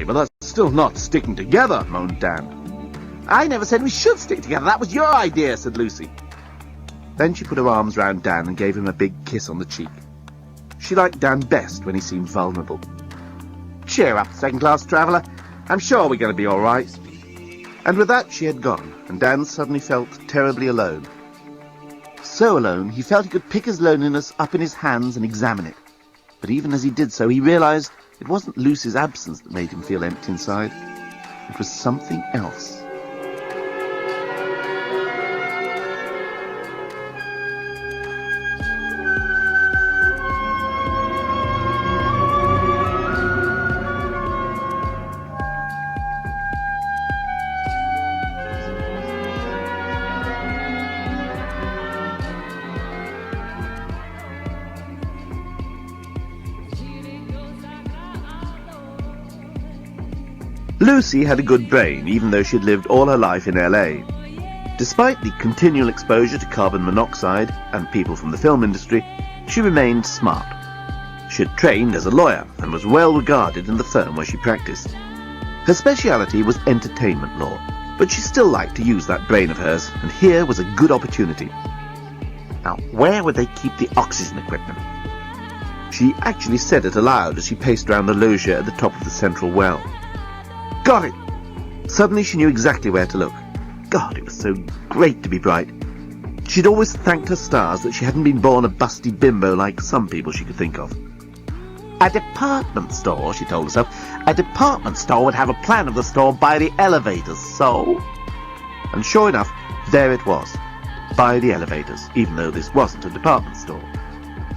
but that's still not sticking together, moaned Dan. I never said we should stick together. That was your idea, said Lucy. Then she put her arms round Dan and gave him a big kiss on the cheek. She liked Dan best when he seemed vulnerable. Cheer up, second-class traveller. I'm sure we're going to be all right. And with that she had gone, and Dan suddenly felt terribly alone. So alone, he felt he could pick his loneliness up in his hands and examine it. But even as he did so, he realised it wasn't Lucy's absence that made him feel empty inside. It was something else. Lucy had a good brain, even though she had lived all her life in LA. Despite the continual exposure to carbon monoxide and people from the film industry, she remained smart. She had trained as a lawyer and was well regarded in the firm where she practiced. Her speciality was entertainment law, but she still liked to use that brain of hers, and here was a good opportunity. Now, where would they keep the oxygen equipment? She actually said it aloud as she paced round the loggia at the top of the central well. Got it! Suddenly she knew exactly where to look. God, it was so great to be bright. She'd always thanked her stars that she hadn't been born a busty bimbo like some people she could think of. A department store, she told herself. A department store would have a plan of the store by the elevators, so... And sure enough, there it was. By the elevators, even though this wasn't a department store.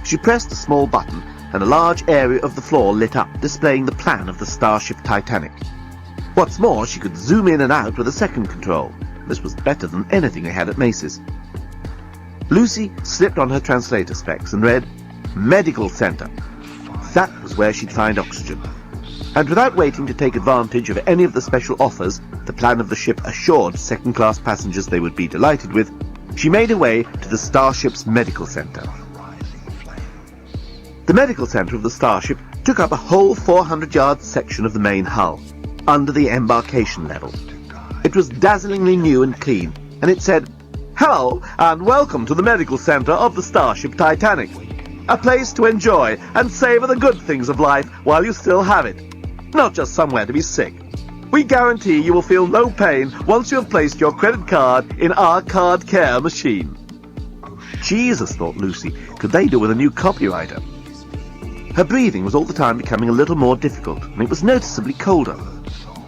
She pressed a small button, and a large area of the floor lit up, displaying the plan of the starship Titanic. What's more, she could zoom in and out with a second control. This was better than anything they had at Macy's. Lucy slipped on her translator specs and read, Medical Center. That was where she'd find oxygen. And without waiting to take advantage of any of the special offers the plan of the ship assured second-class passengers they would be delighted with, she made her way to the starship's medical center. The medical center of the starship took up a whole 400-yard section of the main hull, under the embarkation level. It was dazzlingly new and clean, and it said, Hello, and welcome to the medical center of the starship Titanic. A place to enjoy and savor the good things of life while you still have it. Not just somewhere to be sick. We guarantee you will feel no pain once you have placed your credit card in our card care machine. Jesus, thought Lucy, could they do with a new copywriter? Her breathing was all the time becoming a little more difficult, and it was noticeably colder.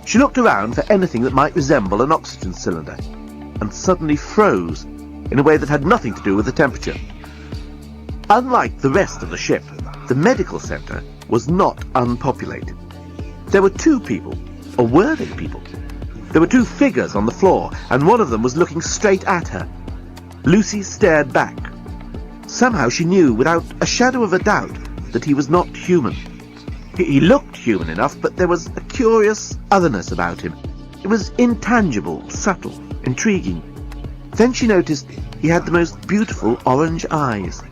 She looked around for anything that might resemble an oxygen cylinder, and suddenly froze in a way that had nothing to do with the temperature. Unlike the rest of the ship, the medical center was not unpopulated. There were two people, or were they people? There were two figures on the floor, and one of them was looking straight at her. Lucy stared back. Somehow she knew, without a shadow of a doubt, that he was not human. He looked human enough, but there was a curious otherness about him. It was intangible, subtle, intriguing. Then she noticed he had the most beautiful orange eyes.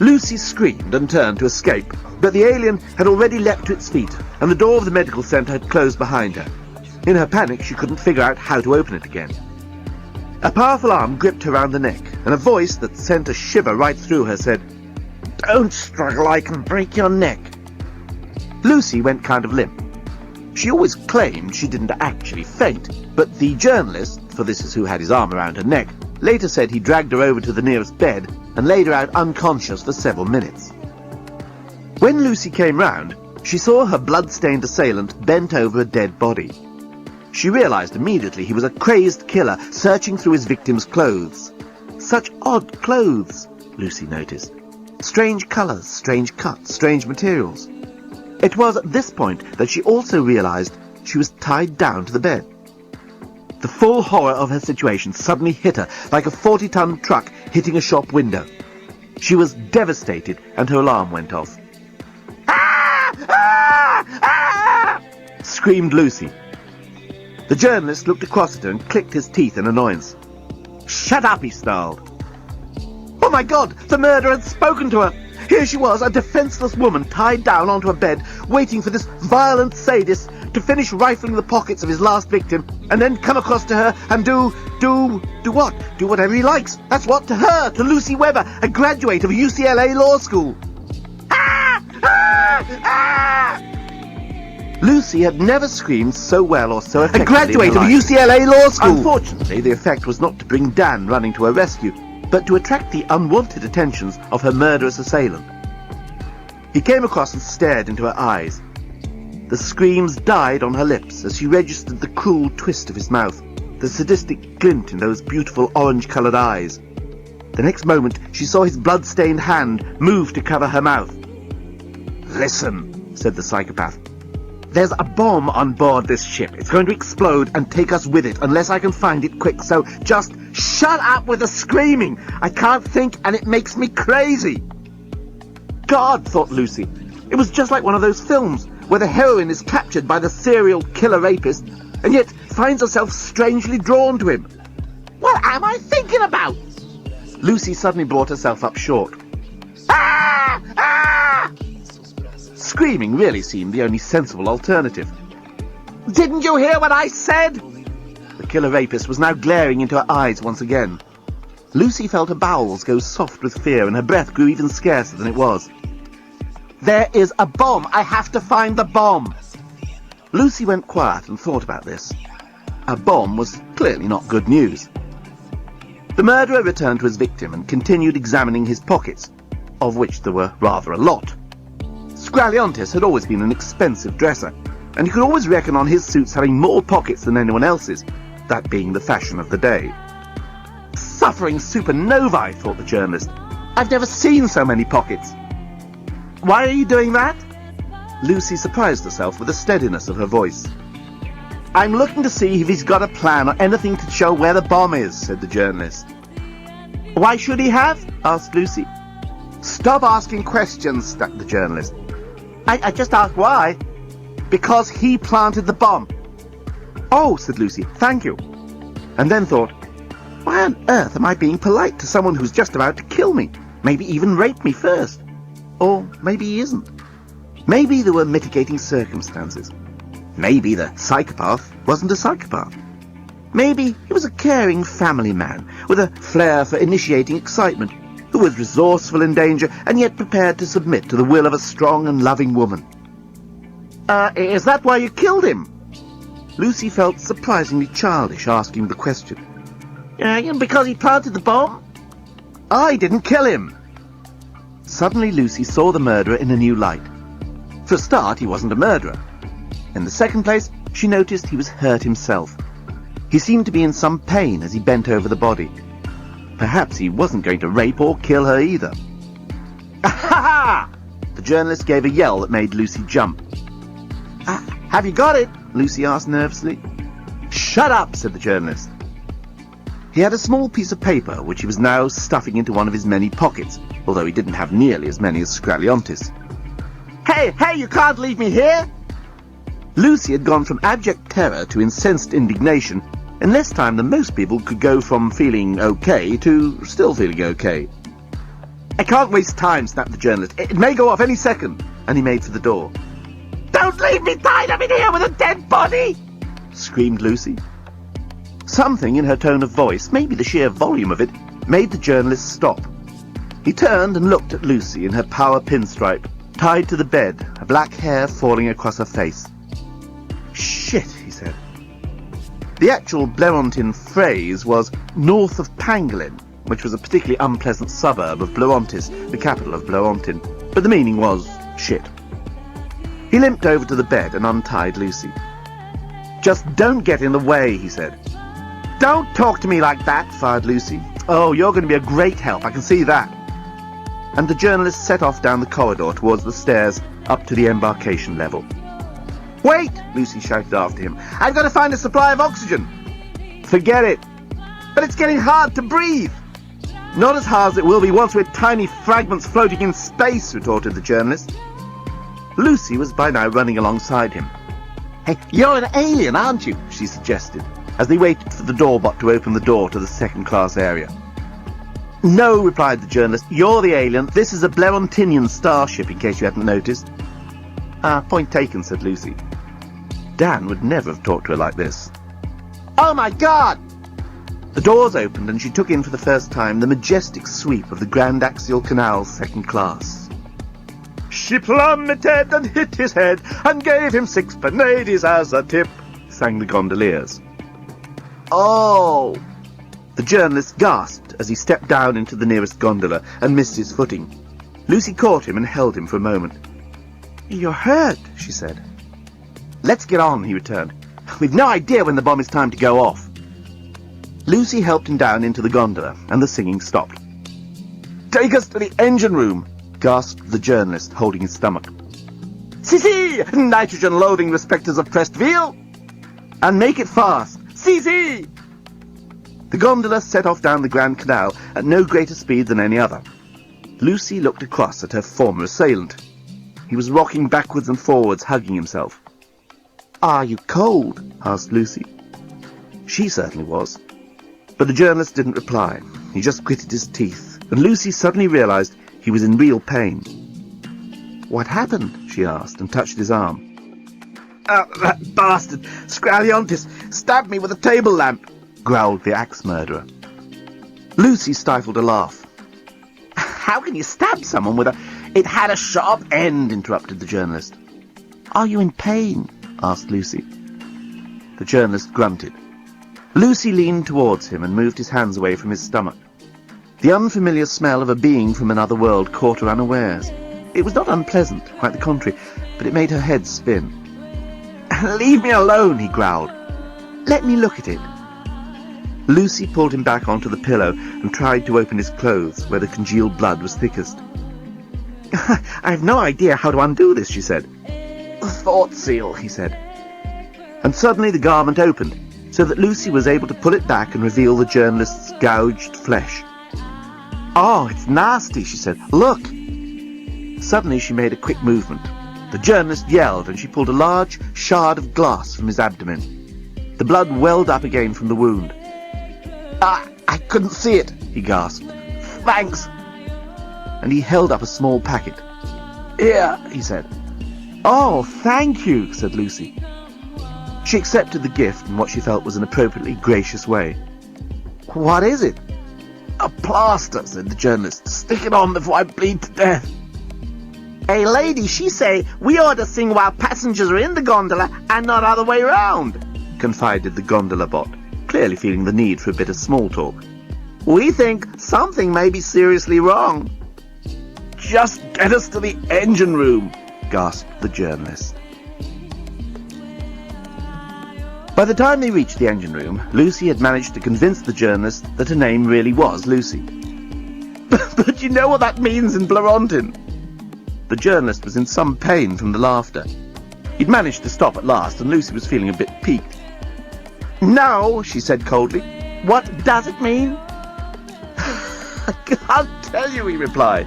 Lucy screamed and turned to escape, but the alien had already leapt to its feet, and the door of the medical center had closed behind her. In her panic, she couldn't figure out how to open it again. A powerful arm gripped her round the neck, and a voice that sent a shiver right through her said, Don't struggle, I can break your neck. Lucy went kind of limp. She always claimed she didn't actually faint, but the journalist, for this is who had his arm around her neck, later said he dragged her over to the nearest bed and laid her out unconscious for several minutes. When Lucy came round, she saw her blood-stained assailant bent over a dead body. She realised immediately he was a crazed killer searching through his victim's clothes. Such odd clothes, Lucy noticed. Strange colours, strange cuts, strange materials. It was at this point that she also realised she was tied down to the bed. The full horror of her situation suddenly hit her like a 40-ton truck hitting a shop window. She was devastated, and her alarm went off. "Ah! Ah! Ah!" screamed Lucy. The journalist looked across at her and clicked his teeth in annoyance. "Shut up," he snarled. Oh my God, the murderer had spoken to her. Here she was, a defenseless woman tied down onto a bed, waiting for this violent sadist to finish rifling the pockets of his last victim, and then come across to her and do what? Do whatever he likes. That's what to her, to Lucy Weber, a graduate of UCLA Law School. Ah! Ah! Ah! Lucy had never screamed so well or so effectively. A graduate of UCLA Law School! Unfortunately, the effect was not to bring Dan running to her rescue, but to attract the unwanted attentions of her murderous assailant. He came across and stared into her eyes. The screams died on her lips as she registered the cruel twist of his mouth, the sadistic glint in those beautiful orange-coloured eyes. The next moment, she saw his blood-stained hand move to cover her mouth. "Listen," said the psychopath. "There's a bomb on board this ship. It's going to explode and take us with it unless I can find it quick, so just shut up with the screaming. I can't think and it makes me crazy." God, thought Lucy, it was just like one of those films where the heroine is captured by the serial killer rapist and yet finds herself strangely drawn to him. What am I thinking about? Lucy suddenly brought herself up short. Ah! Ah! Screaming really seemed the only sensible alternative. "Didn't you hear what I said?" The killer rapist was now glaring into her eyes once again. Lucy felt her bowels go soft with fear and her breath grew even scarcer than it was. "There is a bomb. I have to find the bomb." Lucy went quiet and thought about this. A bomb was clearly not good news. The murderer returned to his victim and continued examining his pockets, of which there were rather a lot. Squaliontis had always been an expensive dresser, and you could always reckon on his suits having more pockets than anyone else's, that being the fashion of the day. Suffering supernovae, thought the journalist. I've never seen so many pockets. Why are you doing that? Lucy surprised herself with the steadiness of her voice. I'm looking to see if he's got a plan or anything to show where the bomb is, said the journalist. Why should he have? Asked Lucy. Stop asking questions, snapped the journalist. I just asked why. Because he planted the bomb. Oh, said Lucy, thank you. And then thought, why on earth am I being polite to someone who's just about to kill me? Maybe even rape me first. Or maybe he isn't. Maybe there were mitigating circumstances. Maybe the psychopath wasn't a psychopath. Maybe he was a caring family man with a flair for initiating excitement, who was resourceful in danger and yet prepared to submit to the will of a strong and loving woman. Is that why you killed him? Lucy felt surprisingly childish asking the question. Because he planted the bomb? I didn't kill him. Suddenly Lucy saw the murderer in a new light. For a start, he wasn't a murderer. In the second place, she noticed he was hurt himself. He seemed to be in some pain as he bent over the body. Perhaps he wasn't going to rape or kill her either. Ah-ha-ha! The journalist gave a yell that made Lucy jump. Have you got it? Lucy asked nervously. Shut up, said the journalist. He had a small piece of paper which he was now stuffing into one of his many pockets, although he didn't have nearly as many as Squaliontis. Hey, you can't leave me here! Lucy had gone from abject terror to incensed indignation in less time than most people could go from feeling okay to still feeling okay. I can't waste time, snapped the journalist. It may go off any second. And he made for the door. Don't leave me tied up in here with a dead body! Screamed Lucy. Something in her tone of voice, maybe the sheer volume of it, made the journalist stop. He turned and looked at Lucy in her power pinstripe, tied to the bed, her black hair falling across her face. Shit, he said. The actual Blerontin phrase was north of Pangolin, which was a particularly unpleasant suburb of Blerontis, the capital of Blerontin, but the meaning was shit. He limped over to the bed and untied Lucy. Just don't get in the way, he said. Don't talk to me like that, fired Lucy. Oh, you're going to be a great help, I can see that. And the journalist set off down the corridor towards the stairs up to the embarkation level. Wait, Lucy shouted after him. I've got to find a supply of oxygen. Forget it. But it's getting hard to breathe. Not as hard as it will be once we're tiny fragments floating in space, retorted the journalist. Lucy was by now running alongside him. Hey, you're an alien, aren't you? She suggested, as they waited for the doorbot to open the door to the second-class area. No, replied the journalist, you're the alien. This is a Blerontinian starship, in case you hadn't noticed. Point taken, said Lucy. Dan would never have talked to her like this. Oh my God! The doors opened and she took in for the first time the majestic sweep of the Grand Axial Canal second class. She plummeted and hit his head and gave him 6 penades as a tip, sang the gondoliers. Oh! The journalist gasped as he stepped down into the nearest gondola and missed his footing. Lucy caught him and held him for a moment. You're hurt, she said. Let's get on, he returned. We've no idea when the bomb is time to go off. Lucy helped him down into the gondola, and the singing stopped. Take us to the engine room, gasped the journalist, holding his stomach. Si, nitrogen-loathing respecters of pressed veal! And make it fast! Si! The gondola set off down the Grand Canal at no greater speed than any other. Lucy looked across at her former assailant. He was rocking backwards and forwards, hugging himself. Are you cold? Asked Lucy. She certainly was. But the journalist didn't reply. He just gritted his teeth, and Lucy suddenly realized he was in real pain. What happened? She asked, and touched his arm. That bastard, Scraliontis, stabbed me with a table lamp, growled the axe murderer. Lucy stifled a laugh. How can you stab someone with a... It had a sharp end, interrupted the journalist. Are you in pain? Asked Lucy. The journalist grunted. Lucy leaned towards him and moved his hands away from his stomach. The unfamiliar smell of a being from another world caught her unawares. It was not unpleasant, quite the contrary, but it made her head spin. Leave me alone, he growled. Let me look at it. Lucy pulled him back onto the pillow and tried to open his clothes, where the congealed blood was thickest. I have no idea how to undo this, she said. Thought seal, he said. And suddenly the garment opened, so that Lucy was able to pull it back and reveal the journalist's gouged flesh. Oh, it's nasty, she said. Look! Suddenly she made a quick movement. The journalist yelled, and she pulled a large shard of glass from his abdomen. The blood welled up again from the wound. I couldn't see it, he gasped. Thanks. And he held up a small packet. Here, he said. Oh, thank you, said Lucy. She accepted the gift in what she felt was an appropriately gracious way. What is it? A plaster, said the journalist. Stick it on before I bleed to death. Hey, lady, she say we ought to sing while passengers are in the gondola and not other way round, confided the gondola bot, clearly feeling the need for a bit of small talk. We think something may be seriously wrong. Just get us to the engine room, gasped the journalist. By the time they reached the engine room, Lucy had managed to convince the journalist that her name really was Lucy. But you know what that means in Blerontin? The journalist was in some pain from the laughter. He'd managed to stop at last, and Lucy was feeling a bit piqued. No, she said coldly. What does it mean? I can't tell you, he replied.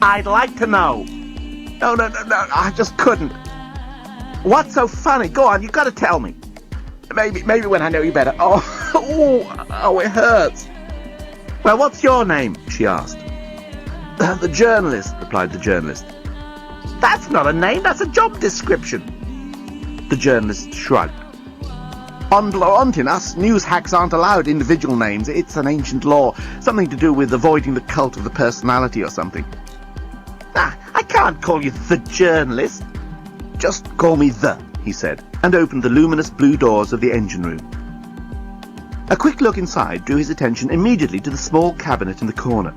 I'd like to know. No, I just couldn't. What's so funny? Go on, you've got to tell me. Maybe when I know you better. Oh, it hurts. Well, what's your name? She asked. The journalist, replied the journalist. That's not a name, that's a job description. The journalist shrugged. On Blerontin, us news hacks aren't allowed individual names. It's an ancient law, something to do with avoiding the cult of the personality or something. I can't call you the journalist. Just call me the, he said, and opened the luminous blue doors of the engine room. A quick look inside drew his attention immediately to the small cabinet in the corner.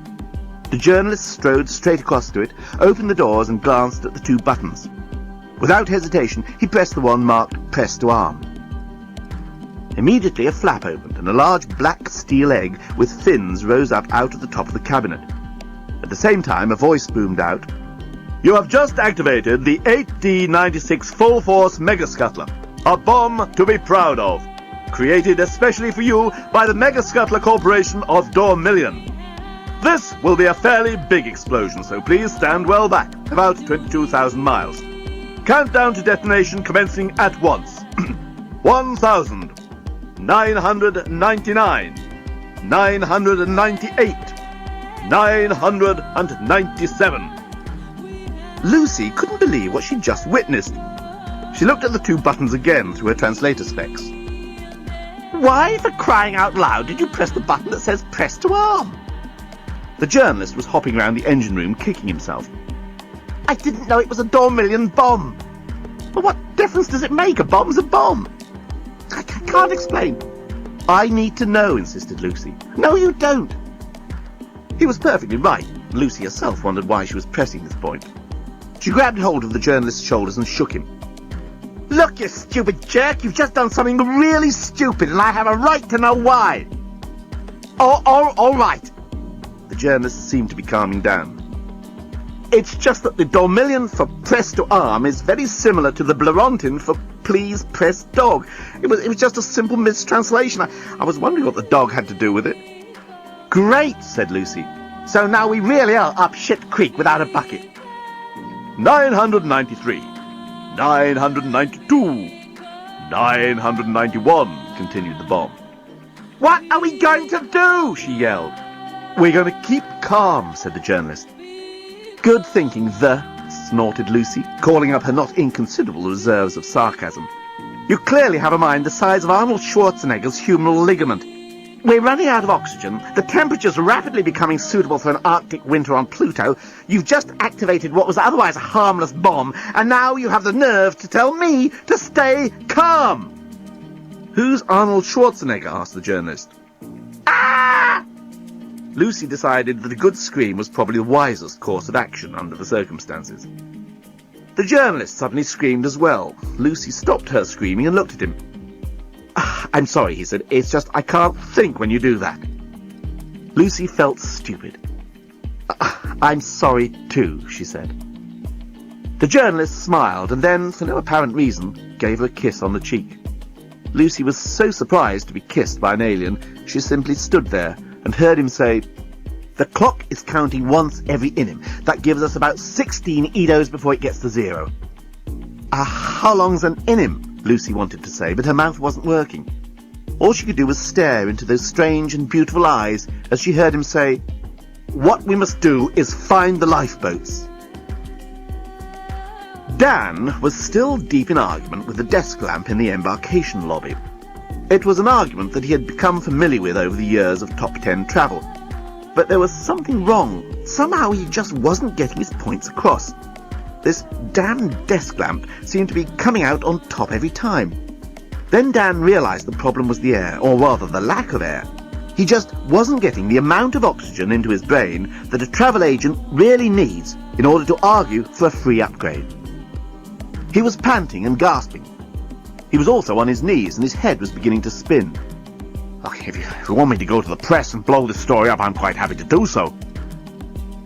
The journalist strode straight across to it, opened the doors and glanced at the 2 buttons. Without hesitation, he pressed the one marked Press to Arm. Immediately a flap opened, and a large black steel egg with fins rose up out of the top of the cabinet. At the same time, a voice boomed out. You have just activated the 8D-96 Full Force Megascuttler, a bomb to be proud of, created especially for you by the Megascuttler Corporation of Dormillion. This will be a fairly big explosion, so please stand well back, about 22,000 miles. Countdown to detonation commencing at once. 1,000, 999, 998, 997. Lucy couldn't believe what she'd just witnessed. She looked at the two buttons again through her translator specs. Why, for crying out loud, did you press the button that says press to arm? The journalist was hopping around the engine room, kicking himself. I didn't know it was a Dormillion bomb. But what difference does it make? A bomb's a bomb. I can't explain. I need to know, insisted Lucy. No, you don't. He was perfectly right. Lucy herself wondered why she was pressing this point. She grabbed hold of the journalist's shoulders and shook him. Look, you stupid jerk, you've just done something really stupid, and I have a right to know why. All right. The journalist seemed to be calming down. It's just that the Dormillion for press to arm is very similar to the Blerontin for please press dog. It was just a simple mistranslation. I was wondering what the dog had to do with it. Great, said Lucy. So now we really are up shit creek without a bucket. 993, 992, 991, continued the bomb. What are we going to do? She yelled. We're going to keep calm, said the journalist. Good thinking, snorted Lucy, calling up her not inconsiderable reserves of sarcasm. You clearly have a mind the size of Arnold Schwarzenegger's humeral ligament. We're running out of oxygen, the temperature's rapidly becoming suitable for an Arctic winter on Pluto, you've just activated what was otherwise a harmless bomb, and now you have the nerve to tell me to stay calm! Who's Arnold Schwarzenegger? Asked the journalist. Ah! Lucy decided that a good scream was probably the wisest course of action under the circumstances. The journalist suddenly screamed as well. Lucy stopped her screaming and looked at him. I'm sorry, he said. It's just I can't think when you do that. Lucy felt stupid. I'm sorry too, she said. The journalist smiled and then, for no apparent reason, gave her a kiss on the cheek. Lucy was so surprised to be kissed by an alien, she simply stood there and heard him say, The clock is counting once every innim. That gives us about 16 Edos before it gets to 0. How long's an innim? Lucy wanted to say, but her mouth wasn't working. All she could do was stare into those strange and beautiful eyes as she heard him say, What we must do is find the lifeboats. Dan was still deep in argument with the desk lamp in the embarkation lobby. It was an argument that he had become familiar with over the years of Top 10 travel. But there was something wrong. Somehow he just wasn't getting his points across. This damn desk lamp seemed to be coming out on top every time. Then Dan realized the problem was the air, or rather the lack of air. He just wasn't getting the amount of oxygen into his brain that a travel agent really needs in order to argue for a free upgrade. He was panting and gasping. He was also on his knees and his head was beginning to spin. Okay, if you want me to go to the press and blow this story up, I'm quite happy to do so.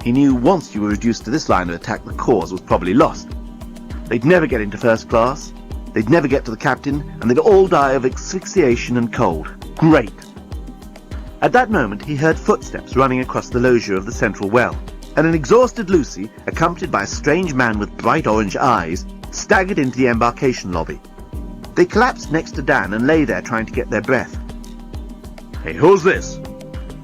He knew once you were reduced to this line of attack, the cause was probably lost. They'd never get into first class, they'd never get to the captain, and they'd all die of asphyxiation and cold. Great! At that moment, he heard footsteps running across the loggia of the central well, and an exhausted Lucy, accompanied by a strange man with bright orange eyes, staggered into the embarkation lobby. They collapsed next to Dan and lay there trying to get their breath. Hey, who's this?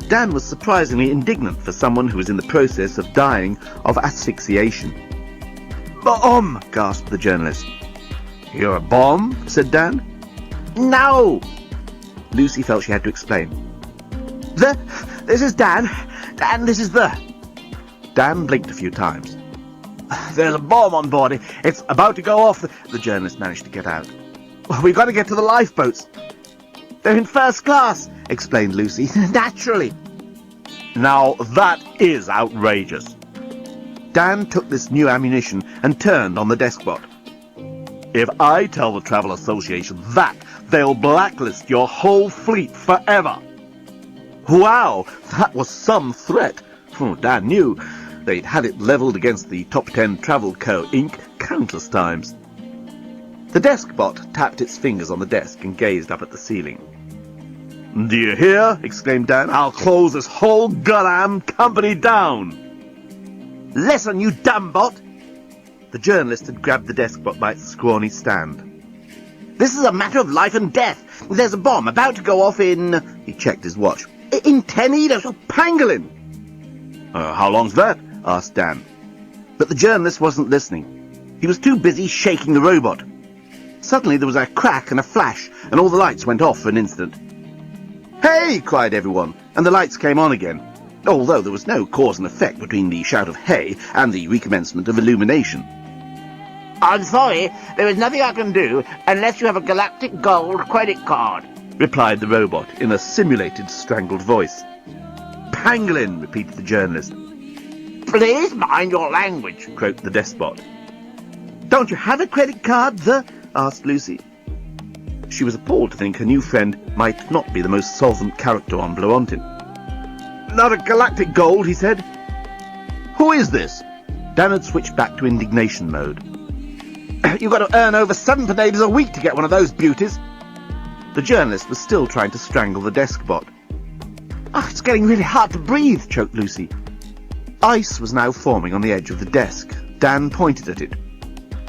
Dan was surprisingly indignant for someone who was in the process of dying of asphyxiation. Bomb! Gasped the journalist. You're a bomb? Said Dan. No! Lucy felt she had to explain. This is Dan. Dan, this is the... Dan blinked a few times. There's a bomb on board. It's about to go off. The journalist managed to get out. We've got to get to the lifeboats. They're in first class, explained Lucy. Naturally. Now that is outrageous. Dan took this new ammunition and turned on the deskbot. If I tell the Travel Association that, they'll blacklist your whole fleet forever. Wow, that was some threat. Dan knew they'd had it levelled against the Top 10 Travel Co. Inc. countless times. The deskbot tapped its fingers on the desk and gazed up at the ceiling. Do you hear? Exclaimed Dan. I'll close this whole goddamn company down. Listen, you dumb bot. The journalist had grabbed the deskbot by its scrawny stand. This is a matter of life and death. There's a bomb about to go off in... He checked his watch. In 10 Edos, oh, pangolin. How long's that?" asked Dan. But the journalist wasn't listening. He was too busy shaking the robot. Suddenly there was a crack and a flash, and all the lights went off for an instant. "Hey!" cried everyone, and the lights came on again, although there was no cause and effect between the shout of "hey" and the recommencement of illumination. "I'm sorry, there is nothing I can do unless you have a galactic gold credit card," replied the robot in a simulated strangled voice. "Pangolin," repeated the journalist. "Please mind your language," croaked the despot. "Don't you have a credit card, sir?" asked Lucy. She was appalled to think her new friend might not be the most solvent character on Bloontin. "Not a galactic gold," he said. "Who is this?" Dan had switched back to indignation mode. "You've got to earn over 7 potatoes a week to get one of those beauties." The journalist was still trying to strangle the desk bot. "Oh, it's getting really hard to breathe," choked Lucy. Ice was now forming on the edge of the desk. Dan pointed at it.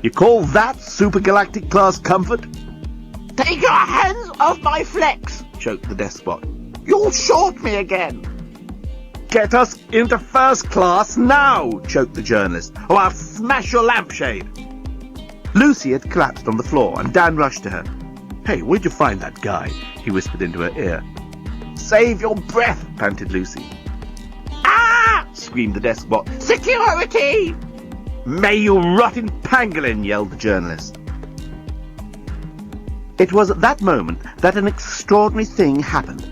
"You call that supergalactic class comfort?" "Take your hands off my flex," choked the despot. "You'll short me again." "Get us into first class now," choked the journalist, "or I'll smash your lampshade." Lucy had collapsed on the floor, and Dan rushed to her. "Hey, where'd you find that guy?" he whispered into her ear. "Save your breath," panted Lucy. "Ah!" screamed the despot. "Security!" "May you rot in pangolin," yelled the journalist. It was at that moment that an extraordinary thing happened.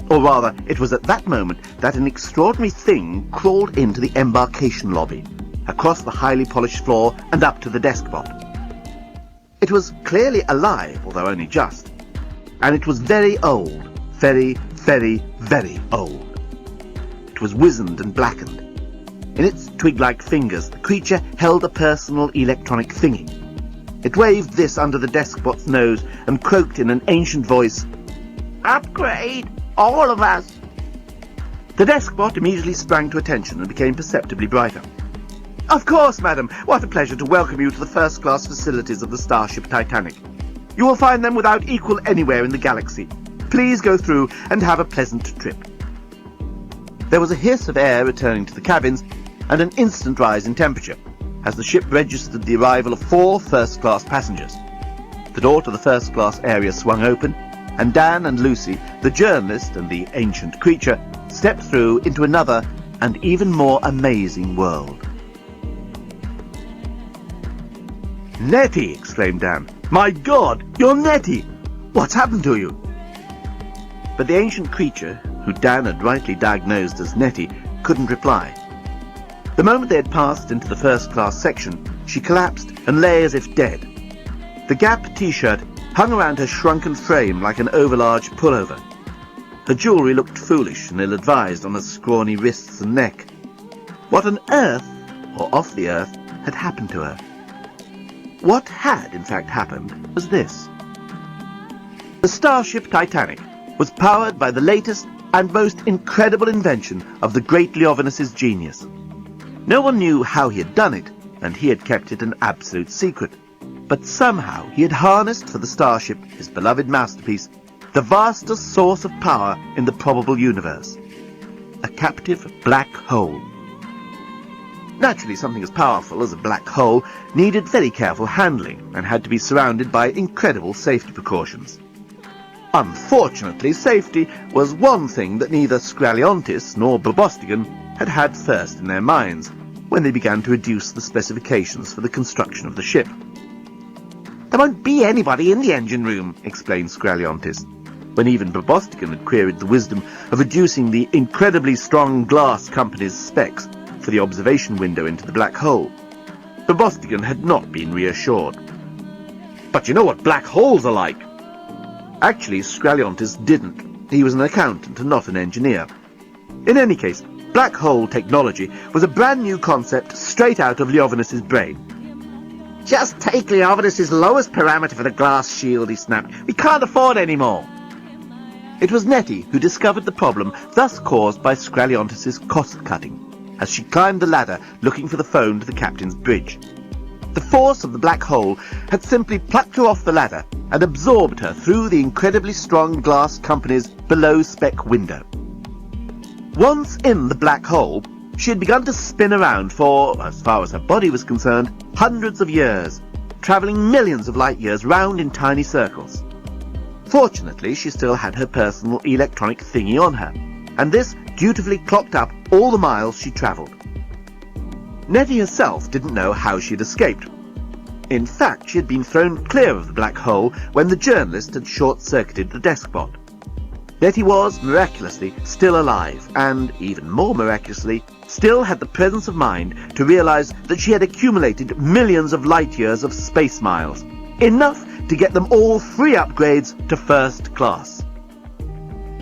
Or rather, it was at that moment that an extraordinary thing crawled into the embarkation lobby, across the highly polished floor and up to the deskbot. It was clearly alive, although only just. And it was very old. Very, very, very old. It was wizened and blackened. In its twig-like fingers, the creature held a personal electronic thingy. It waved this under the deskbot's nose and croaked in an ancient voice, "Upgrade, all of us." The deskbot immediately sprang to attention and became perceptibly brighter. "Of course, madam. What a pleasure to welcome you to the first-class facilities of the starship Titanic. You will find them without equal anywhere in the galaxy. Please go through and have a pleasant trip." There was a hiss of air returning to the cabins and an instant rise in temperature as the ship registered the arrival of 4 first-class passengers. The door to the first-class area swung open, and Dan and Lucy, the journalist and the ancient creature, stepped through into another and even more amazing world. "Nettie!" exclaimed Dan. "My God, you're Nettie! What's happened to you?" But the ancient creature, who Dan had rightly diagnosed as Nettie, couldn't reply. The moment they had passed into the first-class section, she collapsed and lay as if dead. The Gap T-shirt hung around her shrunken frame like an overlarge pullover. Her jewellery looked foolish and ill-advised on her scrawny wrists and neck. What on earth, or off the earth, had happened to her? What had, in fact, happened was this. The starship Titanic was powered by the latest and most incredible invention of the great Leovinus's genius. No one knew how he had done it, and he had kept it an absolute secret. But somehow he had harnessed for the starship, his beloved masterpiece, the vastest source of power in the probable universe. A captive black hole. Naturally, something as powerful as a black hole needed very careful handling and had to be surrounded by incredible safety precautions. Unfortunately, safety was one thing that neither Scraliontis nor Bobostigan had first in their minds when they began to reduce the specifications for the construction of the ship. "There won't be anybody in the engine room," explained Scraliontis, when even Bobostigan had queried the wisdom of reducing the incredibly strong glass company's specs for the observation window into the black hole. Bobostigan had not been reassured. "But you know what black holes are like." Actually, Scraliontis didn't. He was an accountant and not an engineer. In any case, black hole technology was a brand new concept straight out of Leovinus's brain. "Just take Leovinus's lowest parameter for the glass shield," he snapped. "We can't afford any more." It was Nettie who discovered the problem thus caused by Scraliontis's cost-cutting, as she climbed the ladder looking for the phone to the captain's bridge. The force of the black hole had simply plucked her off the ladder and absorbed her through the incredibly strong glass company's below-spec window. Once in the black hole, She had begun to spin around for, as far as her body was concerned, hundreds of years, travelling millions of light years round in tiny circles. Fortunately, she still had her personal electronic thingy on her, and this dutifully clocked up all the miles she travelled. Nettie herself didn't know how she had escaped. In fact, she had been thrown clear of the black hole when the journalist had short-circuited the deskbot. Nettie was, miraculously, still alive, and, even more miraculously, still had the presence of mind to realise that she had accumulated millions of light years of space miles, enough to get them all 3 upgrades to first class.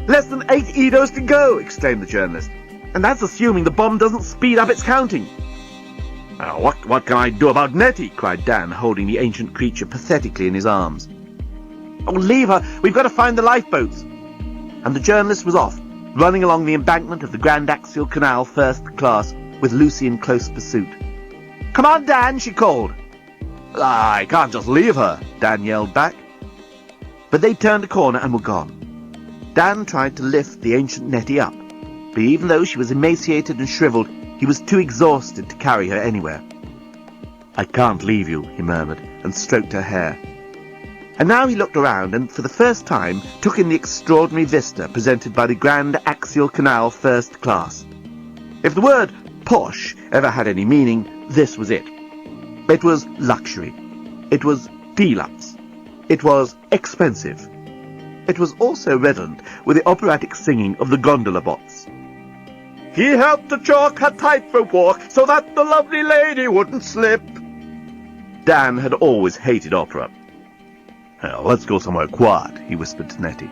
"Less than 8 Eidos to go," exclaimed the journalist. "And that's assuming the bomb doesn't speed up its counting." What can I do about Nettie?" cried Dan, holding the ancient creature pathetically in his arms. "Oh, leave her! We've got to find the lifeboats!" And the journalist was off, running along the embankment of the Grand Axial Canal first class, with Lucy in close pursuit. "Come on, Dan," she called. "I can't just leave her," Dan yelled back. But they turned a corner and were gone. Dan tried to lift the ancient Nettie up, but even though she was emaciated and shriveled, he was too exhausted to carry her anywhere. "I can't leave you," he murmured, and stroked her hair. And now he looked around and, for the first time, took in the extraordinary vista presented by the Grand Axial Canal first class. If the word posh ever had any meaning, this was it. It was luxury. It was deluxe. It was expensive. It was also redolent with the operatic singing of the gondola bots. "He helped to chalk her tightrope walk so that the lovely lady wouldn't slip." Dan had always hated opera. "Let's go somewhere quiet," he whispered to Nettie.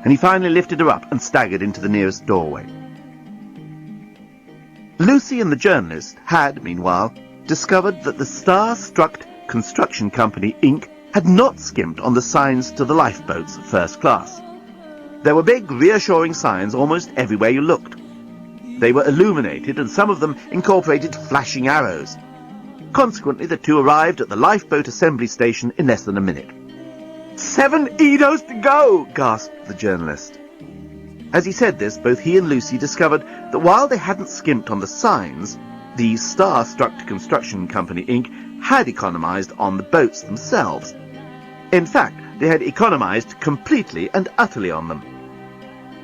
And he finally lifted her up and staggered into the nearest doorway. Lucy and the journalist had, meanwhile, discovered that the Star-Struck Construction Company, Inc. had not skimped on the signs to the lifeboats first class. There were big, reassuring signs almost everywhere you looked. They were illuminated, and some of them incorporated flashing arrows. Consequently, the two arrived at the lifeboat assembly station in less than a minute. "7 Eidos to go!" gasped the journalist. As he said this, both he and Lucy discovered that while they hadn't skimped on the signs, the Star-Struck Construction Company, Inc. had economized on the boats themselves. In fact, they had economized completely and utterly on them.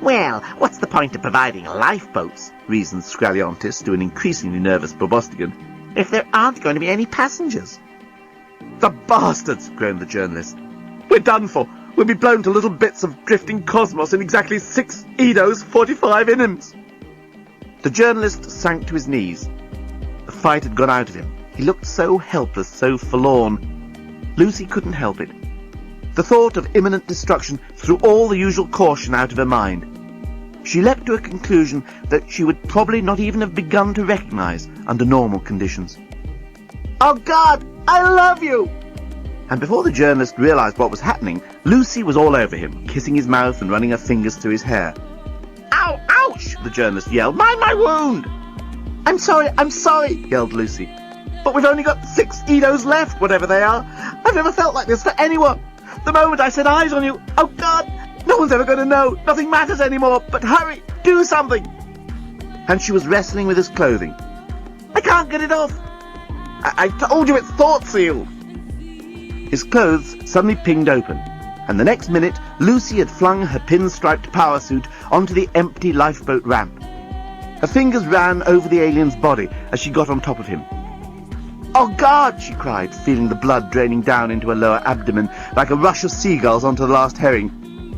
Well, what's the point of providing lifeboats, reasoned Scraliontis to an increasingly nervous Probostigan, if there aren't going to be any passengers? "The bastards!" groaned the journalist. "We're done for. We'll be blown to little bits of drifting cosmos in exactly 6 Eidos 45 Inims." The journalist sank to his knees. The fight had gone out of him. He looked so helpless, so forlorn. Lucy couldn't help it. The thought of imminent destruction threw all the usual caution out of her mind. She leapt to a conclusion that she would probably not even have begun to recognize under normal conditions. "Oh, God, I love you!" And before the journalist realized what was happening, Lucy was all over him, kissing his mouth and running her fingers through his hair. "Ow, ouch!" the journalist yelled. Mind my wound!" I'm sorry, yelled Lucy. "But we've only got 6 Eidos left, whatever they are. I've never felt like this for anyone. The moment I set eyes on you, oh God, no one's ever going to know. Nothing matters anymore, but hurry, do something." And she was wrestling with his clothing. "I can't get it off. I told you it's thought sealed." His clothes suddenly pinged open, and the next minute Lucy had flung her pinstriped power suit onto the empty lifeboat ramp. Her fingers ran over the alien's body as she got on top of him. "Oh, God!" she cried, feeling the blood draining down into her lower abdomen like a rush of seagulls onto the last herring.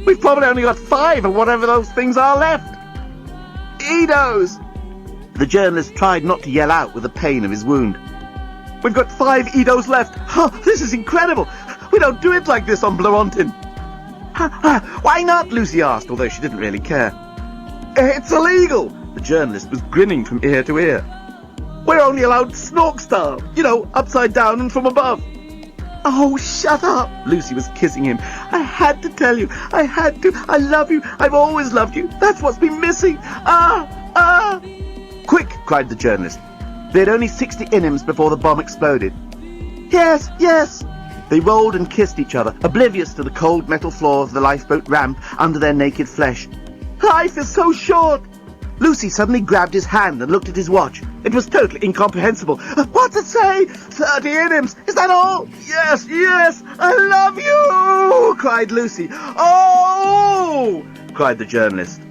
"We've probably only got 5 of whatever those things are left." "Eidos!" The journalist tried not to yell out with the pain of his wound. "We've got 5 Eidos left. Oh, this is incredible. We don't do it like this on Blorontin." "Why not?" Lucy asked, although she didn't really care. "It's illegal." The journalist was grinning from ear to ear. "We're only allowed snork style, upside down and from above." "Oh, shut up!" Lucy was kissing him. "I had to tell you. I had to. I love you. I've always loved you. That's what's been missing. Ah! "Quick!" cried the journalist. They had only 60 Inims before the bomb exploded. Yes! They rolled and kissed each other, oblivious to the cold metal floor of the lifeboat ramp under their naked flesh. "Life is so short!" Lucy suddenly grabbed his hand and looked at his watch. It was totally incomprehensible. What's it say? 30 innims. Is that all? Yes, yes, I love you, cried Lucy. Oh, cried the journalist.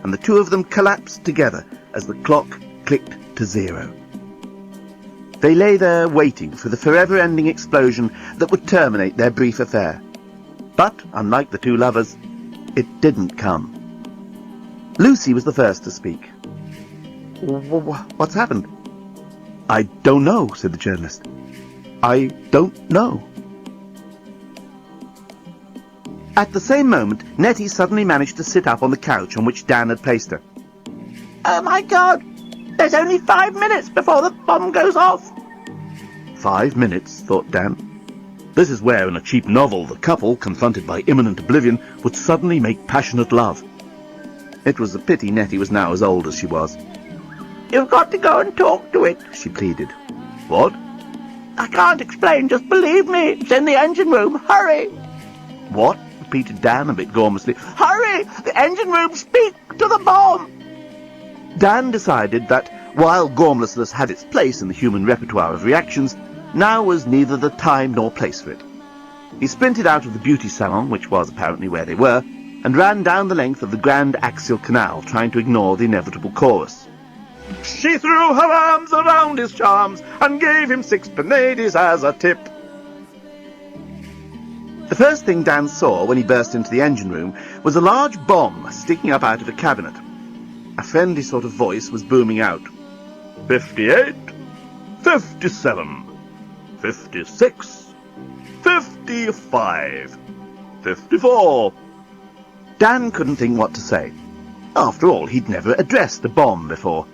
And the two of them collapsed together as the clock clicked to 0. They lay there waiting for the forever-ending explosion that would terminate their brief affair. But, unlike the two lovers, it didn't come. Lucy was the first to speak. What's happened? I don't know, said the journalist. I don't know. At the same moment, Nettie suddenly managed to sit up on the couch on which Dan had placed her. Oh my God! There's only 5 minutes before the bomb goes off. 5 minutes, thought Dan. This is where, in a cheap novel, the couple, confronted by imminent oblivion, would suddenly make passionate love. It was a pity Nettie was now as old as she was. You've got to go and talk to it, she pleaded. What? I can't explain, just believe me. It's in the engine room. Hurry! What? Repeated Dan a bit gormlessly. Hurry! The engine room, speak to the bomb! Dan decided that, while gormlessness had its place in the human repertoire of reactions, now was neither the time nor place for it. He sprinted out of the beauty salon, which was apparently where they were, and ran down the length of the Grand Axial Canal, trying to ignore the inevitable chorus. She threw her arms around his charms and gave him 6 penades as a tip. The first thing Dan saw when he burst into the engine room was a large bomb sticking up out of a cabinet. A friendly sort of voice was booming out. 58, 57, 56, 55, 54. Dan couldn't think what to say. After all, he'd never addressed a bomb before.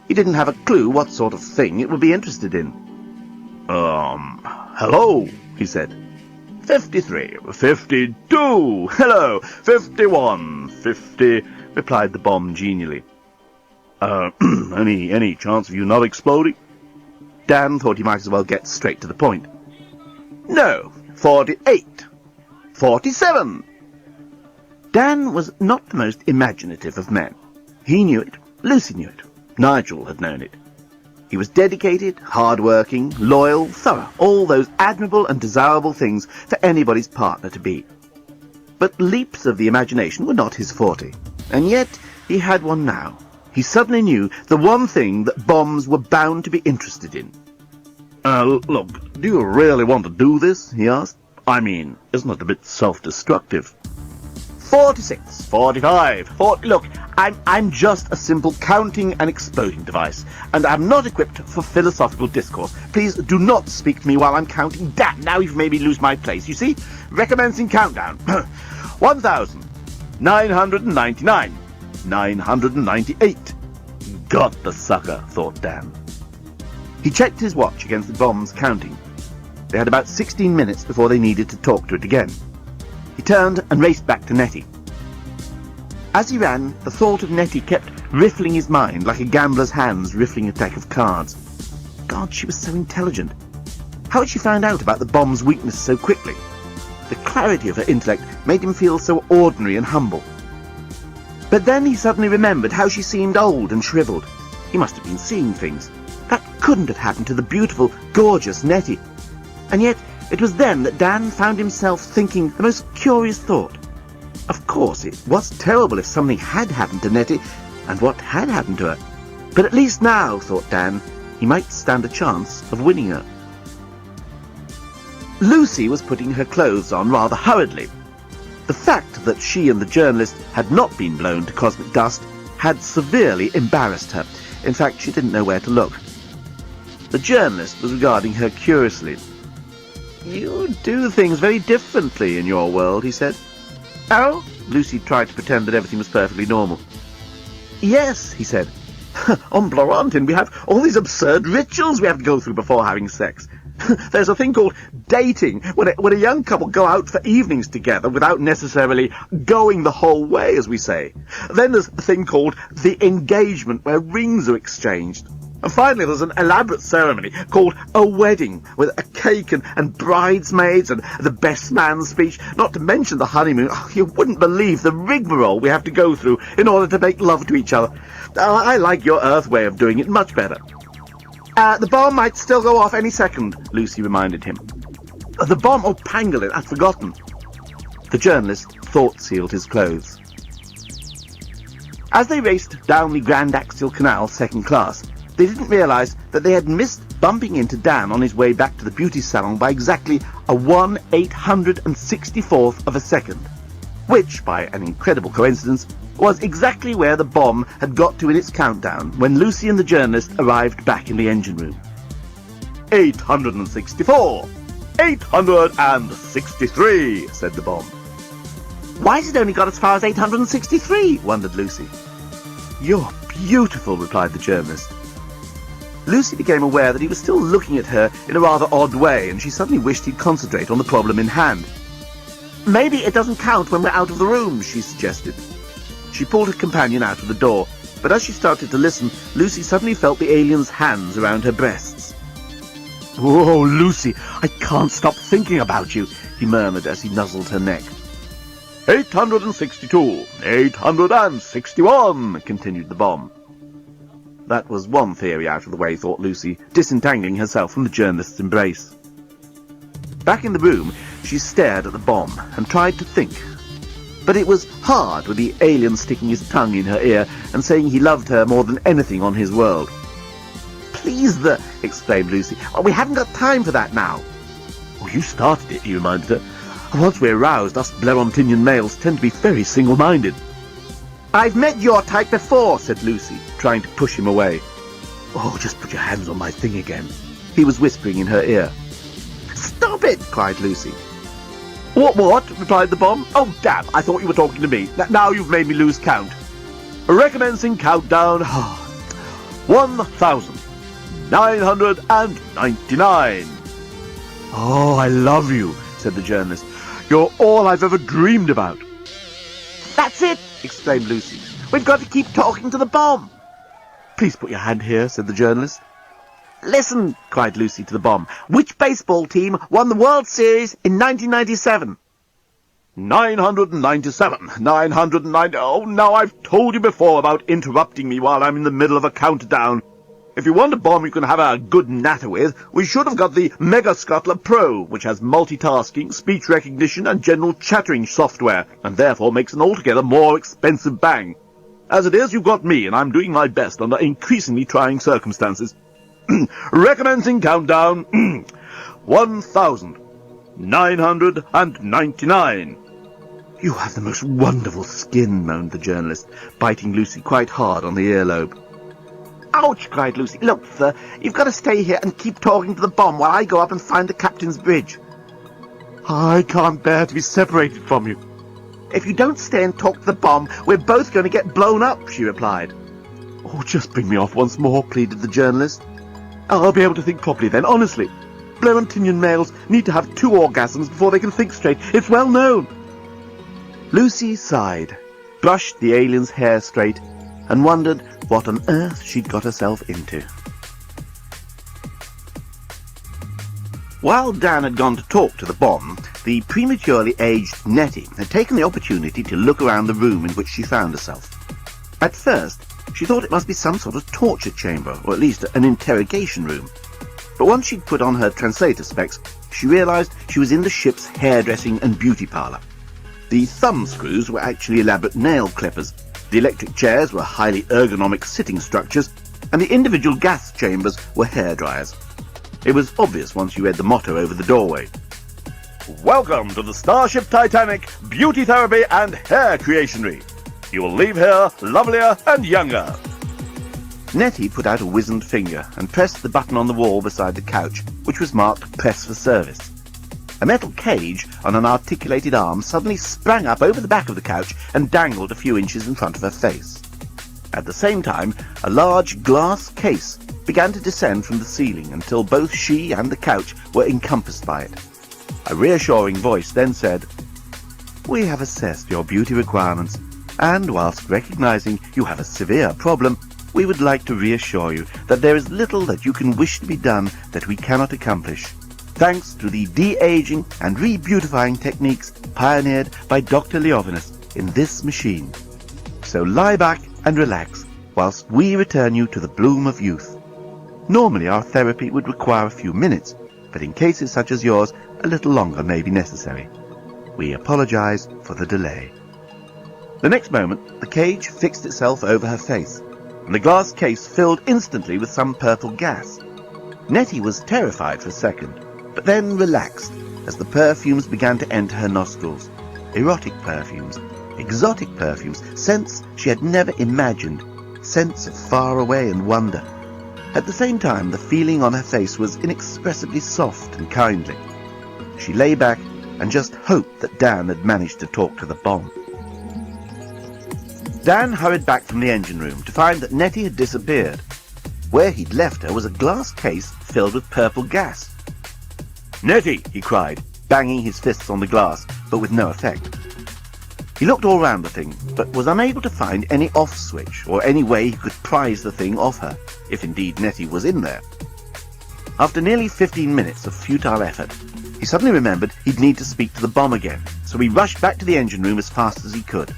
He didn't have a clue what sort of thing it would be interested in. Hello, he said. 53, 52, hello, 51, 50, replied the bomb genially. Any chance of you not exploding? Dan thought he might as well get straight to the point. No, 48, 47. Dan was not the most imaginative of men. He knew it, Lucy knew it, Nigel had known it. He was dedicated, hard-working, loyal, thorough, all those admirable and desirable things for anybody's partner to be. But leaps of the imagination were not his forte, and yet he had one now. He suddenly knew the one thing that bombs were bound to be interested in. Look, do you really want to do this? He asked. I mean, isn't it a bit self-destructive? 46, 45, 40... Look, I'm just a simple counting and exploding device, and I'm not equipped for philosophical discourse. Please do not speak to me while I'm counting. Damn, now you've made me lose my place. You see? Recommencing countdown. 1,999. 998. Got the sucker, thought Dan. He checked his watch against the bomb's counting. They had about 16 minutes before they needed to talk to it again. He turned and raced back to Nettie. As he ran, the thought of Nettie kept riffling his mind like a gambler's hands riffling a deck of cards. God, she was so intelligent. How had she found out about the bomb's weakness so quickly? The clarity of her intellect made him feel so ordinary and humble. But then he suddenly remembered how she seemed old and shriveled. He must have been seeing things. That couldn't have happened to the beautiful, gorgeous Nettie. And yet, it was then that Dan found himself thinking the most curious thought. Of course, it was terrible if something had happened to Nettie, and what had happened to her. But at least now, thought Dan, he might stand a chance of winning her. Lucy was putting her clothes on rather hurriedly. The fact that she and the journalist had not been blown to cosmic dust had severely embarrassed her. In fact, she didn't know where to look. The journalist was regarding her curiously. You do things very differently in your world, he said. Oh? Lucy tried to pretend that everything was perfectly normal. Yes, he said. On Blorantin, we have all these absurd rituals we have to go through before having sex. There's a thing called dating, when a young couple go out for evenings together without necessarily going the whole way, as we say. Then there's a thing called the engagement, where rings are exchanged. And finally there's an elaborate ceremony called a wedding, with a cake and bridesmaids and the best man speech, not to mention the honeymoon. Oh, you wouldn't believe the rigmarole we have to go through in order to make love to each other. I like your Earth way of doing it much better. The bomb might still go off any second, Lucy reminded him. The bomb? Oh, Pangolin, I'd forgotten. The journalist thought-sealed his clothes. As they raced down the Grand Axial Canal second class, they didn't realise that they had missed bumping into Dan on his way back to the beauty salon by exactly a 1/864th of a second, which, by an incredible coincidence, was exactly where the bomb had got to in its countdown when Lucy and the journalist arrived back in the engine room. 864! 863, said the bomb. Why has it only got as far as 863? wondered Lucy. You're beautiful, replied the journalist. Lucy became aware that he was still looking at her in a rather odd way, and she suddenly wished he'd concentrate on the problem in hand. Maybe it doesn't count when we're out of the room, she suggested. She pulled her companion out of the door, but as she started to listen, Lucy suddenly felt the alien's hands around her breasts. "Whoa, Lucy, I can't stop thinking about you," he murmured as he nuzzled her neck. 862, 861, continued the bomb. That was one theory out of the way, thought Lucy, disentangling herself from the journalist's embrace. Back in the room, she stared at the bomb and tried to think. But it was hard with the alien sticking his tongue in her ear and saying he loved her more than anything on his world. "Please, exclaimed Lucy. "Oh, we haven't got time for that now." "Oh, you started it," he reminded her. "Once we're roused, us Blerontinian males tend to be very single-minded." "I've met your type before," said Lucy, trying to push him away. "Oh, just put your hands on my thing again," he was whispering in her ear. "Stop it!" cried Lucy. What? replied the bomb. "Oh, damn, I thought you were talking to me. Now you've made me lose count. Recommencing countdown. 1,999. "Oh, I love you," said the journalist. "You're all I've ever dreamed about." "That's it!" exclaimed Lucy. "We've got to keep talking to the bomb." "Please put your hand here," said the journalist. "Listen," cried Lucy to the bomb. "Which baseball team won the World Series in 1997? 997. 990. Oh, now I've told you before about interrupting me while I'm in the middle of a countdown. If you want a bomb you can have a good natter with, we should have got the Mega Scuttler Pro, which has multitasking, speech recognition and general chattering software, and therefore makes an altogether more expensive bang. As it is, you've got me, and I'm doing my best under increasingly trying circumstances. Recommencing countdown. 1,999. "You have the most wonderful skin," moaned the journalist, biting Lucy quite hard on the earlobe. "Ouch!" cried Lucy. "Look, sir, you've got to stay here and keep talking to the bomb while I go up and find the captain's bridge." "I can't bear to be separated from you." "If you don't stay and talk to the bomb, we're both going to get blown up," she replied. "Oh, just bring me off once more," pleaded the journalist. "I'll be able to think properly then, honestly. Blerontinian males need to have 2 orgasms before they can think straight. It's well known." Lucy sighed, brushed the alien's hair straight, and wondered what on earth she'd got herself into. While Dan had gone to talk to the bomb, the prematurely aged Nettie had taken the opportunity to look around the room in which she found herself. At first, she thought it must be some sort of torture chamber, or at least an interrogation room. But once she'd put on her translator specs, she realised she was in the ship's hairdressing and beauty parlour. The thumb screws were actually elaborate nail clippers, the electric chairs were highly ergonomic sitting structures, and the individual gas chambers were hairdryers. It was obvious once you read the motto over the doorway. "Welcome to the Starship Titanic Beauty Therapy and Hair Creationery. You will leave here lovelier and younger." Nettie put out a wizened finger and pressed the button on the wall beside the couch, which was marked Press for Service. A metal cage on an articulated arm suddenly sprang up over the back of the couch and dangled a few inches in front of her face. At the same time, a large glass case began to descend from the ceiling until both she and the couch were encompassed by it. A reassuring voice then said, "We have assessed your beauty requirements, and whilst recognizing you have a severe problem, we would like to reassure you that there is little that you can wish to be done that we cannot accomplish, thanks to the de-aging and re-beautifying techniques pioneered by Dr. Leovinus in this machine. So lie back and relax whilst we return you to the bloom of youth. Normally our therapy would require a few minutes, but in cases such as yours, a little longer may be necessary. We apologize for the delay. The next moment, the cage fixed itself over her face, and the glass case filled instantly with some purple gas. Nettie was terrified for a second, but then relaxed as the perfumes began to enter her nostrils. Erotic perfumes, exotic perfumes, scents she had never imagined, scents of far away and wonder. At the same time, the feeling on her face was inexpressibly soft and kindly. She lay back and just hoped that Dan had managed to talk to the bomb. Dan hurried back from the engine room to find that Nettie had disappeared. Where he'd left her was a glass case filled with purple gas. "Nettie!" he cried, banging his fists on the glass, but with no effect. He looked all round the thing, but was unable to find any off switch or any way he could prise the thing off her, if indeed Nettie was in there. After nearly 15 minutes of futile effort, he suddenly remembered he'd need to speak to the bomb again, so he rushed back to the engine room as fast as he could.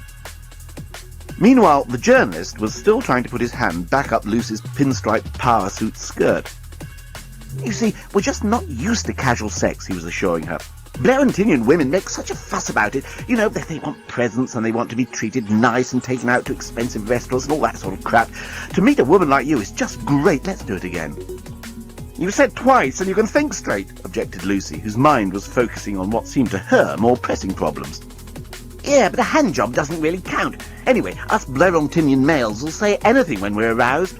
Meanwhile, the journalist was still trying to put his hand back up Lucy's pinstripe power suit skirt. "You see, we're just not used to casual sex," he was assuring her. "Blairentinian women make such a fuss about it. You know, they want presents and they want to be treated nice and taken out to expensive restaurants and all that sort of crap. To meet a woman like you is just great. Let's do it again." "You said twice and you can think straight," objected Lucy, whose mind was focusing on what seemed to her more pressing problems. "Yeah, but a hand job doesn't really count. Anyway, us Blairentinian males will say anything when we're aroused."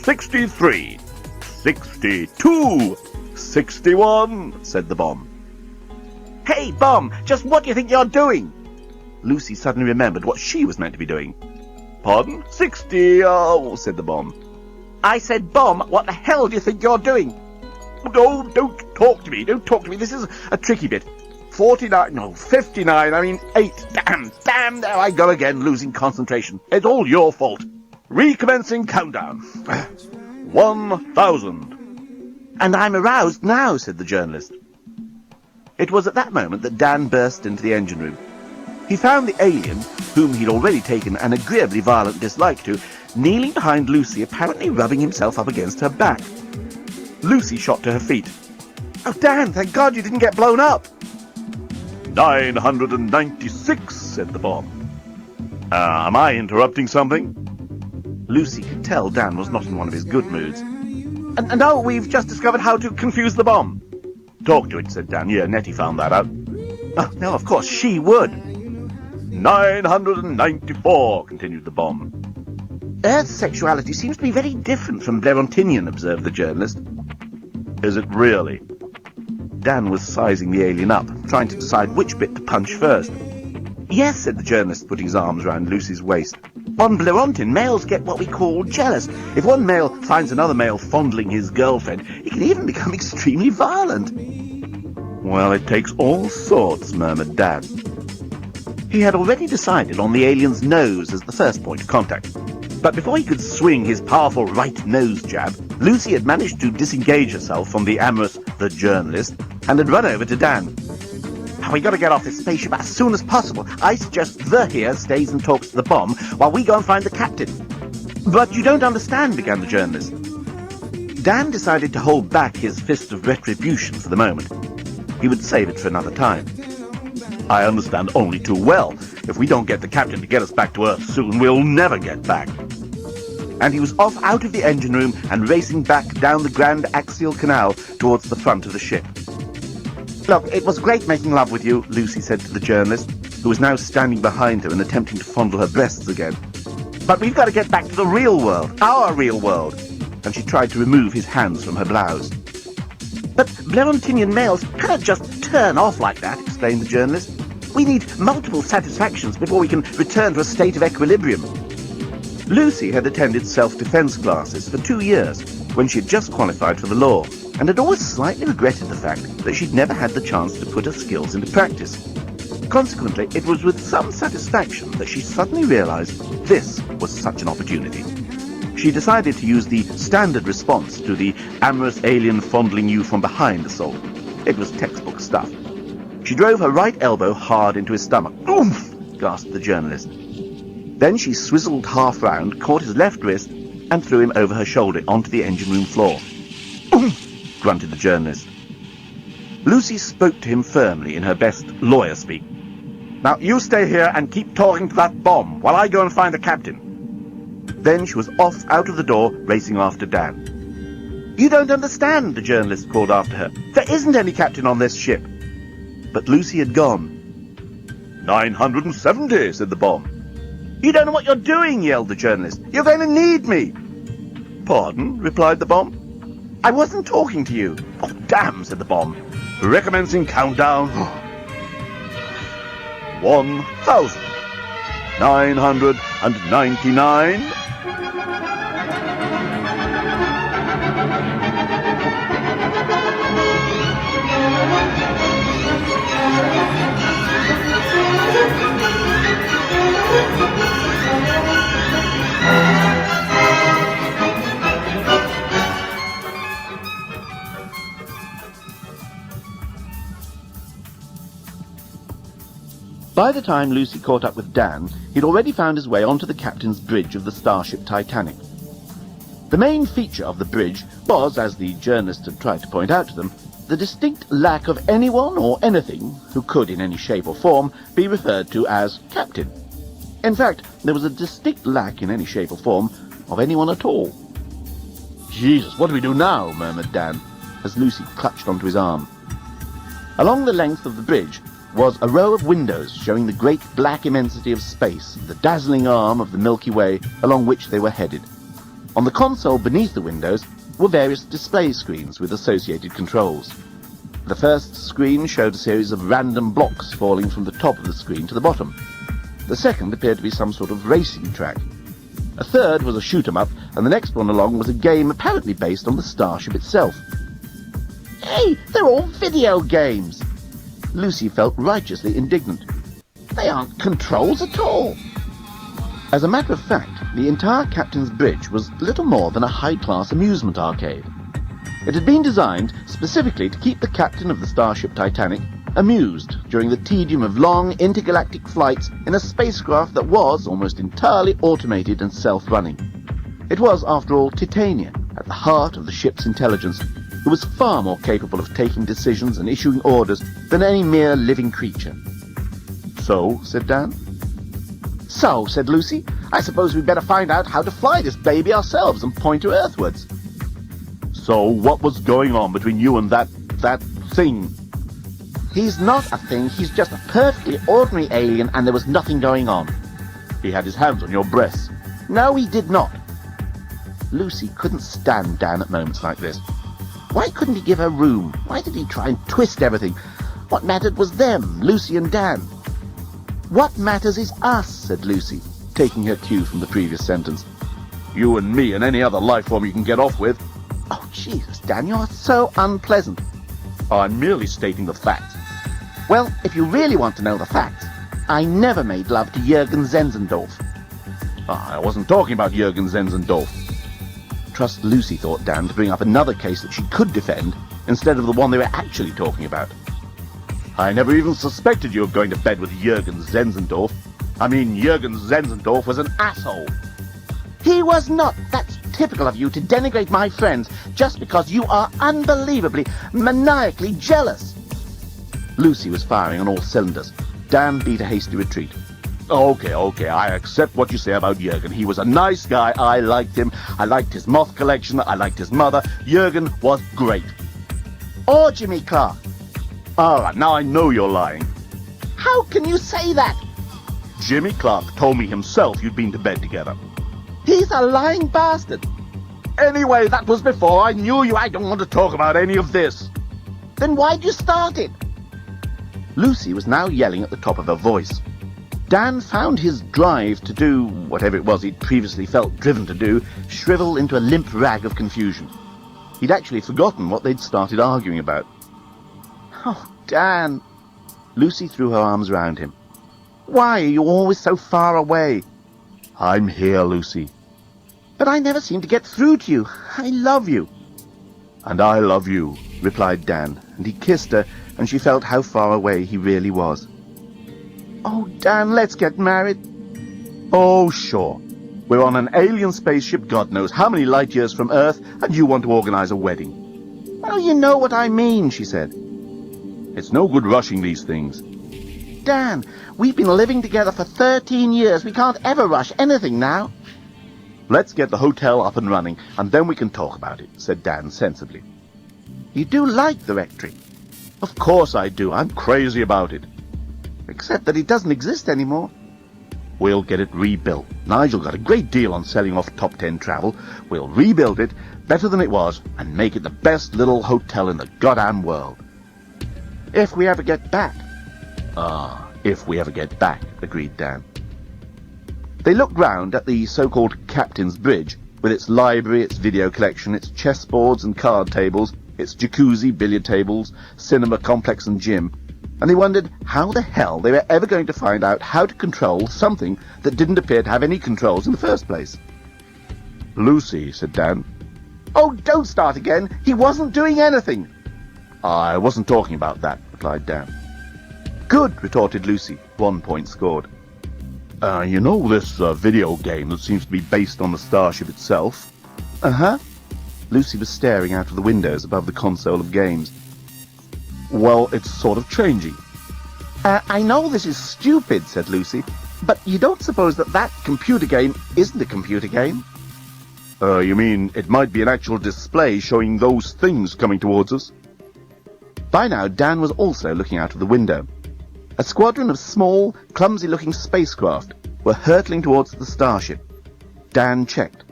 63, 62, 61, said the bomb. "Hey, Bomb, just what do you think you're doing?" Lucy suddenly remembered what she was meant to be doing. "Pardon? 60, said the bomb. "I said, Bomb, what the hell do you think you're doing?" "Oh, don't talk to me, This is a tricky bit. 49, no, 59, 8. Damn, there I go again, losing concentration. It's all your fault. Recommencing countdown. 1,000. "And I'm aroused now," said the journalist. It was at that moment that Dan burst into the engine room. He found the alien, whom he'd already taken an agreeably violent dislike to, kneeling behind Lucy, apparently rubbing himself up against her back. Lucy shot to her feet. "Oh, Dan, thank God you didn't get blown up." 996, said the bomb. Am I interrupting something?" Lucy could tell Dan was not in one of his good moods. And oh, we've just discovered how to confuse the bomb." "Talk to it," said Dan. "Yeah, Nettie found that out." "Oh, no, of course, she would." 994, continued the bomb. "Earth's sexuality seems to be very different from Blairentinian," observed the journalist. "Is it really?" Dan was sizing the alien up, trying to decide which bit to punch first. "Yes," said the journalist, putting his arms round Lucy's waist. "On Blairentin, males get what we call jealous. If one male finds another male fondling his girlfriend, he can even become extremely violent." "Well, it takes all sorts," murmured Dan. He had already decided on the alien's nose as the first point of contact. But before he could swing his powerful right nose jab, Lucy had managed to disengage herself from the amorous the journalist and had run over to Dan. "We got to get off this spaceship as soon as possible. I suggest the here stays and talks to the bomb while we go and find the captain." "But you don't understand," began the journalist. Dan decided to hold back his fist of retribution for the moment. He would save it for another time. "I understand only too well. If we don't get the captain to get us back to Earth soon, we'll never get back." And he was off out of the engine room and racing back down the Grand Axial Canal towards the front of the ship. "Look, it was great making love with you," Lucy said to the journalist, who was now standing behind her and attempting to fondle her breasts again. "But we've got to get back to the real world, our real world." And she tried to remove his hands from her blouse. "But Blairentinian males cannot just turn off like that," explained the journalist. "We need multiple satisfactions before we can return to a state of equilibrium." Lucy had attended self-defense classes for 2 years when she had just qualified for the law, and had always slightly regretted the fact that she'd never had the chance to put her skills into practice. Consequently, it was with some satisfaction that she suddenly realized this was such an opportunity. She decided to use the standard response to the amorous alien fondling you from behind assault. It was textbook stuff. She drove her right elbow hard into his stomach. "Oomph!" gasped the journalist. Then she swizzled half round, caught his left wrist, and threw him over her shoulder onto the engine room floor. "Oomph!" grunted the journalist. Lucy spoke to him firmly in her best lawyer speak. "Now you stay here and keep talking to that bomb while I go and find the captain." Then she was off out of the door, racing after Dan. "You don't understand," the journalist called after her. "There isn't any captain on this ship." But Lucy had gone. 970, said the bomb. "You don't know what you're doing," yelled the journalist. "You're going to need me." "Pardon?" replied the bomb. "I wasn't talking to you." "Oh, damn," said the bomb. "Recommencing countdown. 1,999. By the time Lucy caught up with Dan, he'd already found his way onto the captain's bridge of the starship Titanic. The main feature of the bridge was, as the journalist had tried to point out to them, the distinct lack of anyone or anything who could in any shape or form be referred to as captain. In fact, there was a distinct lack in any shape or form of anyone at all. "Jesus, what do we do now?" murmured Dan, as Lucy clutched onto his arm. Along the length of the bridge was a row of windows showing the great black immensity of space, the dazzling arm of the Milky Way along which they were headed. On the console beneath the windows were various display screens with associated controls. The first screen showed a series of random blocks falling from the top of the screen to the bottom. The second appeared to be some sort of racing track. A third was a shoot-'em-up, and the next one along was a game apparently based on the starship itself. "Hey, they're all video games!" Lucy felt righteously indignant. "They aren't controls at all." As a matter of fact, the entire captain's bridge was little more than a high-class amusement arcade. It had been designed specifically to keep the captain of the starship Titanic amused during the tedium of long intergalactic flights in a spacecraft that was almost entirely automated and self-running. It was, after all, Titania, at the heart of the ship's intelligence, who was far more capable of taking decisions and issuing orders than any mere living creature. "So?" said Dan. "So," said Lucy, "I suppose we'd better find out how to fly this baby ourselves and point her earthwards." "So what was going on between you and that thing?" "He's not a thing, he's just a perfectly ordinary alien, and there was nothing going on." "He had his hands on your breasts." "No, he did not." Lucy couldn't stand Dan at moments like this. Why couldn't he give her room? Why did he try and twist everything? What mattered was them, Lucy and Dan. "What matters is us," said Lucy, taking her cue from the previous sentence. "You and me and any other life form you can get off with." "Oh, Jesus, Dan, you're so unpleasant." "I'm merely stating the facts." "Well, if you really want to know the facts, I never made love to Jürgen Zenzendorf." "I wasn't talking about Jürgen Zenzendorf." Trust Lucy, thought Dan, to bring up another case that she could defend instead of the one they were actually talking about. "I never even suspected you of going to bed with Jürgen Zenzendorf. I mean, Jürgen Zenzendorf was an asshole." "He was not. That's typical of you to denigrate my friends just because you are unbelievably, maniacally jealous." Lucy was firing on all cylinders. Dan beat a hasty retreat. Okay, I accept what you say about Jürgen. He was a nice guy. I liked him. I liked his moth collection. I liked his mother. Jürgen was great. Or Jimmy Clark. All right, now I know you're lying. How can you say that? Jimmy Clark told me himself you'd been to bed together. He's a lying bastard. Anyway, that was before I knew you. I don't want to talk about any of this. Then why'd you start it? Lucy was now yelling at the top of her voice. Dan found his drive to do whatever it was he'd previously felt driven to do shrivel into a limp rag of confusion. He'd actually forgotten what they'd started arguing about. "Oh, Dan!" Lucy threw her arms round him. "Why are you always so far away?" "I'm here, Lucy." But I never seem to get through to you. I love you. And I love you, replied Dan, and he kissed her, and she felt how far away he really was. Oh, Dan, let's get married. Oh, sure. We're on an alien spaceship, God knows how many light years from Earth, and you want to organize a wedding. Well, you know what I mean, she said. It's no good rushing these things. Dan, we've been living together for 13 years. We can't ever rush anything now. Let's get the hotel up and running, and then we can talk about it, said Dan sensibly. You do like the rectory? Of course I do. I'm crazy about it. Except that it doesn't exist anymore. We'll get it rebuilt. Nigel got a great deal on selling off Top 10 Travel. We'll rebuild it better than it was and make it the best little hotel in the goddamn world. If we ever get back. If we ever get back, agreed Dan. They looked round at the so-called Captain's Bridge, with its library, its video collection, its chessboards and card tables, its jacuzzi, billiard tables, cinema complex and gym, and they wondered how the hell they were ever going to find out how to control something that didn't appear to have any controls in the first place. Lucy, said Dan. Oh, don't start again. He wasn't doing anything. I wasn't talking about that, replied Dan. Good, retorted Lucy. 1 point scored. You know this video game that seems to be based on the starship itself? Uh-huh. Lucy was staring out of the windows above the console of games. Well, it's sort of changing. I know this is stupid, said Lucy, but you don't suppose that computer game isn't a computer game? You mean it might be an actual display showing those things coming towards us? By now, Dan was also looking out of the window. A squadron of small, clumsy-looking spacecraft were hurtling towards the starship. Dan checked.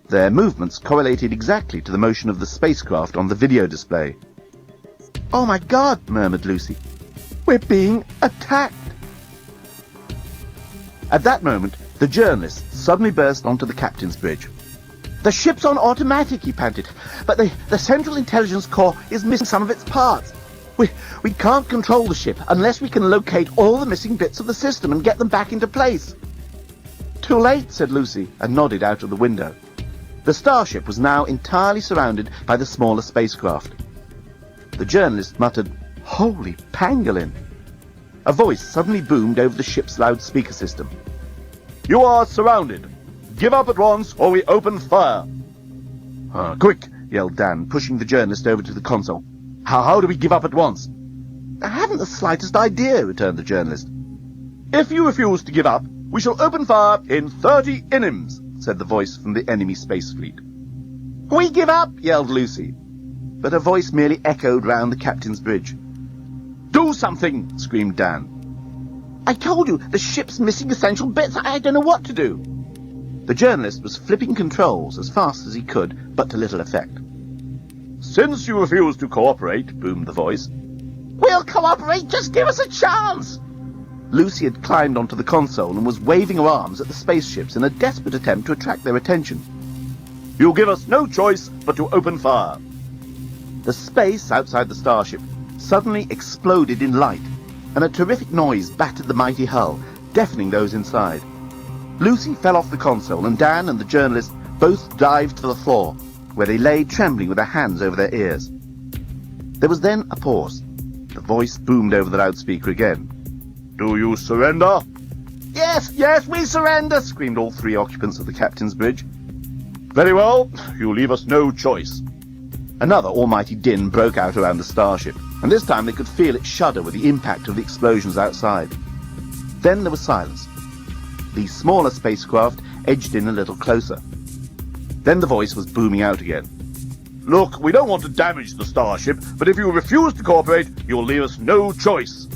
Their movements correlated exactly to the motion of the spacecraft on the video display. Oh my God, murmured Lucy. We're being attacked. At that moment, the journalist suddenly burst onto the captain's bridge. The ship's on automatic, he panted, but the Central Intelligence Corps is missing some of its parts. We can't control the ship unless we can locate all the missing bits of the system and get them back into place. Too late, said Lucy, and nodded out of the window. The starship was now entirely surrounded by the smaller spacecraft. The journalist muttered, Holy pangolin! A voice suddenly boomed over the ship's loudspeaker system. You are surrounded. Give up at once or we open fire. Quick, yelled Dan, pushing the journalist over to the console. How do we give up at once? I haven't the slightest idea, returned the journalist. If you refuse to give up, we shall open fire in 30 inims, said the voice from the enemy space fleet. We give up, yelled Lucy. But a voice merely echoed round the captain's bridge. Do something, screamed Dan. I told you, the ship's missing essential bits. I don't know what to do. The journalist was flipping controls as fast as he could, but to little effect. Since you refuse to cooperate, boomed the voice. We'll cooperate, just give us a chance! Lucy had climbed onto the console and was waving her arms at the spaceships in a desperate attempt to attract their attention. You give us no choice but to open fire. The space outside the starship suddenly exploded in light, and a terrific noise battered the mighty hull, deafening those inside. Lucy fell off the console, and Dan and the journalist both dived to the floor, where they lay trembling with their hands over their ears. There was then a pause. The voice boomed over the loudspeaker again. Do you surrender? Yes, we surrender, screamed all three occupants of the captain's bridge. Very well, you leave us no choice. Another almighty din broke out around the starship, and this time they could feel it shudder with the impact of the explosions outside. Then there was silence. The smaller spacecraft edged in a little closer. Then the voice was booming out again. Look, we don't want to damage the starship, but if you refuse to cooperate, you'll leave us no choice.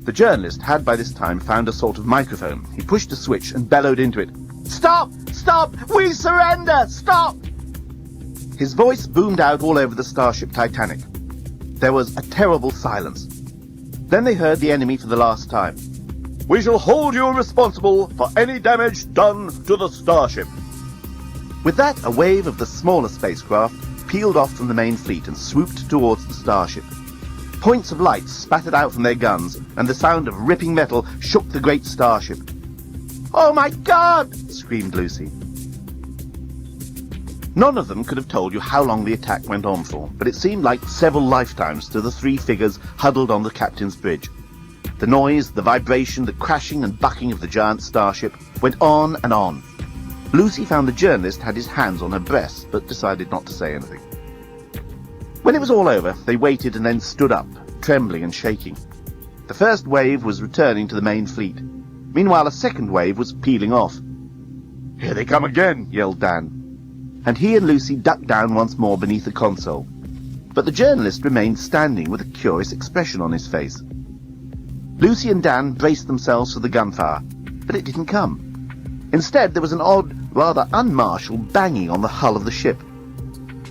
The journalist had by this time found a sort of microphone. He pushed a switch and bellowed into it. Stop! Stop! We surrender! Stop! His voice boomed out all over the starship Titanic. There was a terrible silence. Then they heard the enemy for the last time. We shall hold you responsible for any damage done to the starship. With that, a wave of the smaller spacecraft peeled off from the main fleet and swooped towards the starship. Points of light spattered out from their guns, and the sound of ripping metal shook the great starship. Oh my God! Screamed Lucy. None of them could have told you how long the attack went on for, but it seemed like several lifetimes to the three figures huddled on the captain's bridge. The noise, the vibration, the crashing and bucking of the giant starship went on and on. Lucy found the journalist had his hands on her breasts, but decided not to say anything. When it was all over, they waited and then stood up, trembling and shaking. The first wave was returning to the main fleet. Meanwhile, a second wave was peeling off. "Here they come again," yelled Dan. And he and Lucy ducked down once more beneath the console. But the journalist remained standing with a curious expression on his face. Lucy and Dan braced themselves for the gunfire, but it didn't come. Instead, there was an odd, rather unmartial banging on the hull of the ship.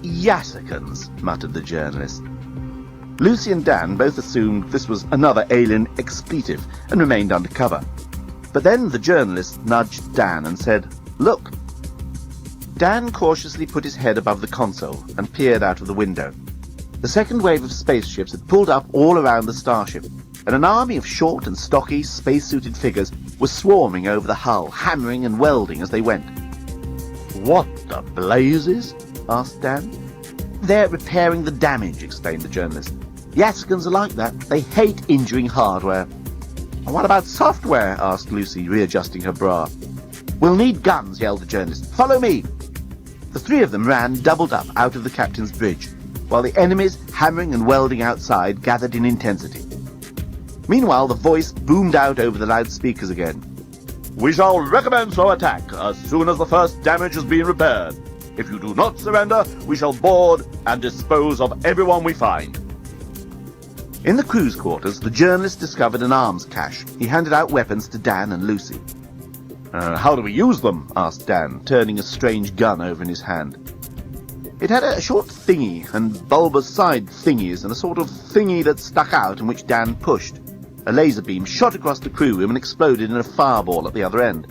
"Yassicans," muttered the journalist. Lucy and Dan both assumed this was another alien expletive and remained under cover. But then the journalist nudged Dan and said, "Look." Dan cautiously put his head above the console and peered out of the window. The second wave of spaceships had pulled up all around the starship, and an army of short and stocky, space-suited figures was swarming over the hull, hammering and welding as they went. "What the blazes?" asked Dan. "They're repairing the damage," explained the journalist. "Yaskans are like that. They hate injuring hardware." "And what about software?" asked Lucy, readjusting her bra. "We'll need guns," yelled the journalist. "Follow me." The three of them ran doubled up out of the captain's bridge, while the enemies, hammering and welding outside, gathered in intensity. Meanwhile, the voice boomed out over the loudspeakers again. "We shall recommence our attack as soon as the first damage has been repaired. If you do not surrender, we shall board and dispose of everyone we find." In the crew's quarters, the journalist discovered an arms cache. He handed out weapons to Dan and Lucy. "How do we use them?" asked Dan, turning a strange gun over in his hand. It had a short thingy and bulbous side thingies and a sort of thingy that stuck out and which Dan pushed. A laser beam shot across the crew room and exploded in a fireball at the other end.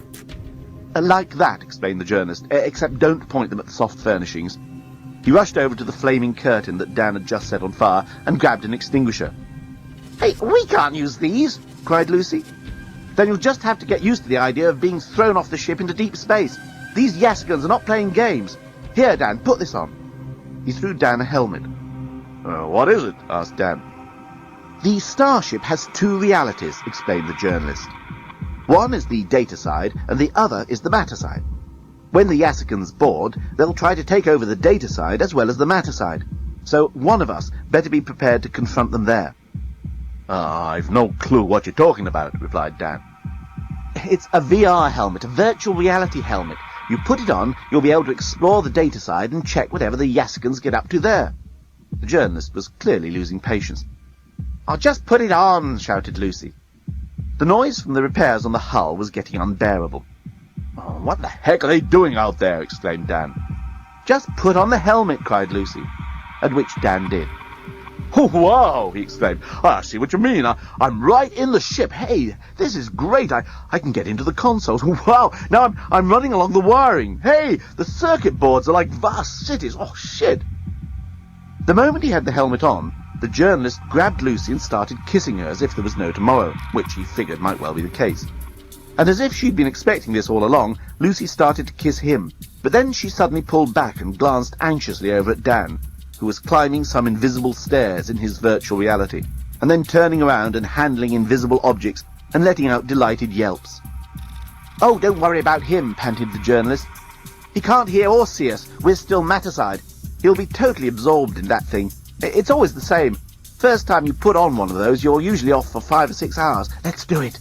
"Like that," explained the journalist, "except don't point them at the soft furnishings." He rushed over to the flaming curtain that Dan had just set on fire and grabbed an extinguisher. "Hey, we can't use these!" cried Lucy. "Then you'll just have to get used to the idea of being thrown off the ship into deep space. These Yaskans are not playing games. Here, Dan, put this on." He threw Dan a helmet. "What is it?" asked Dan. "The starship has two realities," explained the journalist. "One is the data side, and the other is the matter side. When the Yassicans board, they'll try to take over the data side as well as the matter side. So one of us better be prepared to confront them there." "I've no clue what you're talking about," replied Dan. "It's a VR helmet, a virtual reality helmet. You put it on, you'll be able to explore the data side and check whatever the Yaskans get up to there." The journalist was clearly losing patience. "I'll just put it on," shouted Lucy. The noise from the repairs on the hull was getting unbearable. "What the heck are they doing out there?" exclaimed Dan. "Just put on the helmet," cried Lucy, at which Dan did. "Oh, wow!" he exclaimed. "I see what you mean. I'm right in the ship. Hey, this is great. I can get into the consoles. Wow! Now I'm running along the wiring. Hey, the circuit boards are like vast cities. Oh, shit!" The moment he had the helmet on, the journalist grabbed Lucy and started kissing her as if there was no tomorrow, which he figured might well be the case. And as if she'd been expecting this all along, Lucy started to kiss him, but then she suddenly pulled back and glanced anxiously over at Dan, who was climbing some invisible stairs in his virtual reality, and then turning around and handling invisible objects and letting out delighted yelps. "Oh, don't worry about him," panted the journalist. "He can't hear or see us. We're still matter side. He'll be totally absorbed in that thing. It's always the same. First time you put on one of those, you're usually off for 5 or 6 hours. Let's do it."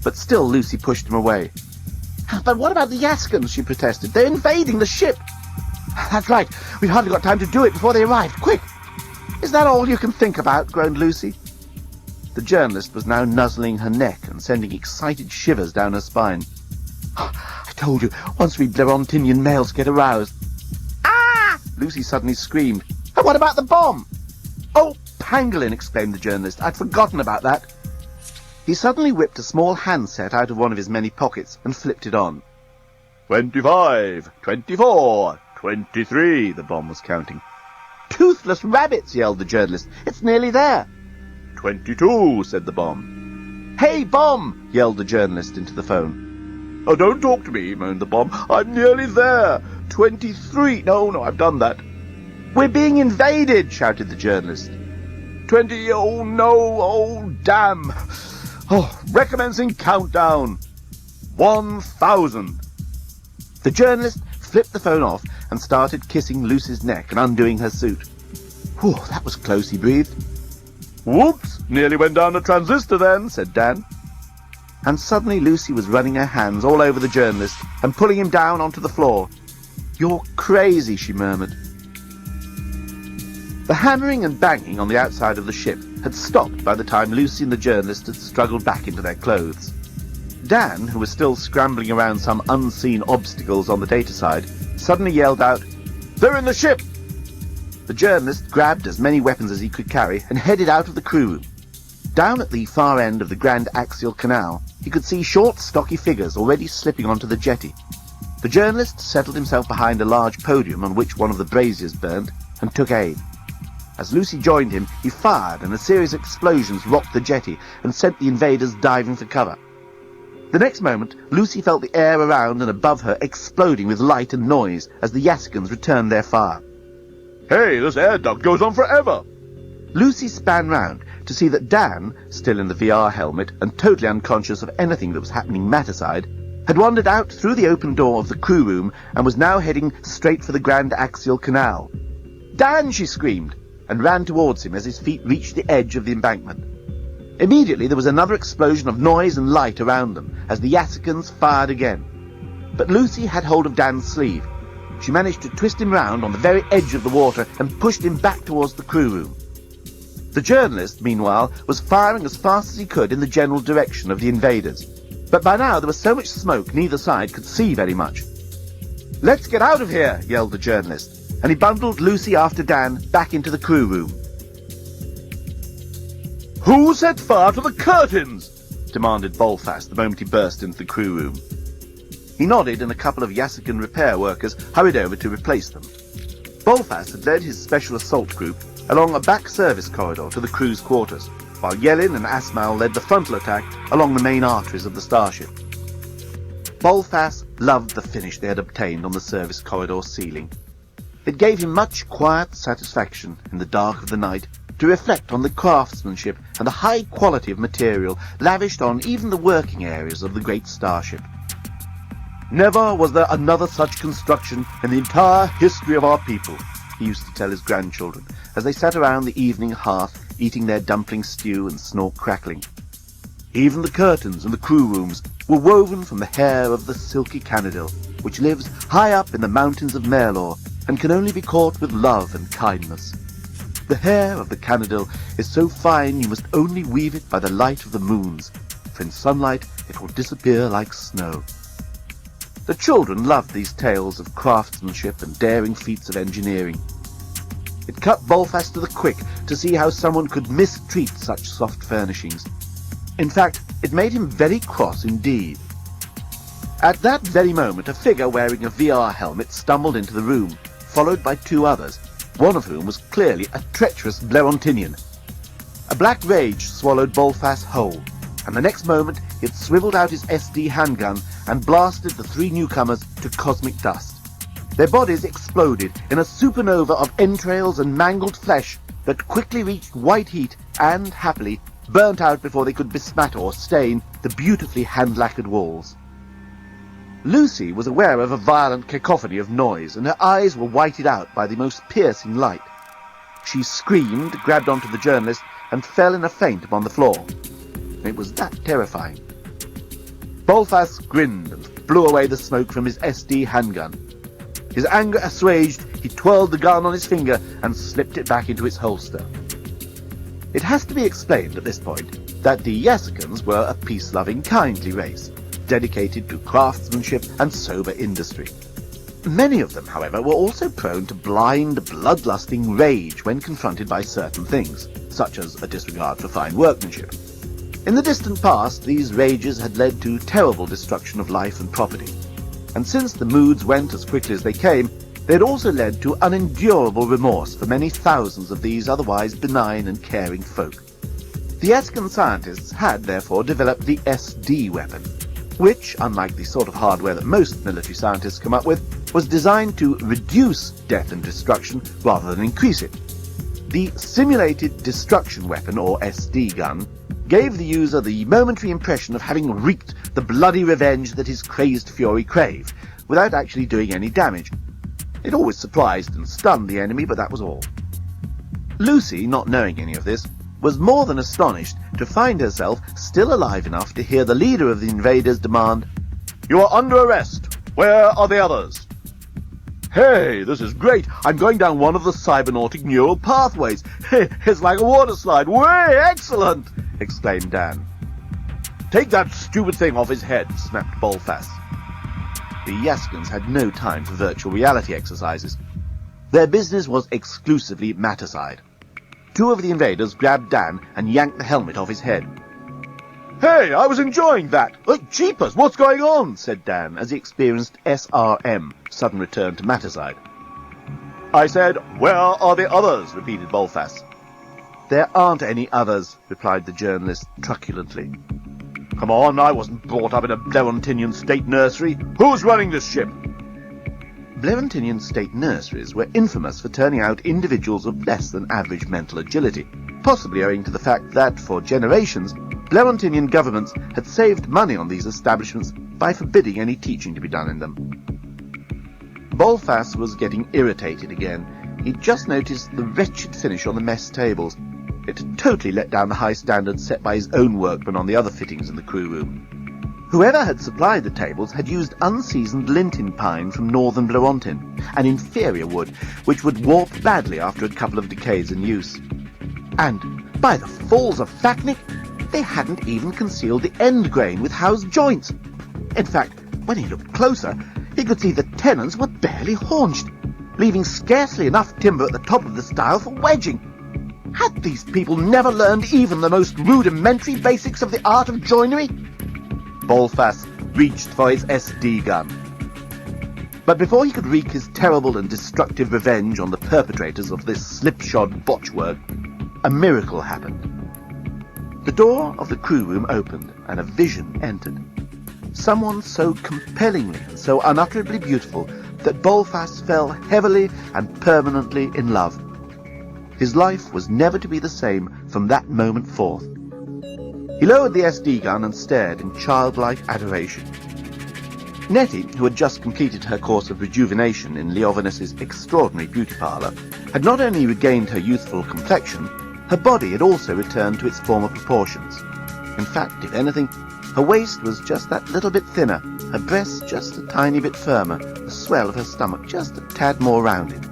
But still Lucy pushed him away. "But what about the Yaskans?" she protested. "They're invading the ship." "That's right. We've hardly got time to do it before they arrive. Quick!" "Is that all you can think about?" groaned Lucy. The journalist was now nuzzling her neck and sending excited shivers down her spine. "I told you, once we Blerontinian males get aroused." "Ah!" Lucy suddenly screamed. "And what about the bomb?" "Oh, pangolin!" exclaimed the journalist. "I'd forgotten about that." He suddenly whipped a small handset out of one of his many pockets and flipped it on. 25, 24, 23, the bomb was counting. "Toothless rabbits!" yelled the journalist. "It's nearly there." 22, said the bomb. "Hey, bomb!" yelled the journalist into the phone. "Oh, don't talk to me," moaned the bomb. "I'm nearly there. 23. No, I've done that." "We're being invaded," shouted the journalist. 20. Oh, no. Oh, damn. Oh, recommencing countdown. 1,000. The journalist flipped the phone off and started kissing Lucy's neck and undoing her suit. "Whew, that was close," he breathed. "Whoops, nearly went down a transistor then," said Dan. And suddenly Lucy was running her hands all over the journalist and pulling him down onto the floor. "You're crazy," she murmured. The hammering and banging on the outside of the ship had stopped by the time Lucy and the journalist had struggled back into their clothes. Dan, who was still scrambling around some unseen obstacles on the data side, suddenly yelled out, "They're in the ship!" The journalist grabbed as many weapons as he could carry and headed out of the crew room. Down at the far end of the Grand Axial Canal, he could see short, stocky figures already slipping onto the jetty. The journalist settled himself behind a large podium on which one of the braziers burned and took aim. As Lucy joined him, he fired, and a series of explosions rocked the jetty and sent the invaders diving for cover. The next moment, Lucy felt the air around and above her exploding with light and noise as the Yasikans returned their fire. "Hey, this air duct goes on forever!" Lucy span round to see that Dan, still in the VR helmet and totally unconscious of anything that was happening matterside, had wandered out through the open door of the crew room and was now heading straight for the Grand Axial Canal. "Dan!" she screamed, and ran towards him as his feet reached the edge of the embankment. Immediately there was another explosion of noise and light around them as the Yasikans fired again. But Lucy had hold of Dan's sleeve. She managed to twist him round on the very edge of the water and pushed him back towards the crew room. The journalist, meanwhile, was firing as fast as he could in the general direction of the invaders. But by now there was so much smoke neither side could see very much. "Let's get out of here," yelled the journalist, and he bundled Lucy after Dan back into the crew room. "Who set fire to the curtains?" demanded Bolfast the moment he burst into the crew room. He nodded, and a couple of Yasikan repair workers hurried over to replace them. Bolfast had led his special assault group along a back service corridor to the crew's quarters, while Yelin and Asmal led the frontal attack along the main arteries of the starship. Bolfast loved the finish they had obtained on the service corridor ceiling. It gave him much quiet satisfaction in the dark of the night to reflect on the craftsmanship and the high quality of material lavished on even the working areas of the great starship. "Never was there another such construction in the entire history of our people," he used to tell his grandchildren as they sat around the evening hearth eating their dumpling stew and snore crackling. Even the curtains in the crew rooms were woven from the hair of the silky Canadil, which lives high up in the mountains of Merlor and can only be caught with love and kindness. The hair of the Canadil is so fine you must only weave it by the light of the moons, for in sunlight it will disappear like snow. The children loved these tales of craftsmanship and daring feats of engineering. It cut Bolfast to the quick to see how someone could mistreat such soft furnishings. In fact, it made him very cross indeed. At that very moment, a figure wearing a VR helmet stumbled into the room, followed by two others, one of whom was clearly a treacherous Blerontinian. A black rage swallowed Bolfast whole, and the next moment he had swiveled out his SD handgun and blasted the three newcomers to cosmic dust. Their bodies exploded in a supernova of entrails and mangled flesh that quickly reached white heat and, happily, burnt out before they could besmatter or stain the beautifully hand-lacquered walls. Lucy was aware of a violent cacophony of noise, and her eyes were whited out by the most piercing light. She screamed, grabbed onto the journalist, and fell in a faint upon the floor. It was that terrifying. Bolfast grinned and blew away the smoke from his SD handgun. His anger assuaged, he twirled the gun on his finger and slipped it back into its holster. It has to be explained at this point that the Yasikans were a peace-loving, kindly race, dedicated to craftsmanship and sober industry. Many of them, however, were also prone to blind, bloodlusting rage when confronted by certain things, such as a disregard for fine workmanship. In the distant past, these rages had led to terrible destruction of life and property, and since the moods went as quickly as they came, they had also led to unendurable remorse for many thousands of these otherwise benign and caring folk. The Yasikan scientists had, therefore, developed the SD weapon. which, unlike the sort of hardware that most military scientists come up with, was designed to reduce death and destruction rather than increase it. The Simulated Destruction Weapon, or SD gun, gave the user the momentary impression of having wreaked the bloody revenge that his crazed fury craved, without actually doing any damage. It always surprised and stunned the enemy, but that was all. Lucy, not knowing any of this, was more than astonished to find herself still alive enough to hear the leader of the invaders demand, "You are under arrest. Where are the others?" "Hey, this is great. I'm going down one of the cybernautic neural pathways. It's like a water slide. Way excellent!" exclaimed Dan. "Take that stupid thing off his head," snapped Bolfas. The Yaskans had no time for virtual reality exercises. Their business was exclusively matter-side. Two of the invaders grabbed Dan and yanked the helmet off his head. "Hey, I was enjoying that. Jeepers, what's going on?" said Dan as he experienced SRM, sudden return to matter-side. "I said, where are the others?" repeated Bolfas. "There aren't any others," replied the journalist truculently. "Come on, I wasn't brought up in a Blerontinian state nursery. Who's running this ship?" Blerontinian state nurseries were infamous for turning out individuals of less than average mental agility, possibly owing to the fact that, for generations, Blerontinian governments had saved money on these establishments by forbidding any teaching to be done in them. Bolfas was getting irritated again. He'd just noticed the wretched finish on the mess tables. It had totally let down the high standards set by his own workmen on the other fittings in the crew room. Whoever had supplied the tables had used unseasoned linten pine from northern Blerontin, an inferior wood which would warp badly after a couple of decades in use. And, by the falls of Thacnic, they hadn't even concealed the end grain with housed joints. In fact, when he looked closer, he could see the tenons were barely haunched, leaving scarcely enough timber at the top of the stile for wedging. Had these people never learned even the most rudimentary basics of the art of joinery? Bolfas reached for his SD gun. But before he could wreak his terrible and destructive revenge on the perpetrators of this slipshod botchwork, a miracle happened. The door of the crew room opened, and a vision entered. Someone so compellingly and so unutterably beautiful that Bolfas fell heavily and permanently in love. His life was never to be the same from that moment forth. He lowered the SD gun and stared in childlike adoration. Nettie, who had just completed her course of rejuvenation in Leovanis's extraordinary beauty parlour, had not only regained her youthful complexion, her body had also returned to its former proportions. In fact, if anything, her waist was just that little bit thinner, her breasts just a tiny bit firmer, the swell of her stomach just a tad more rounded.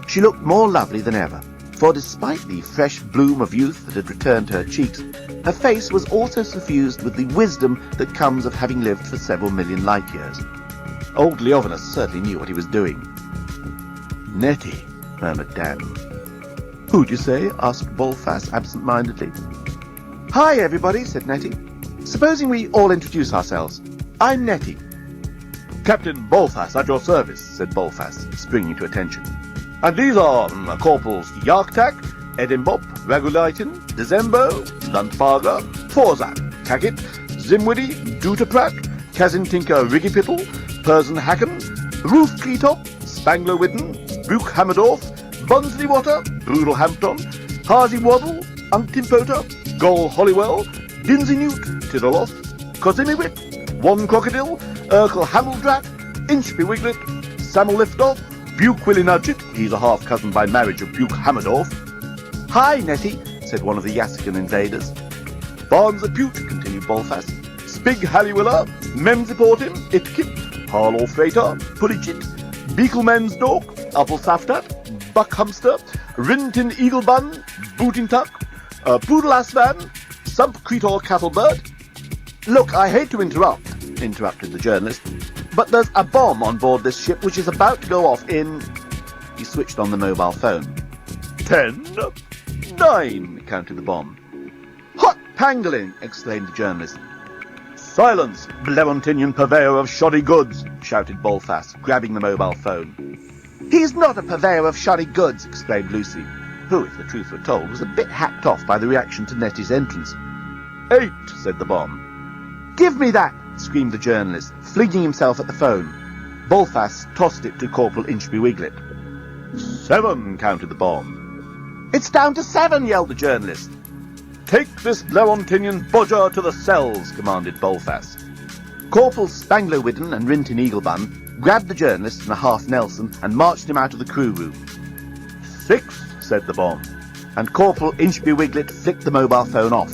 She looked more lovely than ever, for despite the fresh bloom of youth that had returned to her cheeks, her face was also suffused with the wisdom that comes of having lived for several million light years. Old Leovanis certainly knew what he was doing. "Nettie," murmured Dan. "Who'd you say?" asked Bolfas absent-mindedly. "Hi, everybody," said Nettie. "Supposing we all introduce ourselves. I'm Nettie." "Captain Bolfas at your service," said Bolfas, springing to attention. "And these are Corporals Yarktak, Edimbop, Ragulaitin, Decembo, Luntfaga, Forzak, Kakit, Zimwidi, Dutaprak, Kazintinka Rigipittle, Persian Hacken, Ruth Kleetop, Spangler Widden, Brook Hammerdorf, Bunsley Water, Brudelhampton, Harsey Waddle, Unktimpota, Gol Hollywell, Dinsey Newt, Tidaloth, Cosimiwit, One Crocodile, Urkel Hameldrat, Inchby Wiglet, Samuel Liftoff, Buke Willinudget, he's a half-cousin by marriage of Buke Hammerdorf. "Hi, Nettie," said one of the Yassican invaders. "Barnes Apute," continued Bolfas, "Spig Halliwiller, Memsiportim, Itkip, Harlaw Freighter, Pulichit, Beekelmensdork, Appelsaftat, Buckhamster, Rintin Eaglebun, Bootintuck, Poodleasvan, Sump Cretor Cattlebird." "Look, I hate to interrupt," interrupted the journalist, "but there's a bomb on board this ship which is about to go off in..." He switched on the mobile phone. 10, 9, counted the bomb. "Hot pangolin!" exclaimed the journalist. "Silence, Blerontinian purveyor of shoddy goods!" shouted Bolfas, grabbing the mobile phone. "He's not a purveyor of shoddy goods!" exclaimed Lucy, who, if the truth were told, was a bit hacked off by the reaction to Nettie's entrance. 8, said the bomb. "Give me that!" screamed the journalist, flinging himself at the phone. Bolfast tossed it to Corporal Inchby Wiglet. 7, counted the bomb. It's down to 7, yelled the journalist. Take this Blerontinian bodger to the cells, commanded Bolfast. Corporals Spangler-Whiddon and Rintin Eaglebun grabbed the journalist in a half Nelson and marched him out of the crew room. 6, said the bomb, and Corporal Inchby Wiglet flicked the mobile phone off.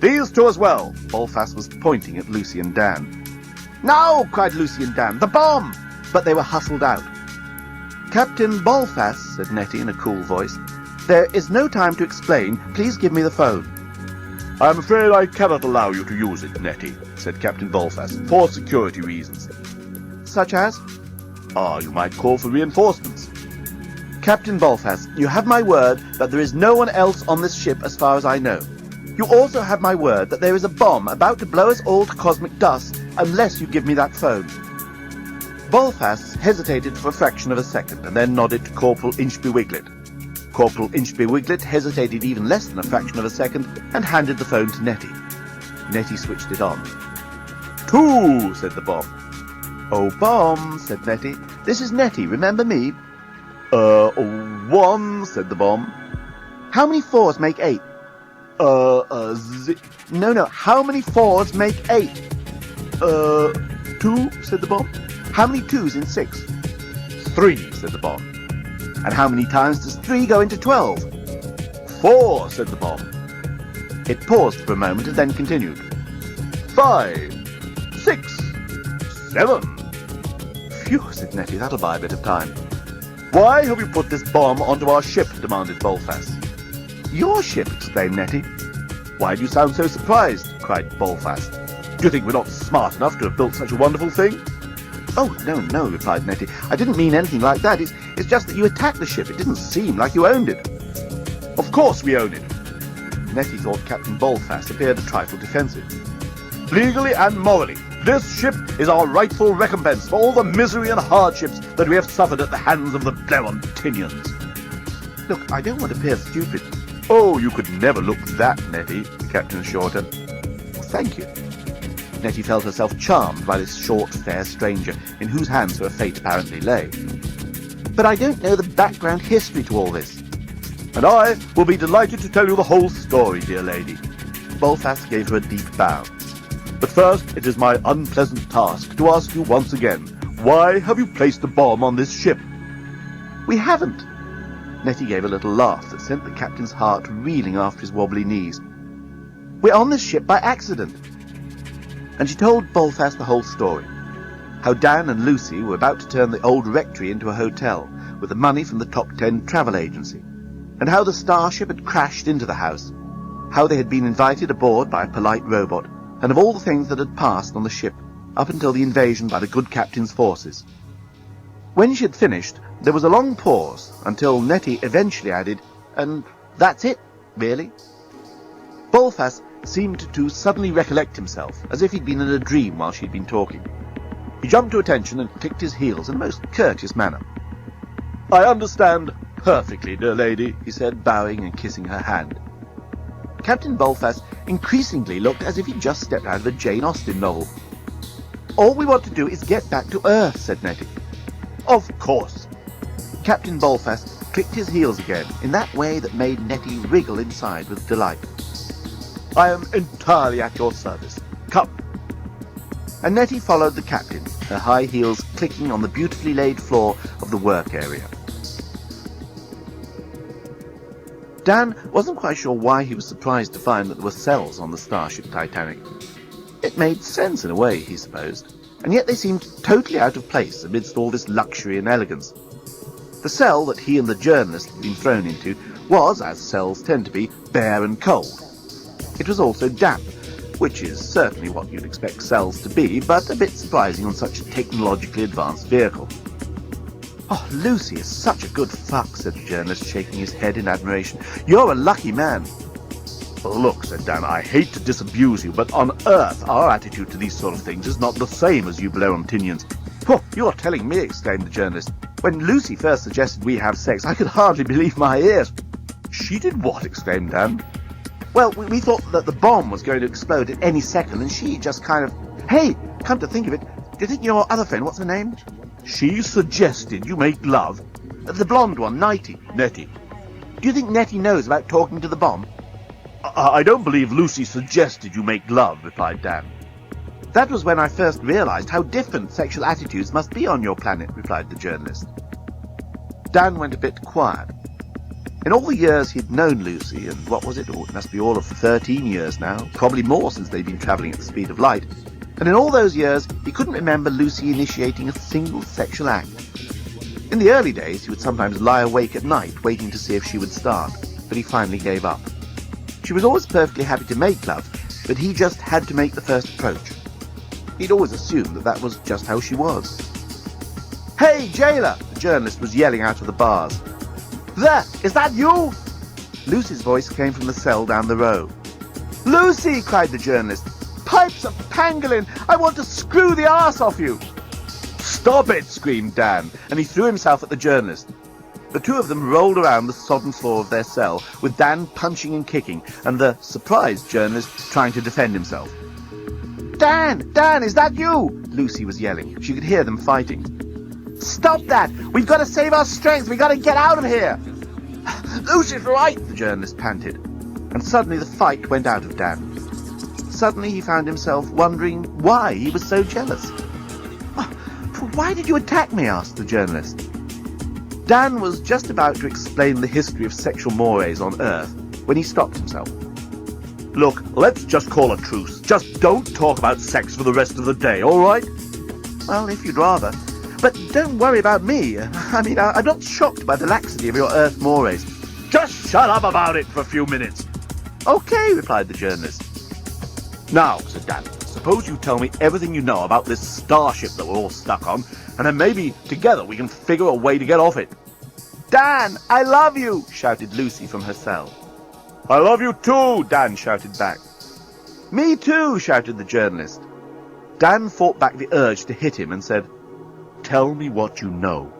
These two as well, Bolfast was pointing at Lucy and Dan. No, cried Lucy and Dan, the bomb! But they were hustled out. Captain Bolfast, said Nettie in a cool voice, there is no time to explain. Please give me the phone. I'm afraid I cannot allow you to use it, Nettie, said Captain Bolfast, for security reasons. Such as? You might call for reinforcements. Captain Bolfast, you have my word that there is no one else on this ship as far as I know. You also have my word that there is a bomb about to blow us all to cosmic dust unless you give me that phone. Bolfast hesitated for a fraction of a second and then nodded to Corporal Inchby Wiglet. Corporal Inchby Wiglet hesitated even less than a fraction of a second and handed the phone to Nettie. Nettie switched it on. 2, said the bomb. Oh, bomb, said Nettie. This is Nettie, remember me? 1, said the bomb. How many 4s make 8? No, how many 4s make 8? 2, said the bomb. How many 2s in 6? 3, said the bomb. And how many times does 3 go into 12? 4, said the bomb. It paused for a moment and then continued. 5, 6, 7. Phew, said Nettie, that'll buy a bit of time. Why have you put this bomb onto our ship? Demanded Bolfast. Your ship, exclaimed Nettie. Why do you sound so surprised? Cried Bolfast. Do you think we're not smart enough to have built such a wonderful thing? Oh, no, replied Nettie. I didn't mean anything like that. It's just that you attacked the ship. It didn't seem like you owned it. Of course we own it. Nettie thought Captain Bolfast appeared a trifle defensive. Legally and morally, this ship is our rightful recompense for all the misery and hardships that we have suffered at the hands of the Blerontinians. Look, I don't want to appear stupid. Oh, you could never look that, Nettie, the captain assured her. Thank you. Nettie felt herself charmed by this short, fair stranger, in whose hands her fate apparently lay. But I don't know the background history to all this. And I will be delighted to tell you the whole story, dear lady. Bolfast gave her a deep bow. But first, it is my unpleasant task to ask you once again, why have you placed a bomb on this ship? We haven't. Nettie gave a little laugh that sent the captain's heart reeling after his wobbly knees. We're on this ship by accident. And she told Bolfast the whole story. How Dan and Lucy were about to turn the old rectory into a hotel with the money from the Top 10 travel agency, and how the starship had crashed into the house, how they had been invited aboard by a polite robot, and of all the things that had passed on the ship up until the invasion by the good captain's forces. When she had finished, there was a long pause until Nettie eventually added, and that's it, really. Bolfast seemed to suddenly recollect himself, as if he'd been in a dream while she'd been talking. He jumped to attention and clicked his heels in a most courteous manner. I understand perfectly, dear lady, he said, bowing and kissing her hand. Captain Bolfast increasingly looked as if he'd just stepped out of a Jane Austen novel. All we want to do is get back to Earth, said Nettie. Of course. Captain Bolfast clicked his heels again in that way that made Nettie wriggle inside with delight. I am entirely at your service. Come. And Nettie followed the captain, her high heels clicking on the beautifully laid floor of the work area. Dan wasn't quite sure why he was surprised to find that there were cells on the starship Titanic. It made sense in a way, he supposed, and yet they seemed totally out of place amidst all this luxury and elegance. The cell that he and the journalist had been thrown into was, as cells tend to be, bare and cold. It was also damp, which is certainly what you'd expect cells to be, but a bit surprising on such a technologically advanced vehicle. Oh, Lucy is such a good fuck, said the journalist, shaking his head in admiration. You're a lucky man. Look, said Dan, I hate to disabuse you, but on Earth our attitude to these sort of things is not the same as you Blerontinians. Oh, you're telling me, exclaimed the journalist. When Lucy first suggested we have sex, I could hardly believe my ears. She did what? Exclaimed Dan. Well, we thought that the bomb was going to explode at any second, and she just kind of Hey, come to think of it, do you think your other friend, what's her name? She suggested you make love. The blonde one, Nettie. Do you think Nettie knows about talking to the bomb? I don't believe Lucy suggested you make love, replied Dan. That was when I first realized how different sexual attitudes must be on your planet, replied the journalist. Dan went a bit quiet. In all the years he'd known Lucy, and what was it? Oh, it must be all of 13 years now, probably more since they'd been travelling at the speed of light, and in all those years he couldn't remember Lucy initiating a single sexual act. In the early days he would sometimes lie awake at night waiting to see if she would start, but he finally gave up. She was always perfectly happy to make love, but he just had to make the first approach. He'd always assumed that was just how she was. "Hey, jailer!" the journalist was yelling out of the bars. "There! Is that you?" Lucy's voice came from the cell down the row. "Lucy!" cried the journalist. "Pipes are pangolin! I want to screw the arse off you!" "Stop it!" screamed Dan, and he threw himself at the journalist. The two of them rolled around the sodden floor of their cell, with Dan punching and kicking, and the surprised journalist trying to defend himself. Dan, is that you?" Lucy was yelling. She could hear them fighting. "Stop that! We've got to save our strength! We've got to get out of here!" "Lucy's right!" the journalist panted. And suddenly the fight went out of Dan. Suddenly he found himself wondering why he was so jealous. "Why did you attack me?" asked the journalist. Dan was just about to explain the history of sexual mores on Earth when he stopped himself. "Look, let's just call a truce. Just don't talk about sex for the rest of the day, all right?" "Well, if you'd rather. But don't worry about me. I'm not shocked by the laxity of your Earth mores." "Just shut up about it for a few minutes." "Okay," replied the journalist. "Now," said Dan, "suppose you tell me everything you know about this starship that we're all stuck on, and then maybe together we can figure a way to get off it." "Dan, I love you!" shouted Lucy from her cell. "I love you too!" Dan shouted back. "Me too!" shouted the journalist. Dan fought back the urge to hit him and said, "Tell me what you know."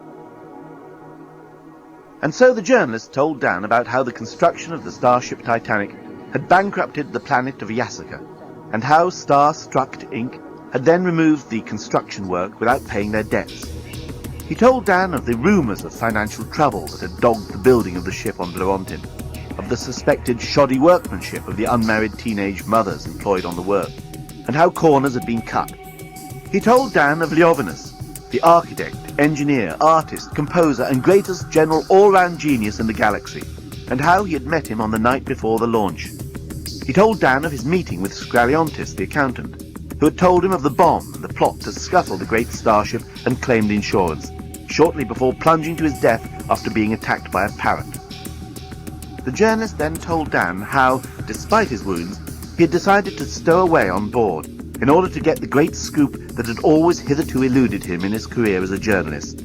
And so the journalist told Dan about how the construction of the starship Titanic had bankrupted the planet of Yasaka, and how Star-Struck Inc. had then removed the construction work without paying their debts. He told Dan of the rumours of financial trouble that had dogged the building of the ship on Blorontin, of the suspected shoddy workmanship of the unmarried teenage mothers employed on the work, and how corners had been cut. He told Dan of Leovinus, the architect, engineer, artist, composer, and greatest general all-round genius in the galaxy, and how he had met him on the night before the launch. He told Dan of his meeting with Scraliontis, the accountant, who had told him of the bomb and the plot to scuttle the great starship and claimed insurance, shortly before plunging to his death after being attacked by a parrot. The journalist then told Dan how, despite his wounds, he had decided to stow away on board in order to get the great scoop that had always hitherto eluded him in his career as a journalist.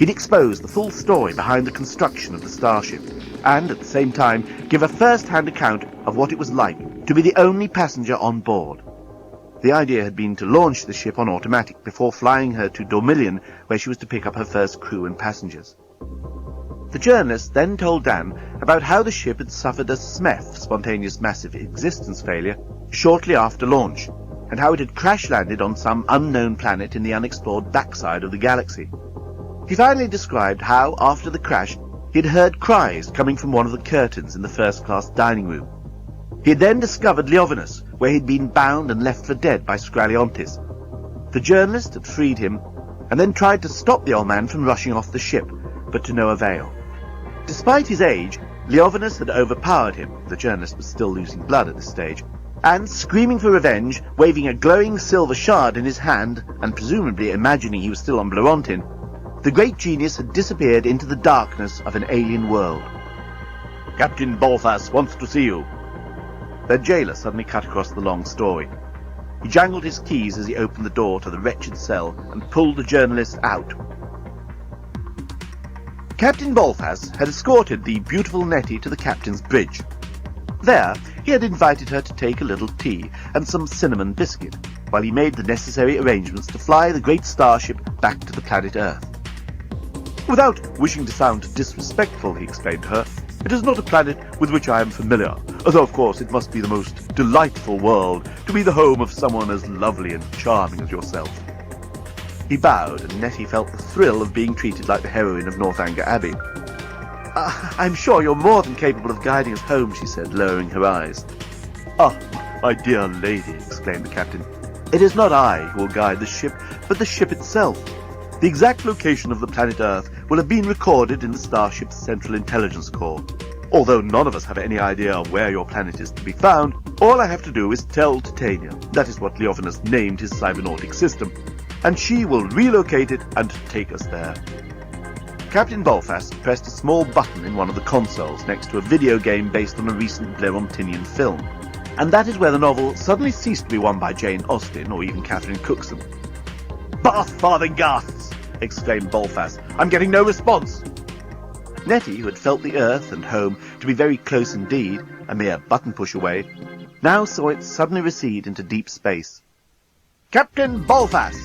He'd expose the full story behind the construction of the starship, and at the same time give a first-hand account of what it was like to be the only passenger on board. The idea had been to launch the ship on automatic before flying her to Dormillion, where she was to pick up her first crew and passengers. The journalist then told Dan about how the ship had suffered a SMEF, spontaneous massive existence failure, shortly after launch, and how it had crash-landed on some unknown planet in the unexplored backside of the galaxy. He finally described how, after the crash, he had heard cries coming from one of the curtains in the first-class dining room. He had then discovered Leovinus, where he'd been bound and left for dead by Scraliontis. The journalist had freed him, and then tried to stop the old man from rushing off the ship, but to no avail. Despite his age, Leovinus had overpowered him. The journalist was still losing blood at this stage, and, screaming for revenge, waving a glowing silver shard in his hand, and presumably imagining he was still on Blorontin, the great genius had disappeared into the darkness of an alien world. "Captain Balthas wants to see you." Their jailer suddenly cut across the long story. He jangled his keys as he opened the door to the wretched cell and pulled the journalist out. Captain Balthas had escorted the beautiful Nettie to the captain's bridge. There, he had invited her to take a little tea and some cinnamon biscuit, while he made the necessary arrangements to fly the great starship back to the planet Earth. Without wishing to sound disrespectful, he explained to her, It is not a planet with which I am familiar, although of course it must be the most delightful world to be the home of someone as lovely and charming as yourself." He bowed, and Nettie felt the thrill of being treated like the heroine of Northanger Abbey. "I'm sure you're more than capable of guiding us home," she said, lowering her eyes. "Ah, my dear lady," exclaimed the captain, "it is not I who will guide the ship, but the ship itself. The exact location of the planet Earth will have been recorded in the starship's Central Intelligence Core. Although none of us have any idea where your planet is to be found, all I have to do is tell Titania, that is what Leophanus named his cybernautic system, and she will relocate it and take us there." Captain Bolfas pressed a small button in one of the consoles next to a video game based on a recent Blerontinian film, and that is where the novel suddenly ceased to be won by Jane Austen or even Catherine Cookson. "Bath farthinghasts!" exclaimed Bolfas. "I'm getting no response." Nettie, who had felt the Earth and home to be very close indeed, a mere button push away, now saw it suddenly recede into deep space. "Captain Bolfas!"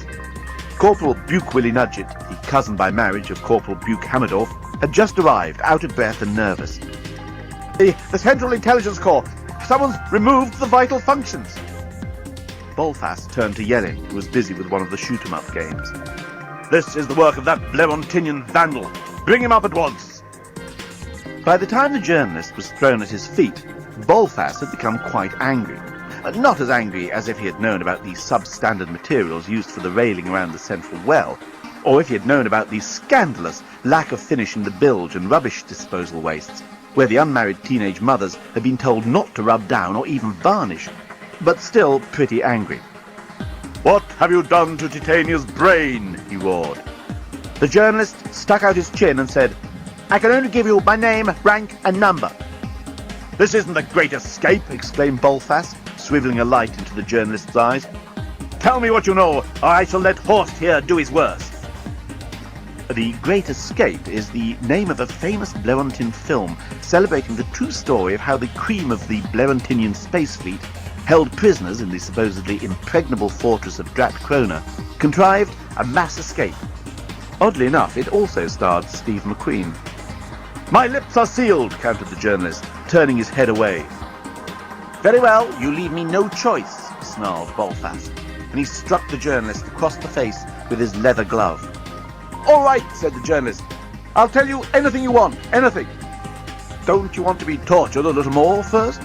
Corporal Buke Willie Nudgett, the cousin by marriage of Corporal Buke Hammerdorf, had just arrived, out of breath and nervous. The Central Intelligence Corps! Someone's removed the vital functions!" Bolfas turned to Yellin, who was busy with one of the shoot-'em-up games. "This is the work of that Blerontinian vandal. Bring him up at once!" By the time the journalist was thrown at his feet, Bolfas had become quite angry. Not as angry as if he had known about the substandard materials used for the railing around the central well, or if he had known about the scandalous lack of finish in the bilge and rubbish disposal wastes, where the unmarried teenage mothers had been told not to rub down or even varnish, but still pretty angry. "What have you done to Titania's brain?" he roared. The journalist stuck out his chin and said, "I can only give you my name, rank, and number." "This isn't the Great Escape!" exclaimed Bolfas, swivelling a light into the journalist's eyes. "Tell me what you know, or I shall let Horst here do his worst." The Great Escape is the name of a famous Blerontin film celebrating the true story of how the cream of the Blerontinian space fleet, held prisoners in the supposedly impregnable fortress of Drat Krona, contrived a mass escape. Oddly enough, it also starred Steve McQueen. "My lips are sealed," countered the journalist, turning his head away. "Very well, you leave me no choice," snarled Bolfas, and he struck the journalist across the face with his leather glove. "All right," said the journalist. "I'll tell you anything you want, anything." "Don't you want to be tortured a little more first?"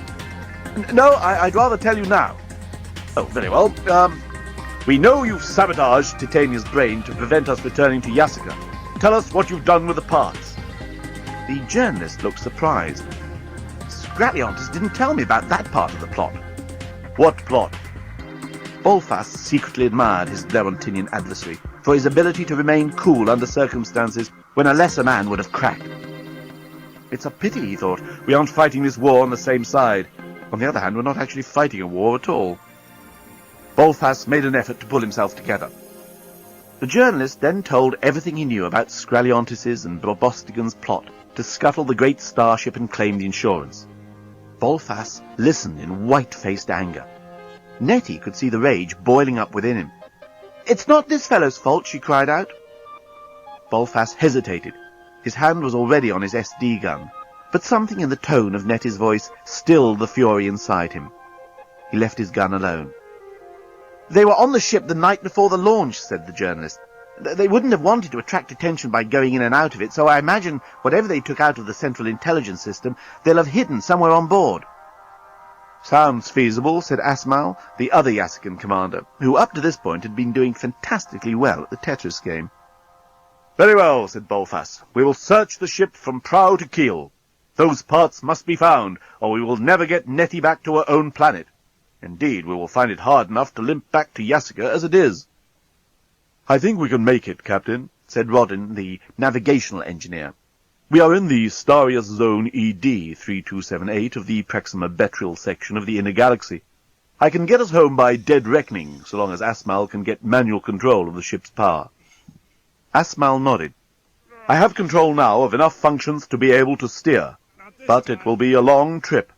"No, I'd rather tell you now." "Oh, very well. We know you've sabotaged Titania's brain to prevent us returning to Yasaka. Tell us what you've done with the parts." The journalist looked surprised. "Scratleontis didn't tell me about that part of the plot." "What plot?" Bolfas secretly admired his Blerontinian adversary for his ability to remain cool under circumstances when a lesser man would have cracked. It's a pity, he thought, we aren't fighting this war on the same side. On the other hand, we're not actually fighting a war at all. Bolfas made an effort to pull himself together. The journalist then told everything he knew about Scraliontis's and Bobostigan's plot to scuttle the great starship and claim the insurance. Bolfas listened in white-faced anger. Nettie could see the rage boiling up within him. "It's not this fellow's fault," she cried out. Bolfas hesitated. His hand was already on his SD gun, but something in the tone of Nettie's voice stilled the fury inside him. He left his gun alone. "They were on the ship the night before the launch," said the journalist. "They wouldn't have wanted to attract attention by going in and out of it, so I imagine whatever they took out of the Central Intelligence System, they'll have hidden somewhere on board." "Sounds feasible," said Asmal, the other Yasakan commander, who up to this point had been doing fantastically well at the Tetris game. "Very well," said Bolfas. "We will search the ship from prow to keel. Those parts must be found, or we will never get Nettie back to her own planet. Indeed, we will find it hard enough to limp back to Yasaka as it is." "I think we can make it, Captain," said Rodin, the navigational engineer. "We are in the Starius Zone ED 3278 of the Proxima Betriel section of the Inner Galaxy. I can get us home by dead reckoning, so long as Asmal can get manual control of the ship's power." Asmal nodded. "I have control now of enough functions to be able to steer, but it will be a long trip."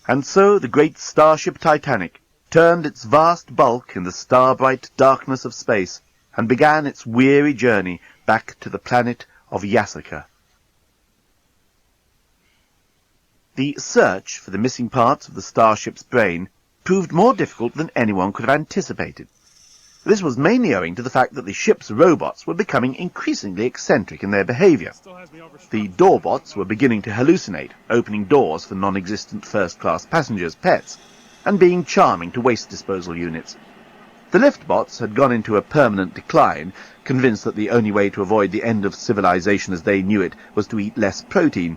And so the great starship Titanic turned its vast bulk in the star-bright darkness of space and began its weary journey back to the planet of Yasaka. The search for the missing parts of the starship's brain proved more difficult than anyone could have anticipated. This was mainly owing to the fact that the ship's robots were becoming increasingly eccentric in their behaviour. The doorbots were beginning to hallucinate, opening doors for non-existent first-class passengers' pets, and being charming to waste disposal units. The liftbots had gone into a permanent decline, convinced that the only way to avoid the end of civilization as they knew it was to eat less protein.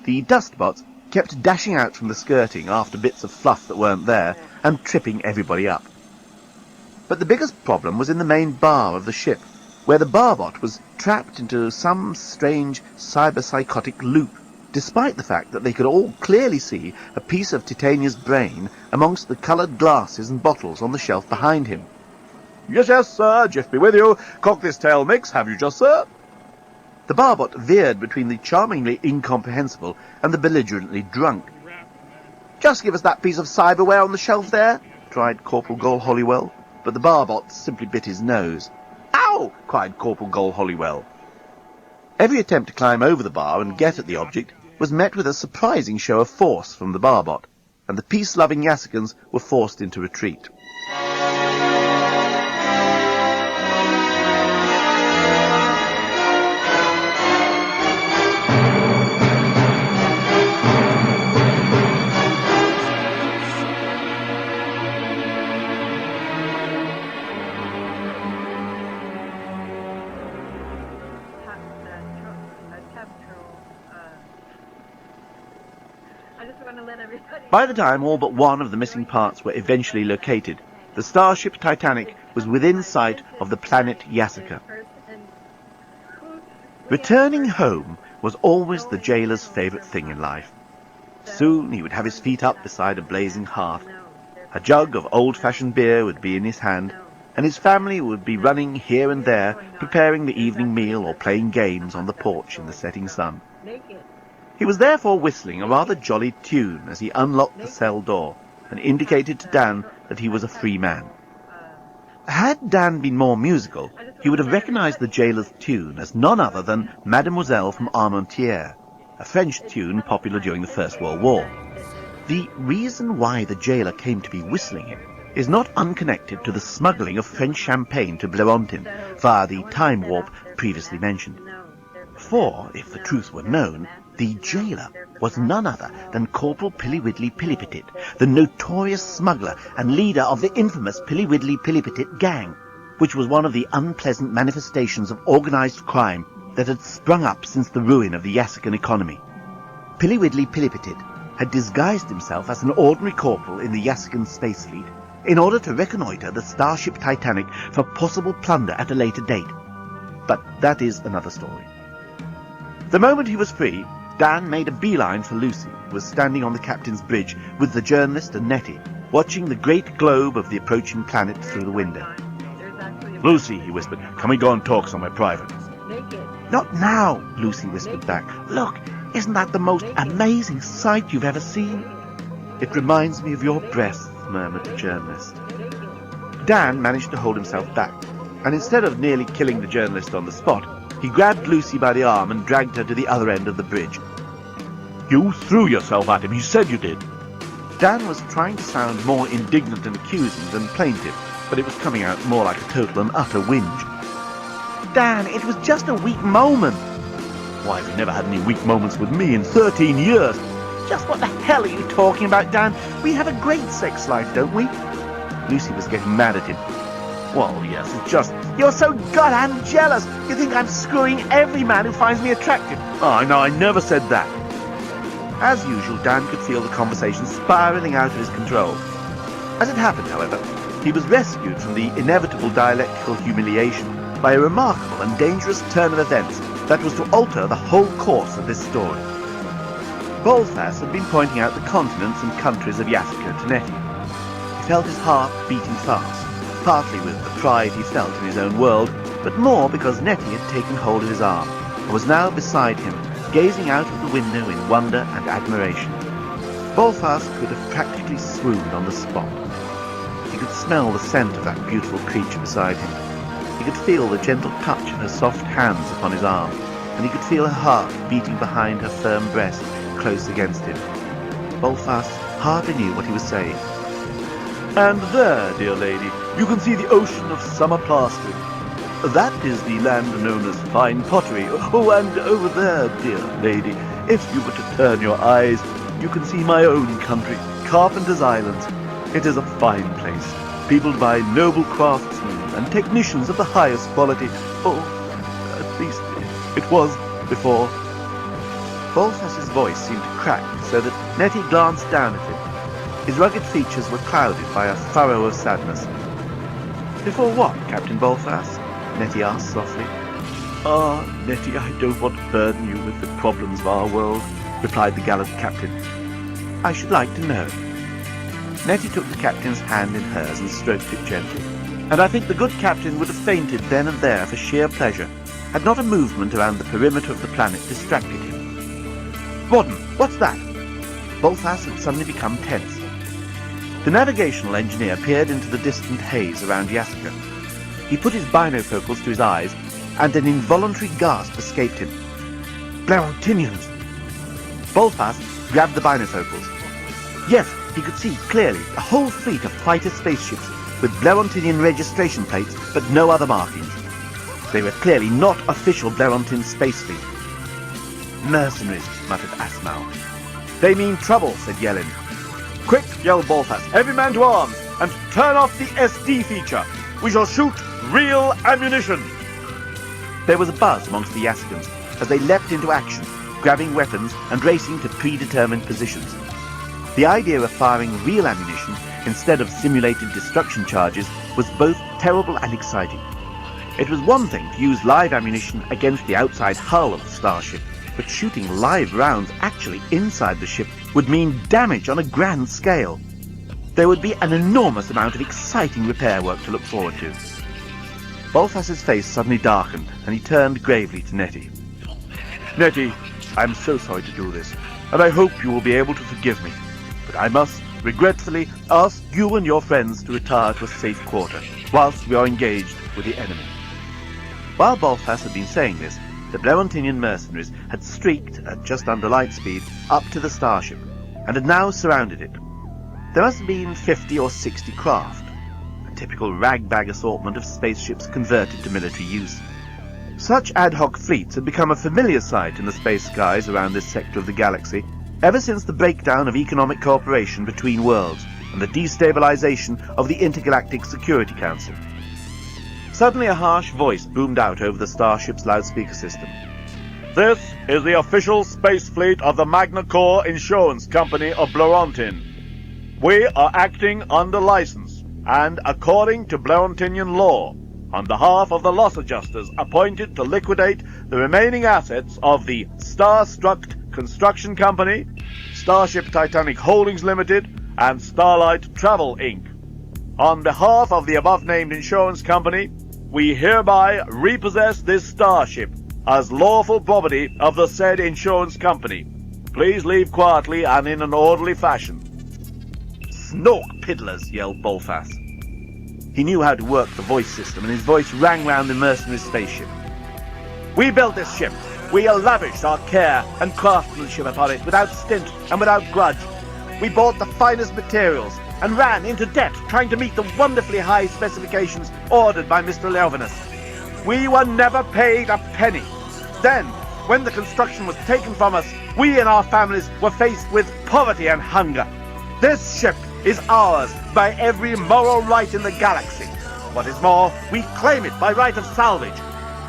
The dustbots kept dashing out from the skirting after bits of fluff that weren't there, and tripping everybody up. But the biggest problem was in the main bar of the ship, where the barbot was trapped into some strange cyberpsychotic loop, despite the fact that they could all clearly see a piece of Titania's brain amongst the coloured glasses and bottles on the shelf behind him. "Yes, yes, sir, Jeff be with you. Cock this tail mix, have you just, sir?" The barbot veered between the charmingly incomprehensible and the belligerently drunk. "Just give us that piece of cyberware on the shelf there," tried Corporal Gol Hollywell, but the barbot simply bit his nose. "Ow!" cried Corporal Gol Hollywell. Every attempt to climb over the bar and get at the object was met with a surprising show of force from the barbot, and the peace-loving Yassicans were forced into retreat. By the time all but one of the missing parts were eventually located, the starship Titanic was within sight of the planet Yassica. Returning home was always the jailer's favourite thing in life. Soon he would have his feet up beside a blazing hearth. A jug of old-fashioned beer would be in his hand, and his family would be running here and there, preparing the evening meal or playing games on the porch in the setting sun. He was therefore whistling a rather jolly tune as he unlocked the cell door and indicated to Dan that he was a free man. Had Dan been more musical, he would have recognized the jailer's tune as none other than Mademoiselle from Armentières, a French tune popular during the First World War. The reason why the jailer came to be whistling it is not unconnected to the smuggling of French champagne to Blerontin via the time warp previously mentioned. For, if the truth were known, the jailer was none other than Corporal Pilliwidley Pillipitit, the notorious smuggler and leader of the infamous Pilliwidley Pillipitit gang, which was one of the unpleasant manifestations of organised crime that had sprung up since the ruin of the Yassican economy. Pilliwidley Pillipitit had disguised himself as an ordinary corporal in the Yassican space fleet in order to reconnoitre the starship Titanic for possible plunder at a later date. But that is another story. The moment he was free, Dan made a beeline for Lucy, who was standing on the captain's bridge with the journalist and Nettie, watching the great globe of the approaching planet through the window. "Lucy," he whispered, "can we go and talk somewhere private?" "Not now," Lucy whispered back. "Look, isn't that the most amazing sight you've ever seen?" "It reminds me of your breasts," murmured the journalist. Dan managed to hold himself back, and instead of nearly killing the journalist on the spot, he grabbed Lucy by the arm and dragged her to the other end of the bridge. "You threw yourself at him. He said you did." Dan was trying to sound more indignant and accusing than plaintive, but it was coming out more like a total and utter whinge. "Dan, it was just a weak moment." "Why, you've never had any weak moments with me in 13 years. "Just what the hell are you talking about, Dan? We have a great sex life, don't we?" Lucy was getting mad at him. "Well, yes, it's just... You're so goddamn jealous. You think I'm screwing every man who finds me attractive." "Oh, no, I never said that." As usual, Dan could feel the conversation spiralling out of his control. As it happened, however, he was rescued from the inevitable dialectical humiliation by a remarkable and dangerous turn of events that was to alter the whole course of this story. Bolfas had been pointing out the continents and countries of Yassica to Nettie. He felt his heart beating fast, partly with the pride he felt in his own world, but more because Nettie had taken hold of his arm and was now beside him, gazing out of the window in wonder and admiration. Bolfas could have practically swooned on the spot. He could smell the scent of that beautiful creature beside him. He could feel the gentle touch of her soft hands upon his arm, and he could feel her heart beating behind her firm breast, close against him. Bolfas hardly knew what he was saying. "And there, dear lady, you can see the ocean of summer plastering. That is the land known as fine pottery. Oh, and over there, dear lady, if you were to turn your eyes, you can see my own country, Carpenter's Island. It is a fine place, peopled by noble craftsmen and technicians of the highest quality. Oh, at least it was before." Bolfas's voice seemed to crack so that Nettie glanced down at him. His rugged features were clouded by a furrow of sadness. "Before what, Captain Bolfas?" Nettie asked softly. "Ah, Nettie, I don't want to burden you with the problems of our world," replied the gallant captain. "I should like to know." Nettie took the captain's hand in hers and stroked it gently, and I think the good captain would have fainted then and there for sheer pleasure, had not a movement around the perimeter of the planet distracted him. "Warden, what's that?" Bolfas had suddenly become tense. The navigational engineer peered into the distant haze around Yasica. He put his binofocals to his eyes, and an involuntary gasp escaped him. "Blerontinians!" Bolfas grabbed the binofocals. Yes, he could see clearly a whole fleet of fighter spaceships with Blerontinian registration plates, but no other markings. They were clearly not official Blerontin space fleet. "Mercenaries," muttered Asmal. "They mean trouble," said Yellin. "Quick," yelled Bolfas, "every man to arms, and turn off the SD feature. We shall shoot real ammunition." There was a buzz amongst the Yasicans as they leapt into action, grabbing weapons and racing to predetermined positions. The idea of firing real ammunition instead of simulated destruction charges was both terrible and exciting. It was one thing to use live ammunition against the outside hull of the starship, but shooting live rounds actually inside the ship would mean damage on a grand scale. There would be an enormous amount of exciting repair work to look forward to. Bolfas's face suddenly darkened, and he turned gravely to Nettie. "Nettie, I am so sorry to do this, and I hope you will be able to forgive me. But I must, regretfully, ask you and your friends to retire to a safe quarter, whilst we are engaged with the enemy." While Bolfas had been saying this, the Blerontinian mercenaries had streaked, at just under light speed, up to the starship, and had now surrounded it. There must have been 50 or 60 craft, a typical ragbag assortment of spaceships converted to military use. Such ad hoc fleets had become a familiar sight in the space skies around this sector of the galaxy, ever since the breakdown of economic cooperation between worlds and the destabilization of the Intergalactic Security Council. Suddenly a harsh voice boomed out over the starship's loudspeaker system. "This is the official space fleet of the Magna Corps Insurance Company of Blerontin. We are acting under license and according to Blerontinian law on behalf of the loss adjusters appointed to liquidate the remaining assets of the Starstruck Construction Company, Starship Titanic Holdings Limited, and Starlight Travel Inc. On behalf of the above-named insurance company, we hereby repossess this starship as lawful property of the said insurance company. Please leave quietly and in an orderly fashion." "Snork piddlers," yelled Bolfas. He knew how to work the voice system, and his voice rang round the mercenary spaceship. "We built this ship. We lavished our care and craftsmanship upon it without stint and without grudge. We bought the finest materials and ran into debt trying to meet the wonderfully high specifications ordered by Mr. Leovinus. We were never paid a penny. Then, when the construction was taken from us, we and our families were faced with poverty and hunger. This ship is ours by every moral right in the galaxy. What is more, we claim it by right of salvage.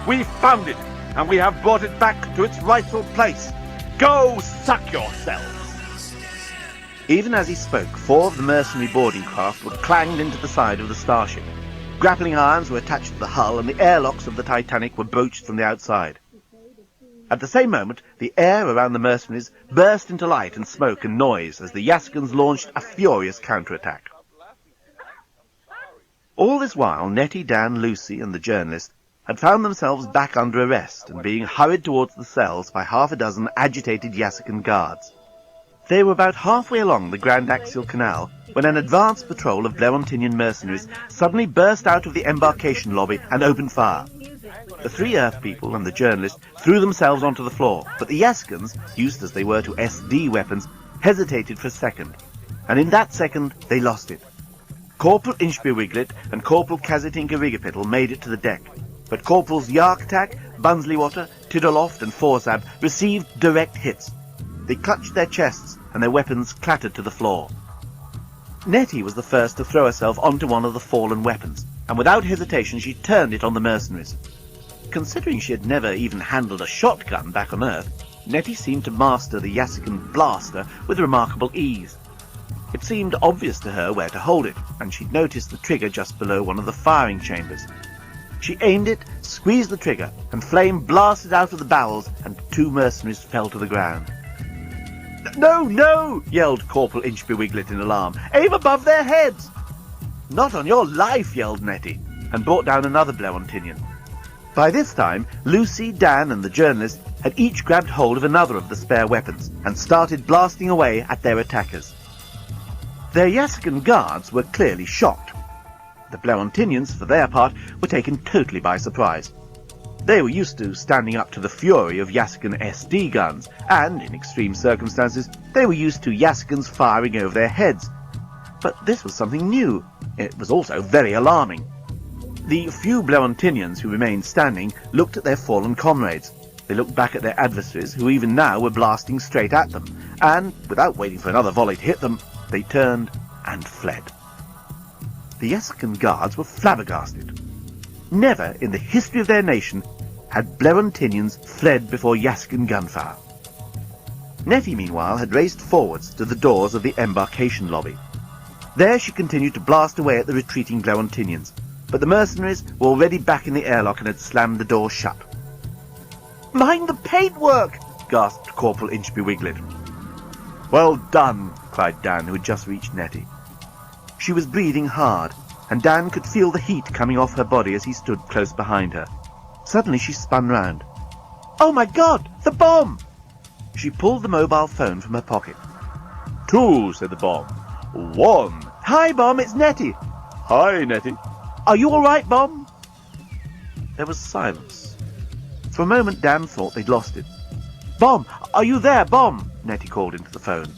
We found it, and we have brought it back to its rightful place. Go suck yourselves." Even as he spoke, 4 of the mercenary boarding craft were clanged into the side of the starship. Grappling irons were attached to the hull, and the airlocks of the Titanic were broached from the outside. At the same moment, the air around the mercenaries burst into light and smoke and noise as the Yasicans launched a furious counterattack. All this while, Nettie, Dan, Lucy, and the journalist had found themselves back under arrest and being hurried towards the cells by half a dozen agitated Yasican guards. They were about halfway along the Grand Axial Canal when an advance patrol of Blerontinian mercenaries suddenly burst out of the embarkation lobby and opened fire. The three Earth people and the journalist threw themselves onto the floor, but the Yaskans, used as they were to SD weapons, hesitated for a second, and in that second they lost it. Corporal Inchby-Wiglet and Corporal Kazitinka-Rigapiddle made it to the deck, but Corporals Yarktak, Bunsleywater, Tiddleoft and Forsab received direct hits. They clutched their chests and their weapons clattered to the floor. Nettie was the first to throw herself onto one of the fallen weapons, and without hesitation she turned it on the mercenaries. Considering she had never even handled a shotgun back on Earth, Nettie seemed to master the Yassican blaster with remarkable ease. It seemed obvious to her where to hold it, and she'd noticed the trigger just below one of the firing chambers. She aimed it, squeezed the trigger, and flame blasted out of the barrels, and 2 mercenaries fell to the ground. "No, no!" yelled Corporal Inchby-Wiglet in alarm. "Aim above their heads!" "Not on your life!" yelled Nettie, and brought down another Bleontinian. By this time, Lucy, Dan, and the journalist had each grabbed hold of another of the spare weapons, and started blasting away at their attackers. Their Yassican guards were clearly shocked. The Bleontinians, for their part, were taken totally by surprise. They were used to standing up to the fury of Yassican SD guns, and, in extreme circumstances, they were used to Yassicans firing over their heads. But this was something new. It was also very alarming. The few Bleontinians who remained standing looked at their fallen comrades. They looked back at their adversaries, who even now were blasting straight at them, and, without waiting for another volley to hit them, they turned and fled. The Yassican guards were flabbergasted. Never in the history of their nation had Bleontinians fled before Yassican gunfire. Nettie, meanwhile, had raced forwards to the doors of the embarkation lobby. There she continued to blast away at the retreating Bleontinians, but the mercenaries were already back in the airlock and had slammed the door shut. "Mind the paintwork!" gasped Corporal Inchby-Wiglet. "Well done!" cried Dan, who had just reached Nettie. She was breathing hard, and Dan could feel the heat coming off her body as he stood close behind her. Suddenly she spun round. "Oh my God! The bomb!" She pulled the mobile phone from her pocket. "2," said the bomb. "1." "Hi, Bomb, it's Nettie." "Hi, Nettie." "Are you all right, Bomb?" There was silence. For a moment Dan thought they'd lost it. "Bomb, are you there, Bomb?" Nettie called into the phone.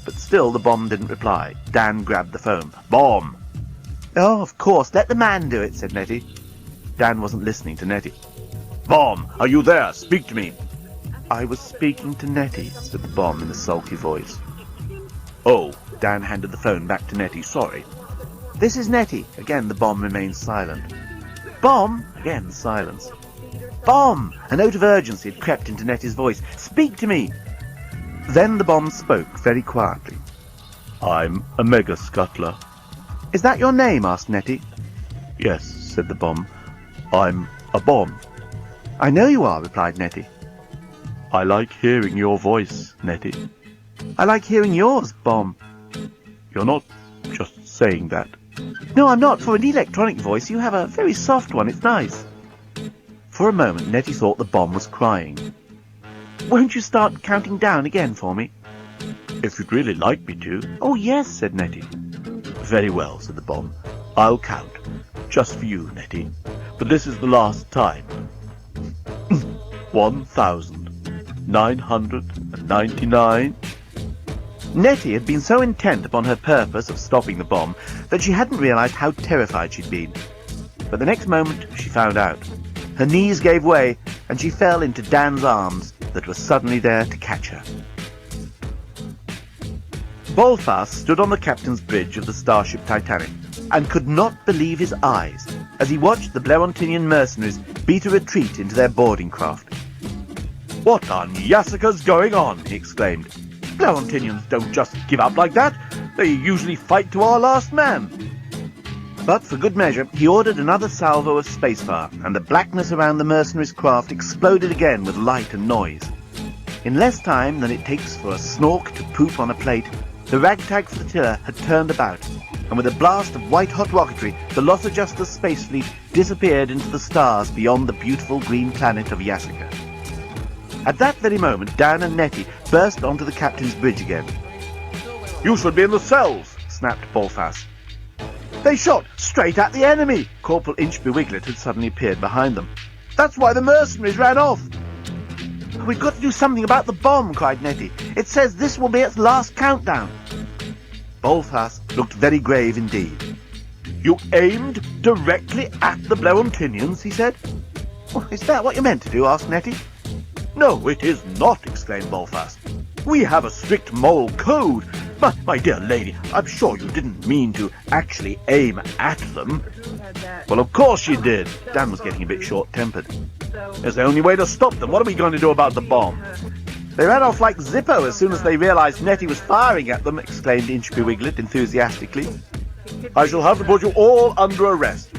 But still the bomb didn't reply. Dan grabbed the phone. "Bomb!" "Oh, of course, let the man do it," said Nettie. Dan wasn't listening to Nettie. "Bomb, are you there? Speak to me." "I was speaking to Nettie," said the bomb in a sulky voice. "Oh," Dan handed the phone back to Nettie. "Sorry." "This is Nettie." Again the bomb remained silent. "Bomb!" Again silence. "Bomb!" A note of urgency had crept into Nettie's voice. "Speak to me." Then the bomb spoke very quietly. "I'm a mega scuttler." "Is that your name?" asked Nettie. "Yes," said the bomb. "I'm a bomb." "I know you are," replied Nettie. "I like hearing your voice, Nettie." "I like hearing yours, Bomb." "You're not just saying that." "No, I'm not. For an electronic voice, you have a very soft one. It's nice." For a moment, Nettie thought the bomb was crying. "Won't you start counting down again for me?" "If you'd really like me to." "Oh, yes," said Nettie. "Very well," said the bomb. "I'll count. Just for you, Nettie. But this is the last time. 1,999. Nettie had been so intent upon her purpose of stopping the bomb that she hadn't realized how terrified she'd been. But the next moment she found out. Her knees gave way, and she fell into Dan's arms that were suddenly there to catch her. Bolfas stood on the captain's bridge of the starship Titanic and could not believe his eyes as he watched the Bleontinian mercenaries beat a retreat into their boarding craft. "What on Yassica's going on?" he exclaimed. "Bleontinians don't just give up like that. They usually fight to our last man." But for good measure, he ordered another salvo of spacefire, and the blackness around the mercenaries' craft exploded again with light and noise. In less time than it takes for a snork to poop on a plate, the ragtag flotilla had turned about, and with a blast of white-hot rocketry, the Los Adjustas space fleet disappeared into the stars beyond the beautiful green planet of Yassica. At that very moment, Dan and Nettie burst onto the captain's bridge again. "You should be in the cells," snapped Bolfas. "They shot straight at the enemy!" Corporal Inchby-Wiglet had suddenly appeared behind them. That's why the mercenaries ran off. We've got to do something about the bomb, cried Nettie. It says this will be its last countdown. Bolfas looked very grave indeed. You aimed directly at the Bloemtinians, he said. Well, is that what you meant to do? Asked Nettie. No, it is not, exclaimed Bolfas. We have a strict moral code. But, my dear lady, I'm sure you didn't mean to actually aim at them. Well, of course you did. Dan was getting a bit short-tempered. It's the only way to stop them. What are we going to do about the bomb? They ran off like Zippo as soon as they realised Nettie was firing at them, exclaimed Inchby Wiglet enthusiastically. I shall have to put you all under arrest.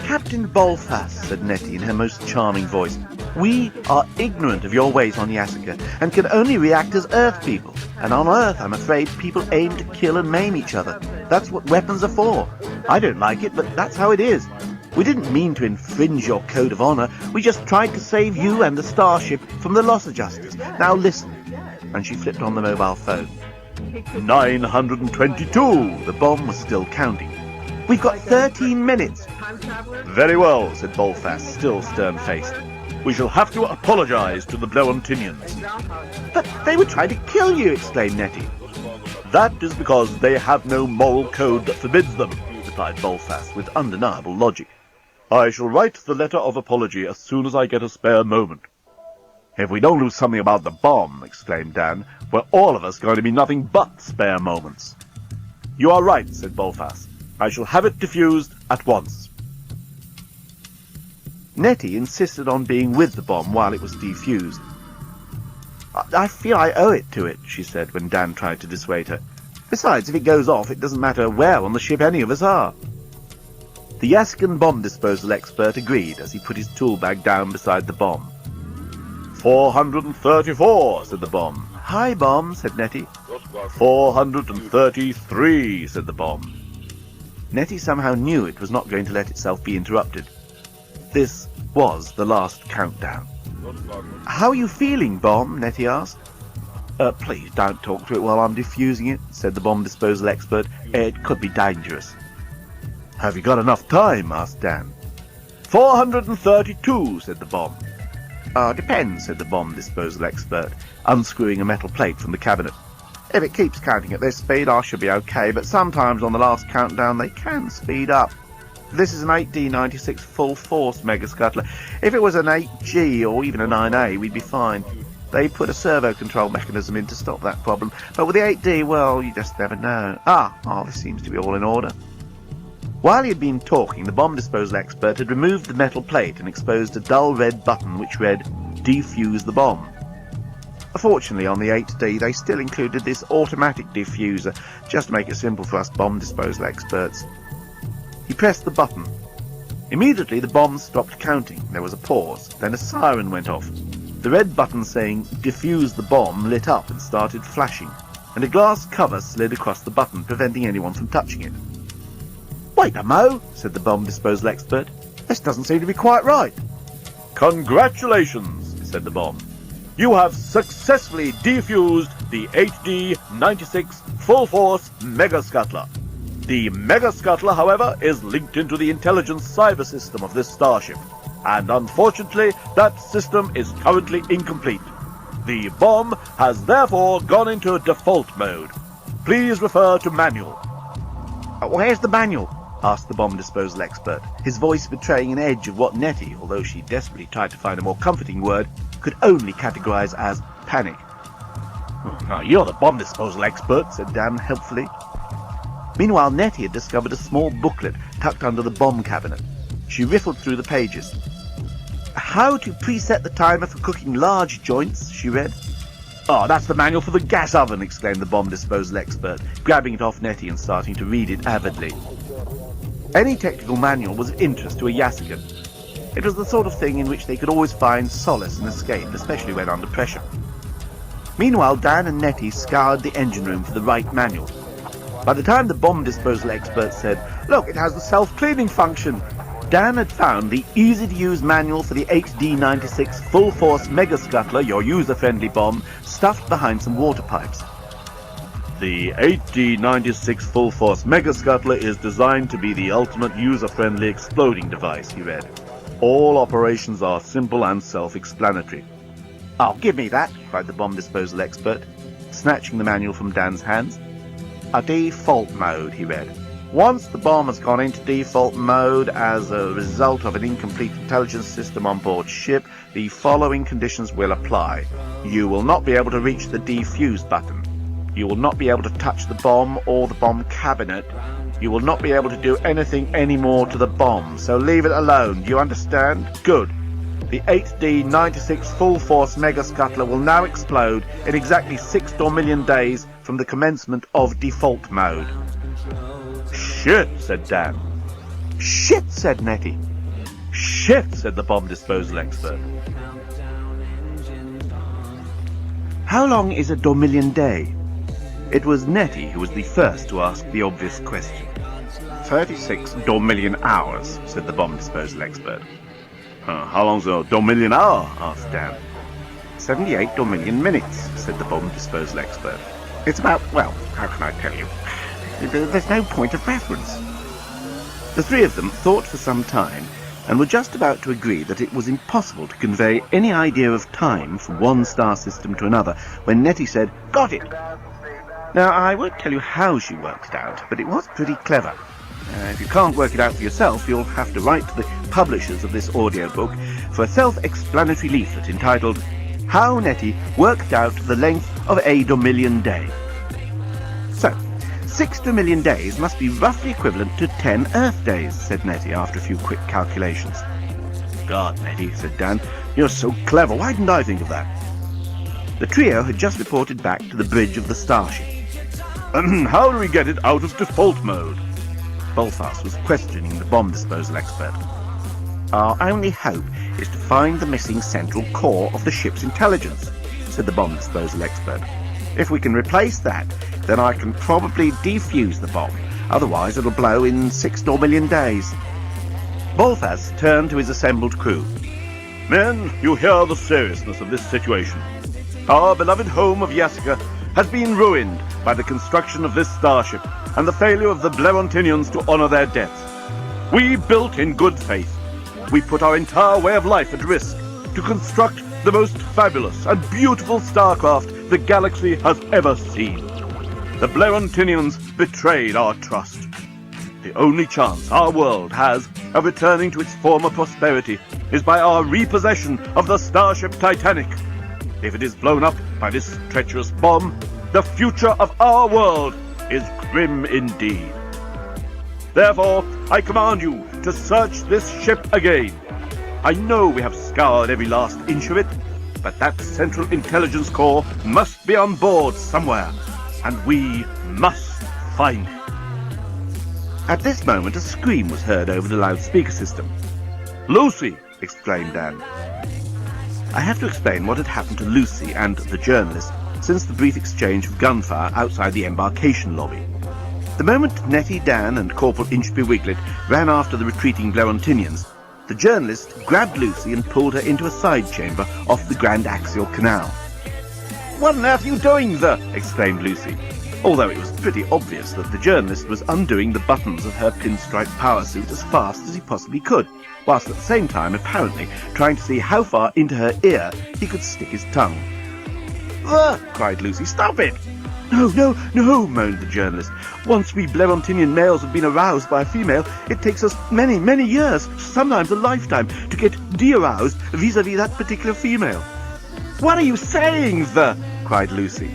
Captain Bolfas, said Nettie in her most charming voice, we are ignorant of your ways on Yasaka and can only react as Earth people. And on Earth, I'm afraid, people aim to kill and maim each other. That's what weapons are for. I don't like it, but that's how it is. We didn't mean to infringe your code of honor. We just tried to save you and the starship from the loss adjusters. Now listen. And she flipped on the mobile phone. 922. The bomb was still counting. We've got 13 minutes. Very well, said Bolfas, still stern-faced. We shall have to apologize to the Bloemtinians. But they were trying to kill you, exclaimed Nettie. That is because they have no moral code that forbids them, replied Bolfas with undeniable logic. I shall write the letter of apology as soon as I get a spare moment. If we don't do something about the bomb, exclaimed Dan, we're all of us going to be nothing but spare moments. You are right, said Bolfas. I shall have it defused at once. Nettie insisted on being with the bomb while it was defused. I feel I owe it to it, she said when Dan tried to dissuade her. Besides, if it goes off, it doesn't matter where on the ship any of us are. The Yaskan bomb disposal expert agreed as he put his tool bag down beside the bomb. 434, said the bomb. Hi, bomb, said Nettie. 433, said the bomb. Nettie somehow knew it was not going to let itself be interrupted. This was the last countdown. How are you feeling, bomb? Nettie asked. Please don't talk to it while I'm defusing it, said the bomb disposal expert. It could be dangerous. Have you got enough time? Asked Dan. 432, said the bomb. Depends, said the bomb disposal expert, unscrewing a metal plate from the cabinet. If it keeps counting at this speed, I should be okay, but sometimes on the last countdown they can speed up. This is an 8D96 full force Mega Scuttler. If it was an 8G or even a 9A, we'd be fine. They put a servo control mechanism in to stop that problem, but with the 8D, well, you just never know. This seems to be all in order. While he had been talking, the bomb disposal expert had removed the metal plate and exposed a dull red button which read, Defuse the bomb. Fortunately, on the 8D, they still included this automatic diffuser, just to make it simple for us bomb disposal experts. He pressed the button. Immediately, the bomb stopped counting. There was a pause. Then a siren went off. The red button saying, Defuse the bomb, lit up and started flashing, and a glass cover slid across the button, preventing anyone from touching it. Wait a mo, said the bomb disposal expert. This doesn't seem to be quite right. Congratulations, said the bomb. You have successfully defused the 8D96 Full Force Mega Scuttler. The Mega Scuttler, however, is linked into the intelligence cyber system of this starship, and unfortunately, that system is currently incomplete. The bomb has therefore gone into default mode. Please refer to manual. Where's the manual? Asked the bomb disposal expert, his voice betraying an edge of what Nettie, although she desperately tried to find a more comforting word, could only categorize as panic. You're the bomb disposal expert, said Dan helpfully. Meanwhile, Nettie had discovered a small booklet tucked under the bomb cabinet. She riffled through the pages. How to preset the timer for cooking large joints, she read. That's the manual for the gas oven, exclaimed the bomb disposal expert, grabbing it off Nettie and starting to read it avidly. Any technical manual was of interest to a Yasikan. It was the sort of thing in which they could always find solace and escape, especially when under pressure. Meanwhile, Dan and Nettie scoured the engine room for the right manual. By the time the bomb disposal expert said, Look, it has the self-cleaning function, Dan had found the easy-to-use manual for the 8D96 Full Force Mega Scuttler, your user-friendly bomb, stuffed behind some water pipes. The 8D96 Full Force Mega Scuttler is designed to be the ultimate user-friendly exploding device, he read. All operations are simple and self-explanatory. Oh, give me that. Cried the bomb disposal expert, snatching the manual from Dan's hands. A default mode, he read. Once the bomb has gone into default mode as a result of an incomplete intelligence system on board ship, the following conditions will apply. You will not be able to reach the defuse button. You will not be able to touch the bomb or the bomb cabinet. You will not be able to do anything anymore to the bomb, so leave it alone. Do you understand? Good. The 8D-96 full-force Mega Scuttler will now explode in exactly 6 dormillion days from the commencement of default mode. Shit, said Dan. Shit, said Nettie. Shit, said the bomb disposal expert. How long is a dormillion day? It was Nettie who was the first to ask the obvious question. 36 dormillion hours, said the bomb disposal expert. How long's a dormillion hour? Asked Dan. 78 dormillion minutes, said the bomb disposal expert. It's about, well, how can I tell you? There's no point of reference. The three of them thought for some time and were just about to agree that it was impossible to convey any idea of time from one star system to another when Nettie said, "Got it!" Now, I won't tell you how she worked it out, but it was pretty clever. If you can't work it out for yourself, you'll have to write to the publishers of this audiobook for a self-explanatory leaflet entitled How Nettie Worked Out the Length of a Dormillion Day. So, 6 dormillion days must be roughly equivalent to 10 Earth days, said Nettie after a few quick calculations. God, Nettie, said Dan, you're so clever. Why didn't I think of that? The trio had just reported back to the bridge of the starship. How do we get it out of default mode? Bolfas was questioning the bomb disposal expert. Our only hope is to find the missing central core of the ship's intelligence, said the bomb disposal expert. If we can replace that, then I can probably defuse the bomb. Otherwise it'll blow in 6 dormillion days. Bolfas turned to his assembled crew. Men, you hear the seriousness of this situation. Our beloved home of Yasica has been ruined by the construction of this starship and the failure of the Blerontinians to honor their debts. We built in good faith. We put our entire way of life at risk to construct the most fabulous and beautiful starcraft the galaxy has ever seen. The Blerontinians betrayed our trust. The only chance our world has of returning to its former prosperity is by our repossession of the starship Titanic. If it is blown up by this treacherous bomb, the future of our world is grim indeed. Therefore, I command you to search this ship again. I know we have scoured every last inch of it, but that central intelligence core must be on board somewhere, and we must find it. At this moment, a scream was heard over the loudspeaker system. Lucy! Exclaimed Dan. I have to explain what had happened to Lucy and the journalist since the brief exchange of gunfire outside the embarkation lobby. The moment Nettie, Dan and Corporal Inchby Wiglet ran after the retreating Blerontinians, the journalist grabbed Lucy and pulled her into a side chamber off the Grand Axial Canal. "What on earth are you doing there?" exclaimed Lucy, although it was pretty obvious that the journalist was undoing the buttons of her pinstripe power suit as fast as he possibly could, whilst at the same time apparently trying to see how far into her ear he could stick his tongue. "Ugh!" cried Lucy. "Stop it!" No, moaned the journalist. "Once we Blerontinian males have been aroused by a female, it takes us many, many years, sometimes a lifetime, to get de-aroused vis-à-vis that particular female." "What are you saying, cried Lucy.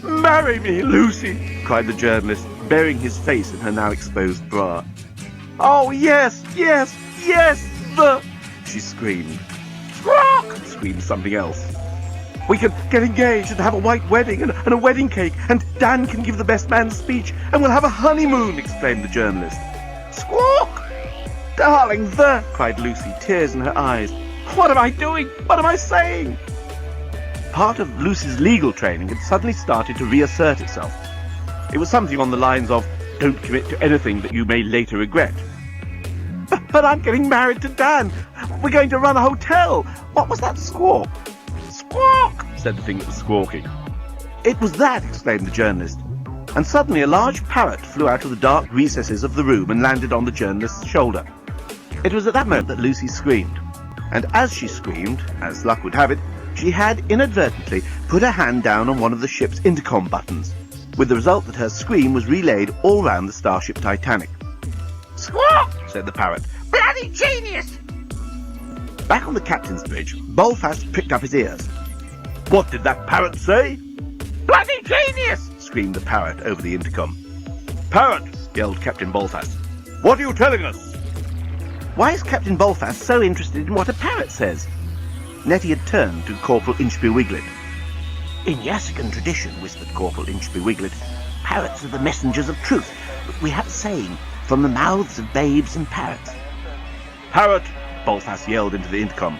"Marry me, Lucy!" cried the journalist, burying his face in her now exposed bra. "Oh, yes, she screamed. "Squawk!" screamed something else. "We can get engaged and have a white wedding and a wedding cake, and Dan can give the best man speech, and we'll have a honeymoon," exclaimed the journalist. "Squawk!" "Darling, cried Lucy, tears in her eyes. "What am I doing? What am I saying?" Part of Lucy's legal training had suddenly started to reassert itself. It was something on the lines of, "Don't commit to anything that you may later regret." But I'm getting married to Dan. We're going to run a hotel. What was that squawk?" "Squawk!" said the thing that was squawking. "It was that," exclaimed the journalist. And suddenly a large parrot flew out of the dark recesses of the room and landed on the journalist's shoulder. It was at that moment that Lucy screamed, and as she screamed, as luck would have it, she had inadvertently put her hand down on one of the ship's intercom buttons, with the result that her scream was relayed all round the starship Titanic. Squawk! Said the parrot. Bloody genius! Back on the captain's bridge, Bullfast pricked up his ears. What did that parrot say? Bloody genius! Screamed the parrot over the intercom. Parrot! Yelled Captain Bullfast. What are you telling us? Why is Captain Bullfast so interested in what a parrot says? Nettie had turned to Corporal Inchby Wiglet. In Yassican tradition, whispered Corporal Inchby Wiglet, parrots are the messengers of truth. We have a saying, from the mouths of babes and parrots. Parrot! Bullfast yelled into the intercom.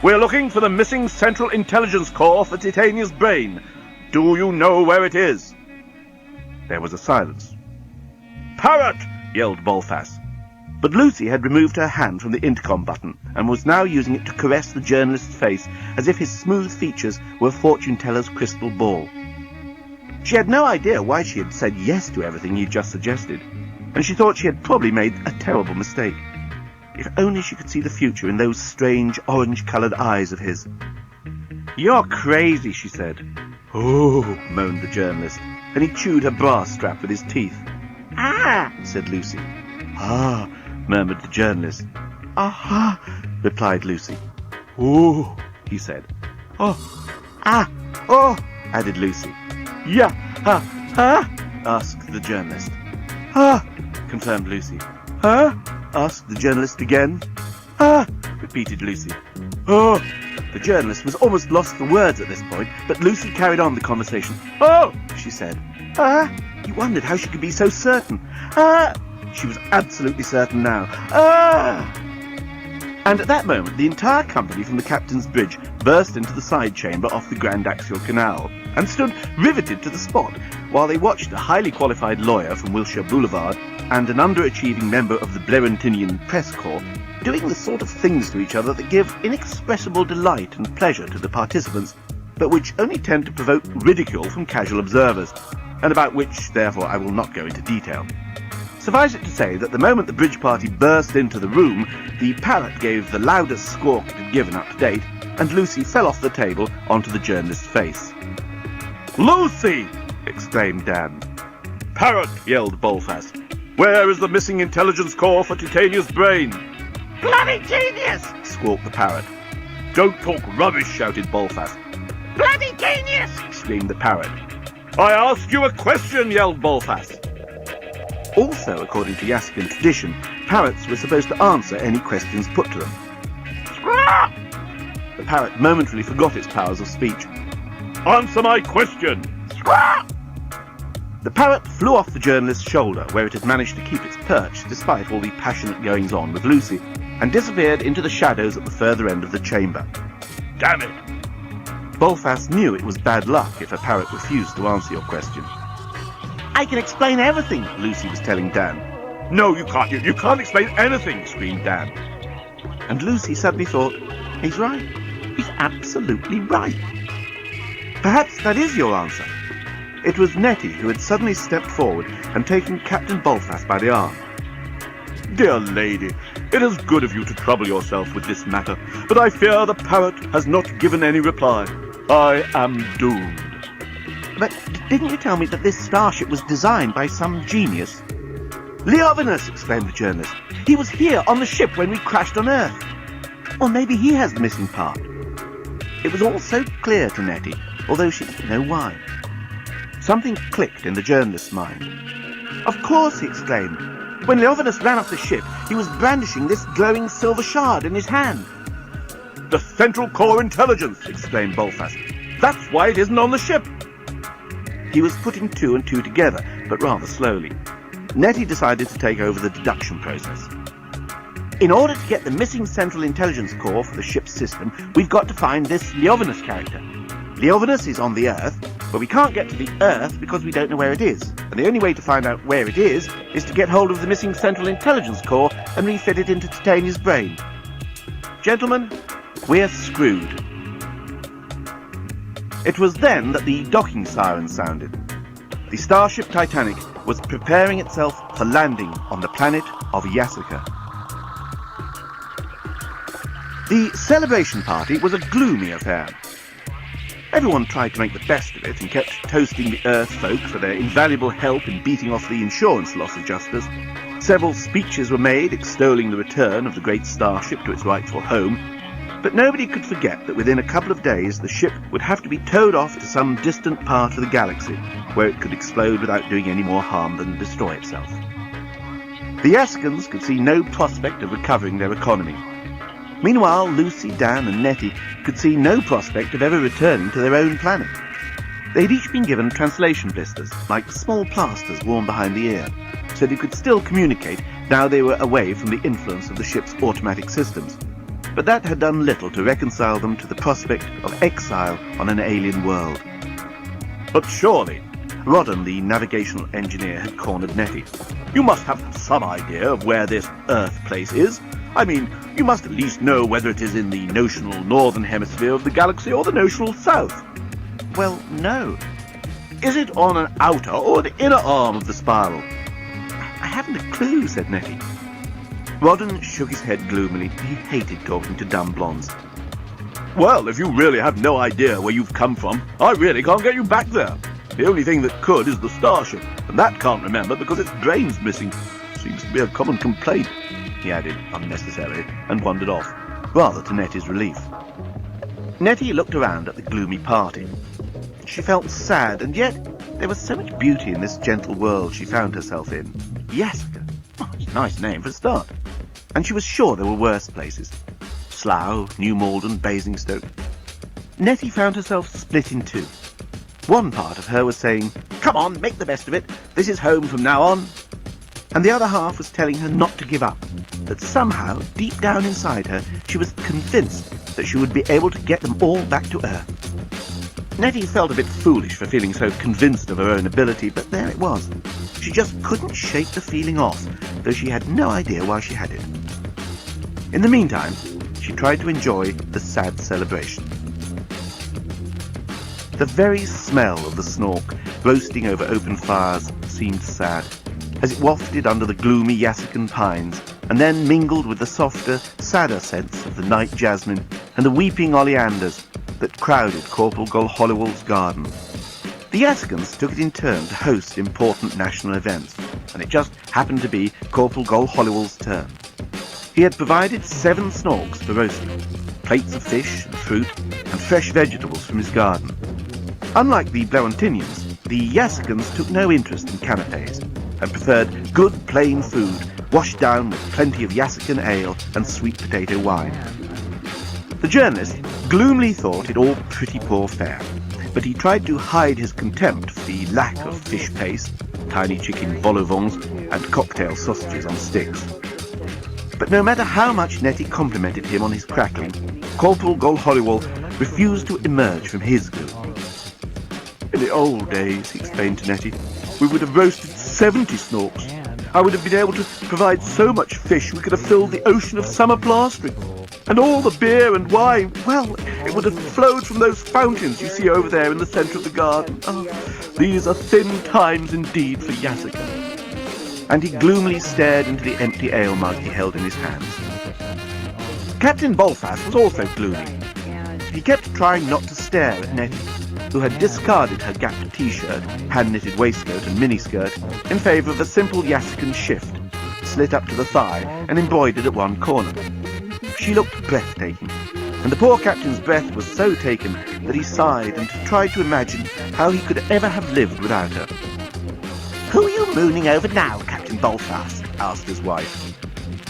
We're looking for the missing Central Intelligence Core for Titania's brain. Do you know where it is? There was a silence. Parrot! Yelled Bullfast. But Lucy had removed her hand from the intercom button and was now using it to caress the journalist's face as if his smooth features were a fortune-teller's crystal ball. She had no idea why she had said yes to everything he'd just suggested, and she thought she had probably made a terrible mistake. If only she could see the future in those strange orange-coloured eyes of his. You're crazy, she said. Oh, moaned the journalist, and he chewed her bra strap with his teeth. Ah, said Lucy. Ah, murmured the journalist. Aha, replied Lucy. Oh, he said. Oh, ah, oh, added Lucy. Yeah, asked the journalist. Ah, confirmed Lucy. Asked the journalist again. Repeated Lucy. Oh, the journalist was almost lost for words at this point, but Lucy carried on the conversation. Oh, she said. He wondered how she could be so certain. She was absolutely certain now. And at that moment, the entire company from the captain's bridge burst into the side chamber off the Grand Axial Canal and stood riveted to the spot while they watched a highly qualified lawyer from Wilshire Boulevard and an underachieving member of the Blerentinian Press Corps doing the sort of things to each other that give inexpressible delight and pleasure to the participants, but which only tend to provoke ridicule from casual observers, and about which, therefore, I will not go into detail. Suffice it to say that the moment the bridge party burst into the room, the parrot gave the loudest squawk it had given up to date, and Lucy fell off the table onto the journalist's face. Lucy! Exclaimed Dan. Parrot! Yelled Bullfast. Where is the missing intelligence core for Titania's brain? bloody genius! Squawked the parrot. Don't talk rubbish, shouted Bullfast. Bloody genius! Screamed the parrot. I asked you a question, yelled Bullfast. Also, according to Yaskian tradition, parrots were supposed to answer any questions put to them. Squawk! The parrot momentarily forgot its powers of speech. Answer my question! Squawk! The parrot flew off the journalist's shoulder, where it had managed to keep its perch despite all the passionate goings-on with Lucy, and disappeared into the shadows at the further end of the chamber. Damn it! Bullfast knew it was bad luck if a parrot refused to answer your question. I can explain everything, Lucy was telling Dan. No, you can't. You can't explain anything, screamed Dan. And Lucy suddenly thought, he's right. He's absolutely right. Perhaps that is your answer. It was Nettie who had suddenly stepped forward and taken Captain Bullfast by the arm. Dear lady, it is good of you to trouble yourself with this matter, but I fear the parrot has not given any reply. I am doomed. But didn't you tell me that this starship was designed by some genius? Leovinus, exclaimed the journalist. He was here on the ship when we crashed on Earth. Or maybe he has the missing part. It was all so clear to Nettie, although she didn't know why. Something clicked in the journalist's mind. Of course, he exclaimed. When Leovinus ran off the ship, he was brandishing this glowing silver shard in his hand. The Central Core Intelligence, exclaimed Bullfast. That's why it isn't on the ship. He was putting two and two together, but rather slowly. Nettie decided to take over the deduction process. In order to get the missing Central Intelligence Core for the ship's system, we've got to find this Leovinus character. Leovinus is on the Earth, but we can't get to the Earth because we don't know where it is. And the only way to find out where it is to get hold of the missing Central Intelligence Core and refit it into Titania's brain. Gentlemen, we're screwed. It was then that the docking siren sounded. The starship Titanic was preparing itself for landing on the planet of Yasica. The celebration party was a gloomy affair. Everyone tried to make the best of it and kept toasting the Earth folk for their invaluable help in beating off the insurance loss adjusters. Several speeches were made extolling the return of the great starship to its rightful home, but nobody could forget that within a couple of days the ship would have to be towed off to some distant part of the galaxy, where it could explode without doing any more harm than destroy itself. The Yaskans could see no prospect of recovering their economy. Meanwhile, Lucy, Dan and Nettie could see no prospect of ever returning to their own planet. They'd each been given translation blisters, like small plasters worn behind the ear, so they could still communicate now they were away from the influence of the ship's automatic systems. But that had done little to reconcile them to the prospect of exile on an alien world. But surely, Rodden, the navigational engineer, had cornered Nettie. You must have some idea of where this Earth place is. I mean, you must at least know whether it is in the notional northern hemisphere of the galaxy or the notional south. Well, no. Is it on an outer or an inner arm of the spiral? I haven't a clue, said Nettie. Rodden shook his head gloomily. He hated talking to dumb blondes. Well, if you really have no idea where you've come from, I really can't get you back there. The only thing that could is the starship, and that can't remember because its brain's missing. Seems to be a common complaint, he added unnecessarily, and wandered off, rather to Nettie's relief. Nettie looked around at the gloomy party. She felt sad, and yet there was so much beauty in this gentle world she found herself in. Yaska. Oh, it's a nice name for a start. And she was sure there were worse places. Slough, New Malden, Basingstoke. Nettie found herself split in two. One part of her was saying, "Come on, make the best of it. This is home from now on." And the other half was telling her not to give up, that somehow, deep down inside her, she was convinced that she would be able to get them all back to Earth. Nettie felt a bit foolish for feeling so convinced of her own ability, but there it was. She just couldn't shake the feeling off, though she had no idea why she had it. In the meantime, she tried to enjoy the sad celebration. The very smell of the snork roasting over open fires seemed sad, as it wafted under the gloomy Yassican pines, and then mingled with the softer, sadder scents of the night jasmine and the weeping oleanders that crowded Corporal Gulholliwell's garden. The Yassicans took it in turn to host important national events, and it just happened to be Corporal Gulholliwell's turn. He had provided 7 snorks for roasting, plates of fish and fruit, and fresh vegetables from his garden. Unlike the Blewantinians, the Yassicans took no interest in canapes, and preferred good plain food, washed down with plenty of Yassican ale and sweet potato wine. The journalist gloomily thought it all pretty poor fare, but he tried to hide his contempt for the lack of fish paste, tiny chicken vol au vents, and cocktail sausages on sticks. But no matter how much Nettie complimented him on his crackling, Corporal Gulholliwell refused to emerge from his gloom. In the old days, he explained to Nettie, we would have roasted 70 snorks. I would have been able to provide so much fish we could have filled the ocean of summer plastering. And all the beer and wine, well, it would have flowed from those fountains you see over there in the centre of the garden. Oh, these are thin times indeed for Yassica. And he gloomily stared into the empty ale mug he held in his hands. Captain Bolfast was also gloomy. He kept trying not to stare at Nettie, who had discarded her gapped t-shirt, hand-knitted waistcoat and miniskirt in favour of a simple Yassican shift, slit up to the thigh and embroidered at one corner. She looked breathtaking, and the poor captain's breath was so taken that he sighed and tried to imagine how he could ever have lived without her. Who are you mooning over now, Captain Bolfast? Asked his wife.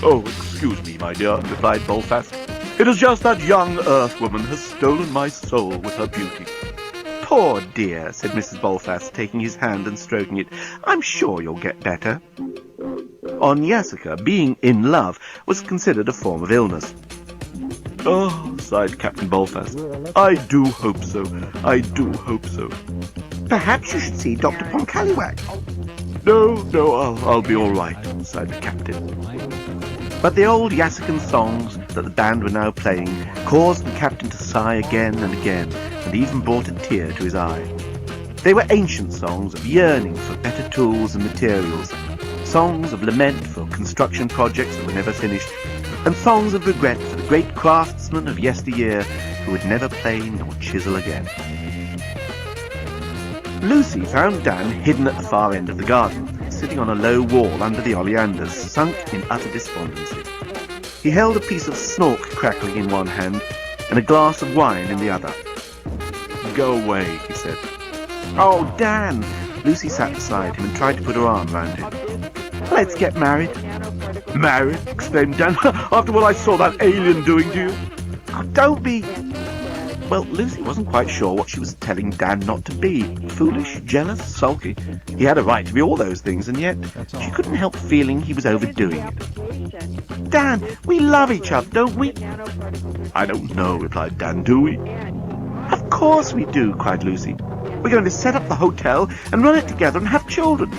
Oh, excuse me, my dear, replied Bolfast. It is just that young Earth woman has stolen my soul with her beauty. Poor dear, said Mrs. Bolfast, taking his hand and stroking it. I'm sure you'll get better. On Yassica, being in love was considered a form of illness. Oh, sighed Captain Bolfast. I do hope so. I do hope so. Perhaps you should see Dr. Poncallywag. No, I'll be all right, sighed the captain. But the old Yassican songs that the band were now playing caused the captain to sigh again and again, and even brought a tear to his eye. They were ancient songs of yearning for better tools and materials, songs of lament for construction projects that were never finished, and songs of regret for the great craftsman of yesteryear who would never plane nor chisel again. Lucy found Dan hidden at the far end of the garden, sitting on a low wall under the oleanders, sunk in utter despondency. He held a piece of snork crackling in one hand and a glass of wine in the other. "Go away," he said. "Oh, Dan!" Lucy sat beside him and tried to put her arm round him. "Let's get married." "Married?" exclaimed Dan. "After what I saw that alien doing to you?" "Oh, don't be..." Well, Lucy wasn't quite sure what she was telling Dan not to be. Foolish, jealous, sulky. He had a right to be all those things, and yet she couldn't help feeling he was overdoing it. "Dan, we love each other, don't we?" "I don't know," replied Dan. "Do we?" "Of course we do," cried Lucy. "We're going to set up the hotel and run it together and have children."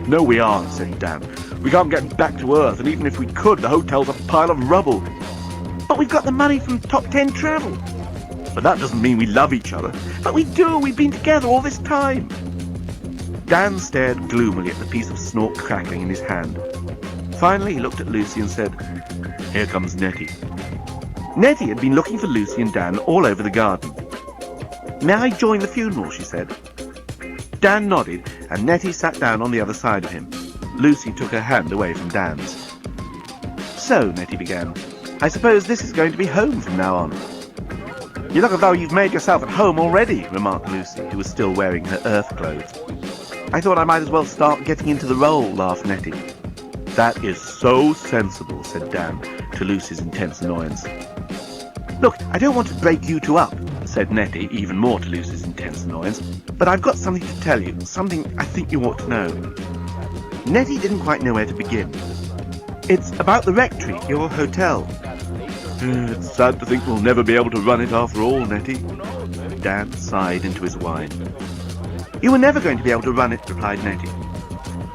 "No, we aren't," said Dan. "We can't get back to Earth, and even if we could, the hotel's a pile of rubble." "But we've got the money from Top 10 Travel." "But that doesn't mean we love each other." "But we do, we've been together all this time." Dan stared gloomily at the piece of snork crackling in his hand. Finally he looked at Lucy and said, "Here comes Nettie." Nettie had been looking for Lucy and Dan all over the garden. "May I join the funeral?" she said. Dan nodded, and Nettie sat down on the other side of him. Lucy took her hand away from Dan's. "So," Nettie began, "I suppose this is going to be home from now on." "You look as though you've made yourself at home already," remarked Lucy, who was still wearing her Earth clothes. "I thought I might as well start getting into the role," laughed Nettie. "That is so sensible," said Dan, to Lucy's intense annoyance. "Look, I don't want to break you two up," said Nettie, even more to Lucy's intense annoyance, "but I've got something to tell you, something I think you ought to know." Nettie didn't quite know where to begin. "It's about the rectory, your hotel." "It's sad to think we'll never be able to run it after all, Nettie." Dan sighed into his wine. "You were never going to be able to run it," replied Nettie.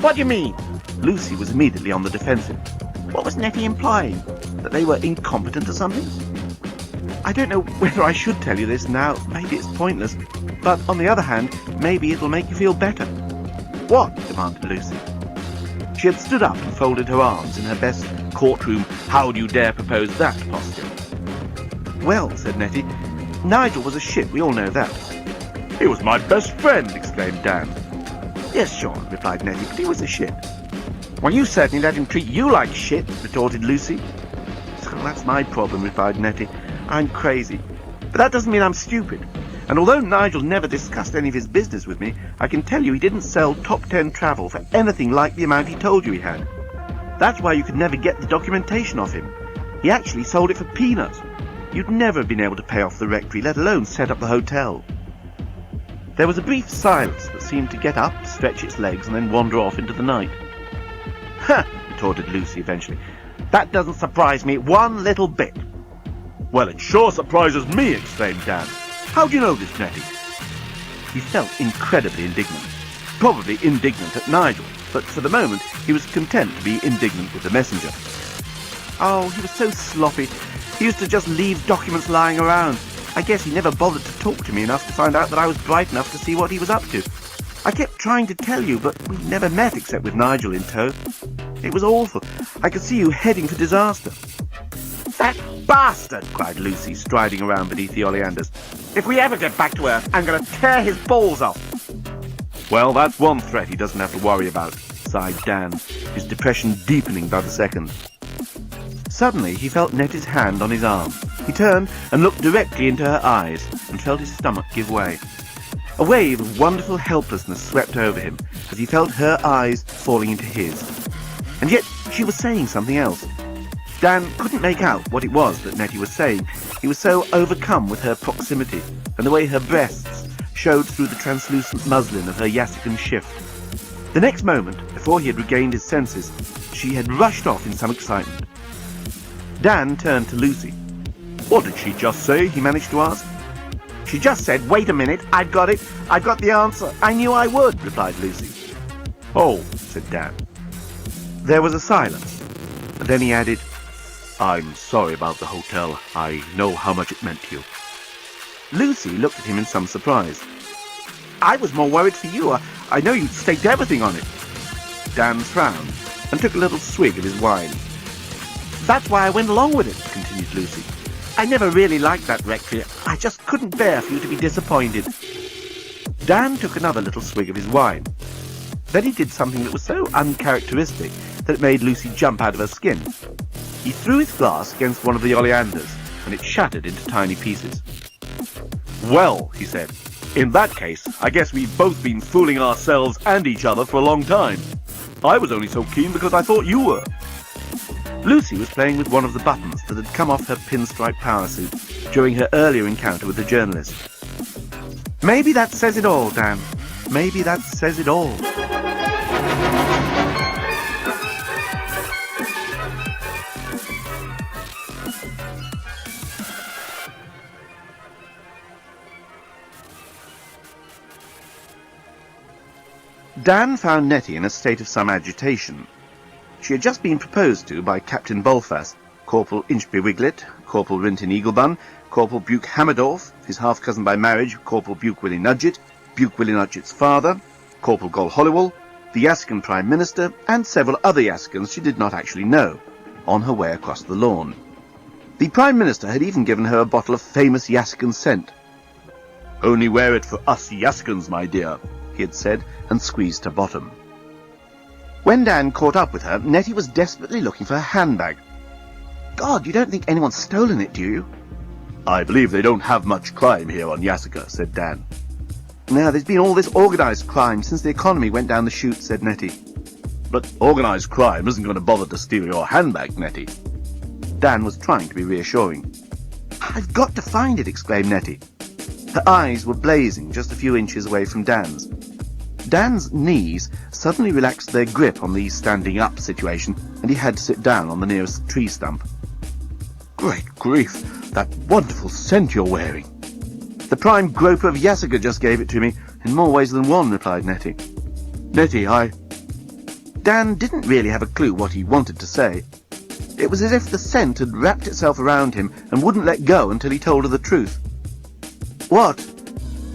"What do you mean?" Lucy was immediately on the defensive. What was Nettie implying? That they were incompetent or something? "I don't know whether I should tell you this now. Maybe it's pointless. But on the other hand, maybe it'll make you feel better." "What?" demanded Lucy. She had stood up and folded her arms in her best courtroom "how do you dare propose that" posture. "Well," said Nettie, "Nigel was a shit, we all know that." "He was my best friend," exclaimed Dan. "Yes, sure," replied Nettie, "but he was a shit." "Well, you certainly let him treat you like shit," retorted Lucy. "So that's my problem," replied Nettie. "I'm crazy. But that doesn't mean I'm stupid. And although Nigel never discussed any of his business with me, I can tell you he didn't sell Top 10 Travel for anything like the amount he told you he had. That's why you could never get the documentation off him. He actually sold it for peanuts. You'd never have been able to pay off the rectory, let alone set up the hotel." There was a brief silence that seemed to get up, stretch its legs, and then wander off into the night. "Huh," retorted Lucy eventually. "That doesn't surprise me one little bit." "Well, it sure surprises me," exclaimed Dan. "How do you know this, Nettie?" He felt incredibly indignant. Probably indignant at Nigel, but for the moment he was content to be indignant with the messenger. "Oh, he was so sloppy. He used to just leave documents lying around. I guess he never bothered to talk to me enough to find out that I was bright enough to see what he was up to. I kept trying to tell you, but we never met except with Nigel in tow. It was awful. I could see you heading for disaster." "That bastard!" cried Lucy, striding around beneath the oleanders. "If we ever get back to Earth, I'm going to tear his balls off." "Well, that's one threat he doesn't have to worry about," sighed Dan, his depression deepening by the second. Suddenly he felt Nettie's hand on his arm. He turned and looked directly into her eyes and felt his stomach give way. A wave of wonderful helplessness swept over him as he felt her eyes falling into his. And yet she was saying something else. Dan couldn't make out what it was that Nettie was saying. He was so overcome with her proximity and the way her breasts showed through the translucent muslin of her Yassican shift. The next moment, before he had regained his senses, she had rushed off in some excitement. Dan turned to Lucy. "What did she just say?" he managed to ask. "She just said, 'Wait a minute, I've got it. I've got the answer. I knew I would,'" replied Lucy. "Oh," said Dan. There was a silence, and then he added, "I'm sorry about the hotel. I know how much it meant to you." Lucy looked at him in some surprise. "I was more worried for you. I know you'd staked everything on it." Dan frowned and took a little swig of his wine. That's why I went along with it, continued Lucy. I never really liked that rectory. I just couldn't bear for you to be disappointed. Dan took another little swig of his wine. Then he did something that was so uncharacteristic that it made Lucy jump out of her skin. He threw his glass against one of the oleanders, and it shattered into tiny pieces. "Well," he said, "in that case, I guess we've both been fooling ourselves and each other for a long time. I was only so keen because I thought you were." Lucy was playing with one of the buttons that had come off her pinstripe power suit during her earlier encounter with the journalist. "Maybe that says it all, Dan. Maybe that says it all." Dan found Nettie in a state of some agitation. She had just been proposed to by Captain Bolfas, Corporal Inchby Wiglet, Corporal Rintin Eaglebun, Corporal Buke Hammerdorf, his half-cousin by marriage, Corporal Buke Willie Nudgett, Buke Willie Nudgett's father, Corporal Gol Hollywell, the Yaskin Prime Minister, and several other Yaskins she did not actually know, on her way across the lawn. The Prime Minister had even given her a bottle of famous Yaskin scent. "Only wear it for us Yaskins, my dear," he had said, and squeezed her bottom. When Dan caught up with her, Nettie was desperately looking for her handbag. "God, you don't think anyone's stolen it, do you?" "I believe they don't have much crime here on Yasika," said Dan. "No, there's been all this organised crime since the economy went down the chute," said Nettie. "But organised crime isn't going to bother to steal your handbag, Nettie." Dan was trying to be reassuring. "I've got to find it," exclaimed Nettie. Her eyes were blazing just a few inches away from Dan's. Dan's knees suddenly relaxed their grip on the standing-up situation, and he had to sit down on the nearest tree stump. "Great grief, that wonderful scent you're wearing." "The Prime Groper of Yasika just gave it to me, in more ways than one," replied Nettie. "Nettie, Dan didn't really have a clue what he wanted to say. It was as if the scent had wrapped itself around him and wouldn't let go until he told her the truth. "What?"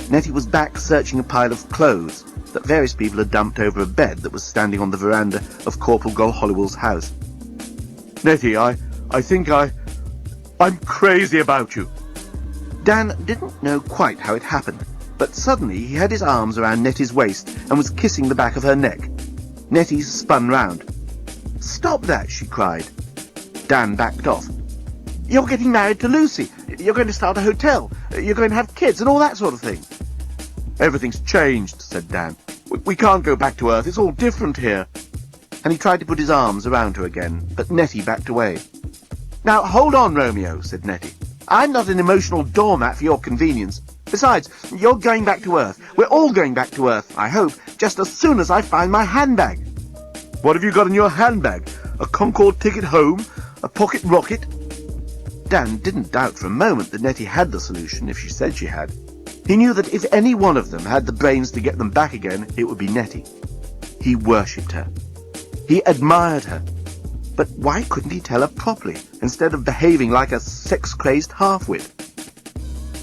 Nettie was back searching a pile of clothes that various people had dumped over a bed that was standing on the veranda of Corporal Gol Hollywell's house. "Nettie, I think I'm crazy about you." Dan didn't know quite how it happened, but suddenly he had his arms around Nettie's waist and was kissing the back of her neck. Nettie spun round. "Stop that," she cried. Dan backed off. "You're getting married to Lucy. You're going to start a hotel. You're going to have kids and all that sort of thing." "Everything's changed," said Dan. We can't go back to Earth. It's all different here." And he tried to put his arms around her again, but Nettie backed away. "Now, hold on, Romeo," said Nettie. "I'm not an emotional doormat for your convenience. Besides, you're going back to Earth. We're all going back to Earth, I hope, just as soon as I find my handbag." "What have you got in your handbag? A Concorde ticket home? A pocket rocket?" Dan didn't doubt for a moment that Nettie had the solution if she said she had. He knew that if any one of them had the brains to get them back again, it would be Nettie. He worshipped her. He admired her. But why couldn't he tell her properly, instead of behaving like a sex-crazed half-wit?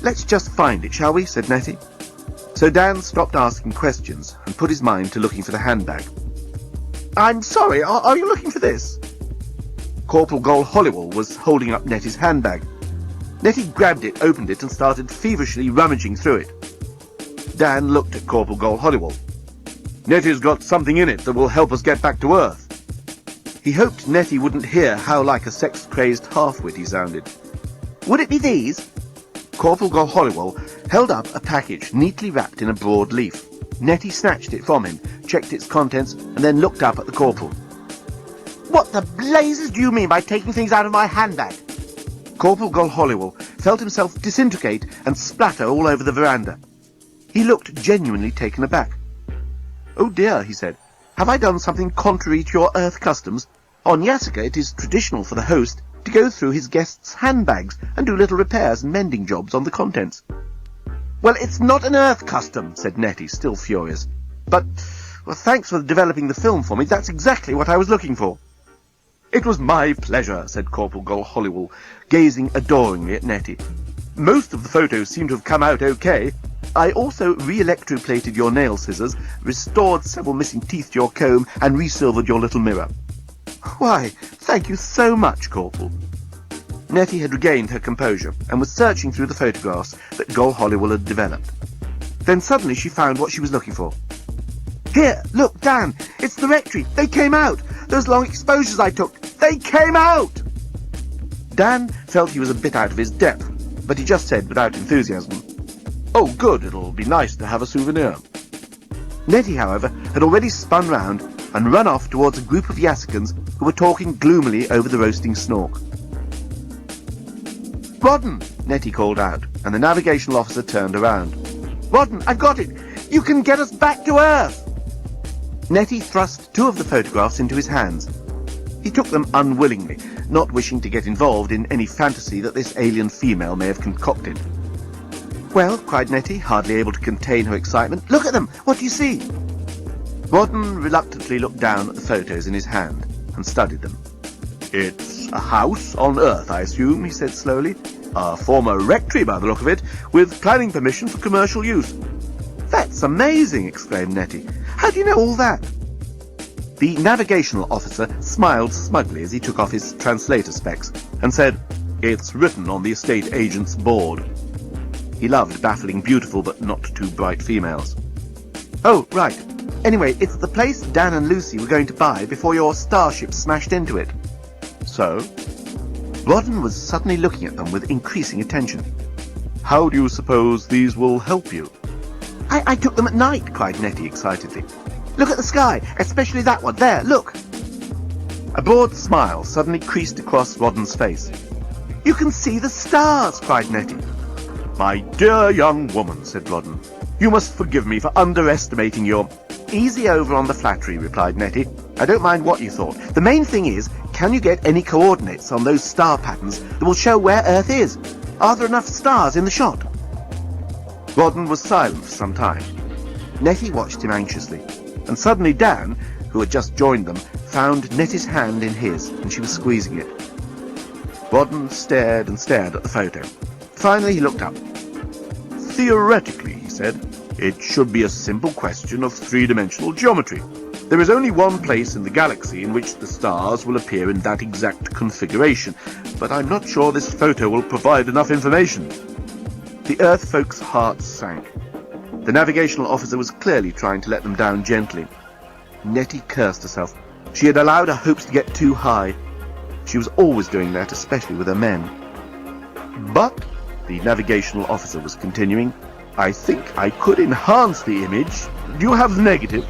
"Let's just find it, shall we?" said Nettie. So Dan stopped asking questions and put his mind to looking for the handbag. "I'm sorry, are you looking for this?" Corporal Gol Hollywell was holding up Nettie's handbag. Nettie grabbed it, opened it, and started feverishly rummaging through it. Dan looked at Corporal Gol Hollywell. "Nettie's got something in it that will help us get back to Earth." He hoped Nettie wouldn't hear how like a sex-crazed half-wit he sounded. "Would it be these?" Corporal Gol Hollywell held up a package neatly wrapped in a broad leaf. Nettie snatched it from him, checked its contents, and then looked up at the corporal. "What the blazes do you mean by taking things out of my handbag?" Corporal Gol Hollywell felt himself disintegrate and splatter all over the veranda. He looked genuinely taken aback. "Oh dear," he said, "have I done something contrary to your Earth customs? On Yasika it is traditional for the host to go through his guests' handbags and do little repairs and mending jobs on the contents." "Well, it's not an Earth custom," said Nettie, still furious. "But, well, thanks for developing the film for me. That's exactly what I was looking for." "It was my pleasure," said Corporal Gol Hollywell, gazing adoringly at Nettie. "Most of the photos seem to have come out okay. I also re-electroplated your nail scissors, restored several missing teeth to your comb, and resilvered your little mirror." Why, thank you so much, Corporal. Nettie had regained her composure and was searching through the photographs that Gol Holliwell had developed. Then suddenly she found what she was looking for. Here, look, Dan, it's the rectory. They came out. Those long exposures I took, they came out! Dan felt he was a bit out of his depth, but he just said without enthusiasm, "Oh, good, it'll be nice to have a souvenir." Nettie, however, had already spun round and run off towards a group of Yassicans who were talking gloomily over the roasting snork. "Rodden!" Nettie called out, and the navigational officer turned around. "Rodden, I've got it! You can get us back to Earth!" Nettie thrust two of the photographs into his hands. He took them unwillingly, not wishing to get involved in any fantasy that this alien female may have concocted. "Well," cried Nettie, hardly able to contain her excitement, "look at them! What do you see?" Rodden reluctantly looked down at the photos in his hand and studied them. "It's a house on Earth, I assume," he said slowly. "A former rectory, by the look of it, with planning permission for commercial use." "That's amazing!" exclaimed Nettie. "How do you know all that?" The navigational officer smiled smugly as he took off his translator specs and said, "It's written on the estate agent's board." He loved baffling beautiful but not too bright females. "Oh, right. Anyway, it's the place Dan and Lucy were going to buy before your starship smashed into it." "So?" Rodden was suddenly looking at them with increasing attention. "How do you suppose these will help you?" I took them at night," cried Nettie excitedly. "Look at the sky, especially that one. There, look!" A broad smile suddenly creased across Rodden's face. "You can see the stars!" cried Nettie. "My dear young woman," said Rodden, "you must forgive me for underestimating your—" "Easy over on the flattery," replied Nettie. "I don't mind what you thought. The main thing is, can you get any coordinates on those star patterns that will show where Earth is? Are there enough stars in the shot?" Rodden was silent for some time. Nettie watched him anxiously, and suddenly Dan, who had just joined them, found Nettie's hand in his, and she was squeezing it. Rodden stared and stared at the photo. Finally he looked up. "Theoretically," he said, "it should be a simple question of three-dimensional geometry. There is only one place in the galaxy in which the stars will appear in that exact configuration, but I'm not sure this photo will provide enough information." The Earth folks' hearts sank. The navigational officer was clearly trying to let them down gently. Nettie cursed herself. She had allowed her hopes to get too high. She was always doing that, especially with her men. "But," the navigational officer was continuing, "I think I could enhance the image. Do you have the negative?"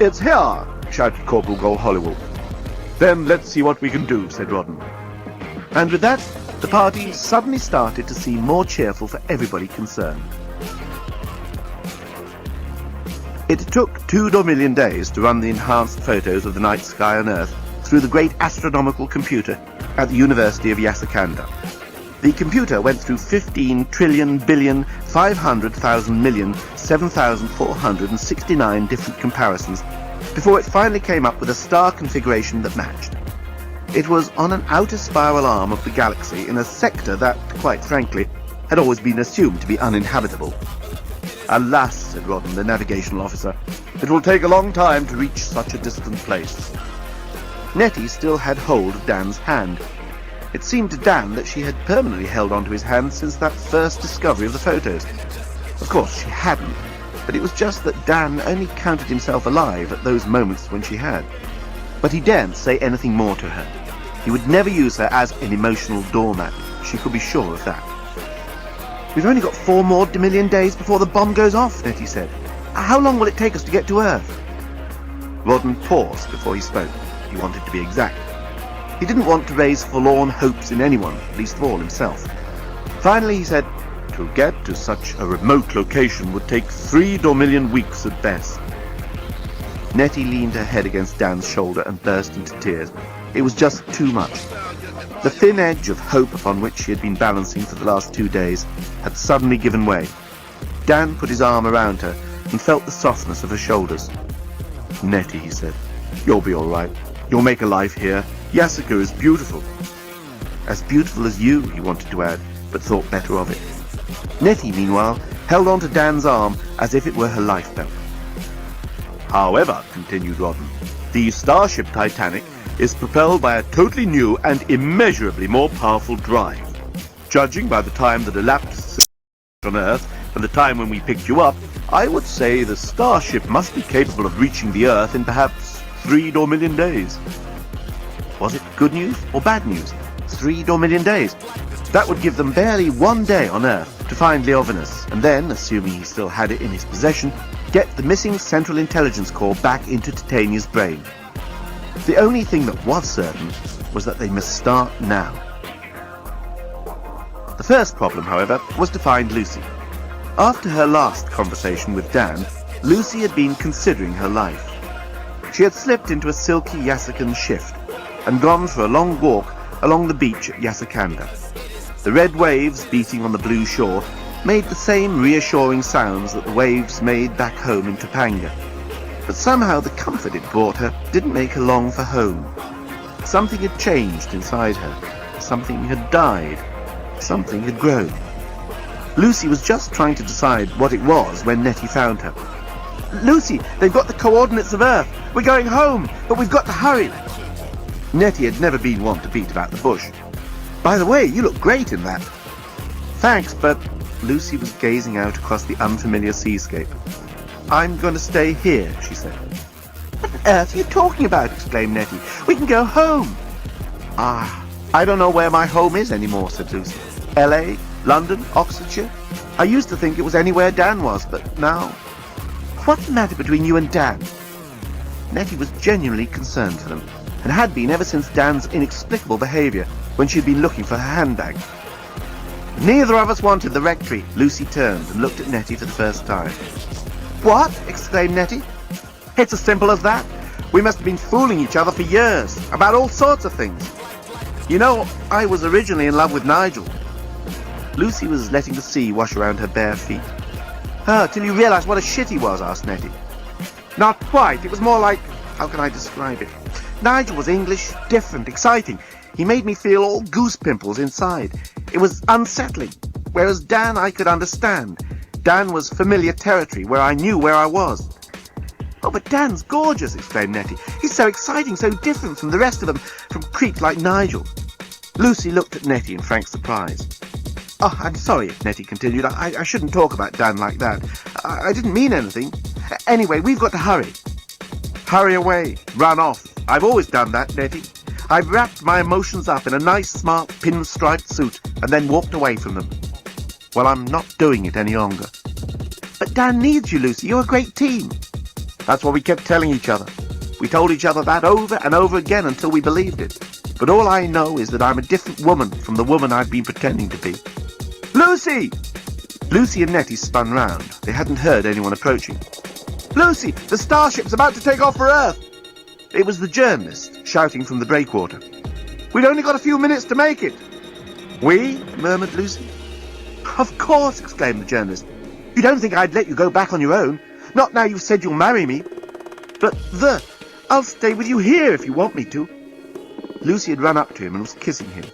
"It's here," shouted Corporal Gol Holliwell. "Then let's see what we can do," said Rodden. And with that, the party suddenly started to seem more cheerful for everybody concerned. It took 2 million days to run the enhanced photos of the night sky on Earth through the great astronomical computer at the University of Yassakanda. The computer went through 15,500,000,000,7,469 different comparisons before it finally came up with a star configuration that matched. It was on an outer spiral arm of the galaxy in a sector that, quite frankly, had always been assumed to be uninhabitable. "Alas," said Rodden, the navigational officer, "it will take a long time to reach such a distant place." Nettie still had hold of Dan's hand. It seemed to Dan that she had permanently held onto his hand since that first discovery of the photos. Of course, she hadn't, but it was just that Dan only counted himself alive at those moments when she had. But he daren't say anything more to her. He would never use her as an emotional doormat. She could be sure of that. "We've only got 4 more million days before the bomb goes off," Nettie said. "How long will it take us to get to Earth?" Rodden paused before he spoke. He wanted to be exact. He didn't want to raise forlorn hopes in anyone, least of all himself. Finally he said, "To get to such a remote location would take 3 million weeks at best." Nettie leaned her head against Dan's shoulder and burst into tears. It was just too much. The thin edge of hope upon which she had been balancing for the last 2 days had suddenly given way. Dan put his arm around her and felt the softness of her shoulders. "Nettie," he said, "you'll be all right. You'll make a life here. Yassaka is beautiful." "As beautiful as you," he wanted to add, but thought better of it. Nettie, meanwhile, held on to Dan's arm as if it were her lifebelt. "However," continued Rodden, "the starship Titanic is propelled by a totally new and immeasurably more powerful drive. Judging by the time that elapsed on Earth and the time when we picked you up, I would say the starship must be capable of reaching the Earth in perhaps 3 million days. Was it good news or bad news? 3 million days. That would give them barely 1 day on Earth to find Leovinus, and then, assuming he still had it in his possession, get the missing Central Intelligence Core back into Titania's brain. The only thing that was certain was that they must start now. The first problem, however, was to find Lucy. After her last conversation with Dan, Lucy had been considering her life. She had slipped into a silky Yasikan shift and gone for a long walk along the beach at Yasakanda. The red waves beating on the blue shore made the same reassuring sounds that the waves made back home in Topanga. But somehow the comfort it brought her didn't make her long for home. Something had changed inside her. Something had died. Something had grown. Lucy was just trying to decide what it was when Nettie found her. "Lucy, they've got the coordinates of Earth. We're going home, but we've got to hurry." Nettie had never been one to beat about the bush. "By the way, you look great in that." "Thanks, but..." Lucy was gazing out across the unfamiliar seascape. "I'm going to stay here," she said. "What on earth are you talking about?" exclaimed Nettie. "We can go home." I don't know where my home is anymore," said Lucy. "LA? London? Oxfordshire? I used to think it was anywhere Dan was, but now..." "What's the matter between you and Dan?" Nettie was genuinely concerned for them, and had been ever since Dan's inexplicable behaviour when she'd been looking for her handbag. "Neither of us wanted the rectory." Lucy turned and looked at Nettie for the first time. "What?" exclaimed Nettie. "It's as simple as that. We must have been fooling each other for years, about all sorts of things. You know, I was originally in love with Nigel." Lucy was letting the sea wash around her bare feet. "Till you realised what a shit he was?" asked Nettie. "Not quite. It was more like... how can I describe it? Nigel was English, different, exciting. He made me feel all goose pimples inside. It was unsettling. Whereas Dan I could understand. Dan was familiar territory, where I knew where I was." "Oh, but Dan's gorgeous," exclaimed Nettie. "He's so exciting, so different from the rest of them, from creeps like Nigel." Lucy looked at Nettie in frank surprise. "Oh, I'm sorry," Nettie continued. I shouldn't talk about Dan like that. I didn't mean anything. Anyway, we've got to hurry." "Hurry away. Run off. I've always done that, Nettie. I've wrapped my emotions up in a nice, smart, pinstriped suit and then walked away from them. Well, I'm not doing it any longer." "But Dan needs you, Lucy. You're a great team." "That's what we kept telling each other. We told each other that over and over again until we believed it. But all I know is that I'm a different woman from the woman I've been pretending to be." "Lucy!" Lucy and Nettie spun round. They hadn't heard anyone approaching. "Lucy, the starship's about to take off for Earth!" It was the journalist, shouting from the breakwater. "We've only got a few minutes to make it." "We?" murmured Lucy. "Of course," exclaimed the journalist. "You don't think I'd let you go back on your own? Not now you've said you'll marry me." "But I'll stay with you here if you want me to." Lucy had run up to him and was kissing him.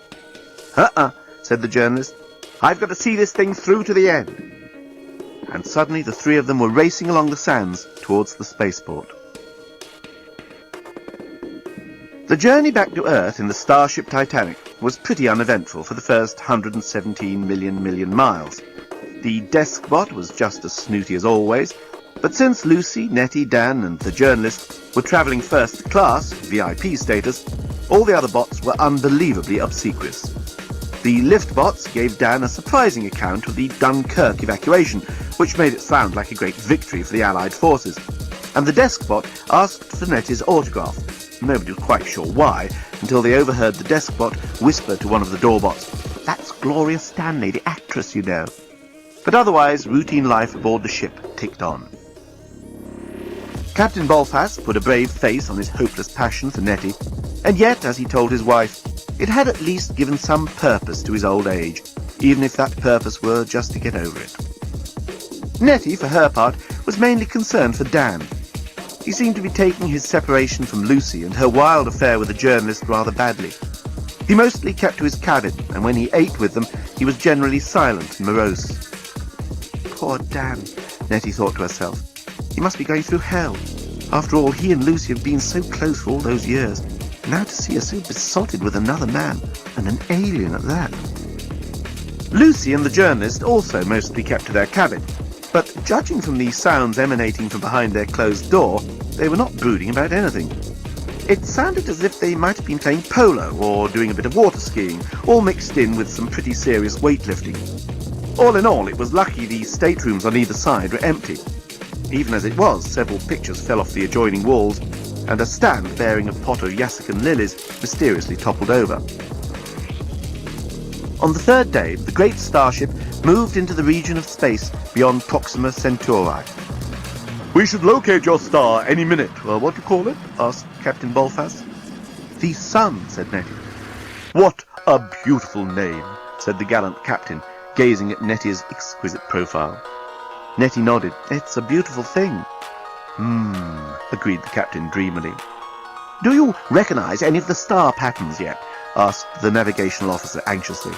Said the journalist. "I've got to see this thing through to the end." And suddenly the three of them were racing along the sands towards the spaceport. The journey back to Earth in the starship Titanic was pretty uneventful for the first 117 million miles. The deskbot was just as snooty as always, but since Lucy, Nettie, Dan and the journalist were travelling first class, VIP status, all the other bots were unbelievably obsequious. The lift bots gave Dan a surprising account of the Dunkirk evacuation, which made it sound like a great victory for the Allied forces. And the desk bot asked for Nettie's autograph. Nobody was quite sure why, until they overheard the desk bot whisper to one of the door bots, "That's Gloria Stanley, the actress, you know." But otherwise, routine life aboard the ship ticked on. Captain Bolfas put a brave face on his hopeless passion for Nettie, and yet, as he told his wife, it had at least given some purpose to his old age, even if that purpose were just to get over it. Nettie, for her part, was mainly concerned for Dan. He seemed to be taking his separation from Lucy and her wild affair with the journalist rather badly. He mostly kept to his cabin, and when he ate with them, he was generally silent and morose. Poor Dan, Nettie thought to herself. He must be going through hell. After all, he and Lucy have been so close for all those years. Now to see her so besotted with another man, and an alien at that. Lucy and the journalist also mostly kept to their cabin, but judging from the sounds emanating from behind their closed door, they were not brooding about anything. It sounded as if they might have been playing polo or doing a bit of water skiing, all mixed in with some pretty serious weightlifting. All in all, it was lucky the staterooms on either side were empty. Even as it was, several pictures fell off the adjoining walls, and a stand bearing a pot of Yassican lilies mysteriously toppled over. On the third day, the great starship moved into the region of space beyond Proxima Centauri. "We should locate your star any minute." "Well, what do you call it?" asked Captain Bolfas. "The Sun," said Nettie. "What a beautiful name," said the gallant captain, gazing at Nettie's exquisite profile. Nettie nodded. "It's a beautiful thing." Agreed the captain dreamily. "Do you recognize any of the star patterns yet?" asked the navigational officer anxiously.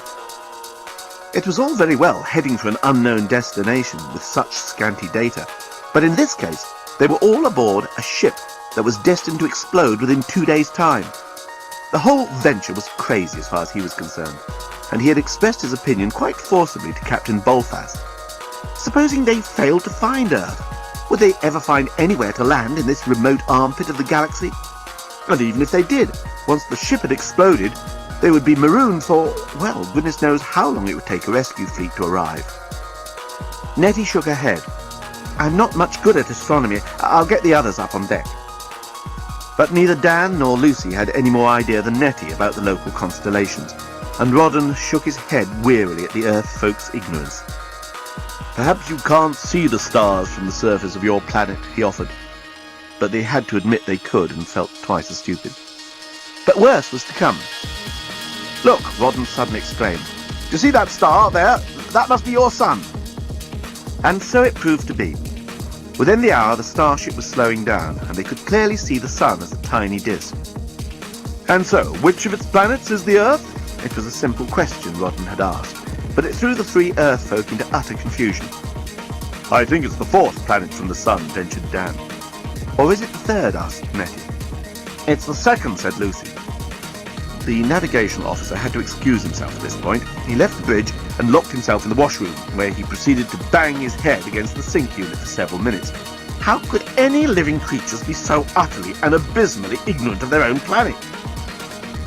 It was all very well heading for an unknown destination with such scanty data, but in this case they were all aboard a ship that was destined to explode within 2 days' time. The whole venture was crazy as far as he was concerned, and he had expressed his opinion quite forcibly to Captain Bolfas. Supposing they failed to find Earth, would they ever find anywhere to land in this remote armpit of the galaxy? And even if they did, once the ship had exploded, they would be marooned for, well, goodness knows how long it would take a rescue fleet to arrive. Nettie shook her head. "I'm not much good at astronomy. I'll get the others up on deck." But neither Dan nor Lucy had any more idea than Nettie about the local constellations, and Rawdon shook his head wearily at the Earth folks' ignorance. "Perhaps you can't see the stars from the surface of your planet," he offered. But they had to admit they could, and felt twice as stupid. But worse was to come. "Look," Rawdon suddenly exclaimed. "Do you see that star there? That must be your sun." And so it proved to be. Within the hour, the starship was slowing down, and they could clearly see the sun as a tiny disk. "And so, which of its planets is the Earth?" It was a simple question Rawdon had asked, but it threw the three Earth folk into utter confusion. "I think it's the fourth planet from the sun," ventured Dan. "Or is it the third?" asked Nettie. "It's the second," said Lucy. The navigational officer had to excuse himself at this point. He left the bridge and locked himself in the washroom, where he proceeded to bang his head against the sink unit for several minutes. How could any living creatures be so utterly and abysmally ignorant of their own planet?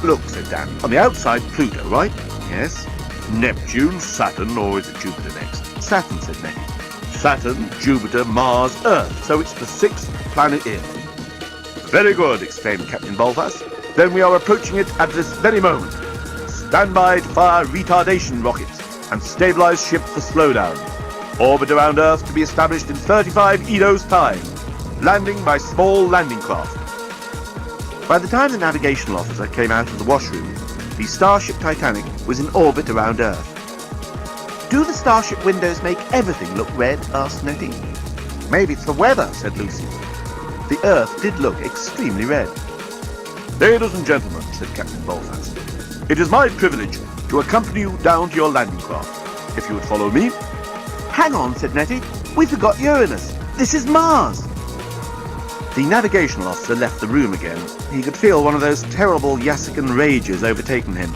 "Look," said Dan, "on the outside Pluto, right?" "Yes." "Neptune, Saturn, or is it Jupiter next?" "Saturn," said Nettie. "Saturn, Jupiter, Mars, Earth. So it's the sixth planet in." "Very good," exclaimed Captain Bolfas. "Then we are approaching it at this very moment. Stand by to fire retardation rockets and stabilize ship for slowdown. Orbit around Earth to be established in 35 Edo's time. Landing by small landing craft." By the time the navigational officer came out of the washroom, the starship Titanic was in orbit around Earth. "Do the starship windows make everything look red?" asked Nettie. "Maybe it's the weather," said Lucy. The Earth did look extremely red. "Ladies and gentlemen," said Captain Bolfas, "it is my privilege to accompany you down to your landing craft. If you would follow me." "Hang on," said Nettie. "We forgot Uranus. This is Mars." The navigational officer left the room again. He could feel one of those terrible Yassican rages overtaking him.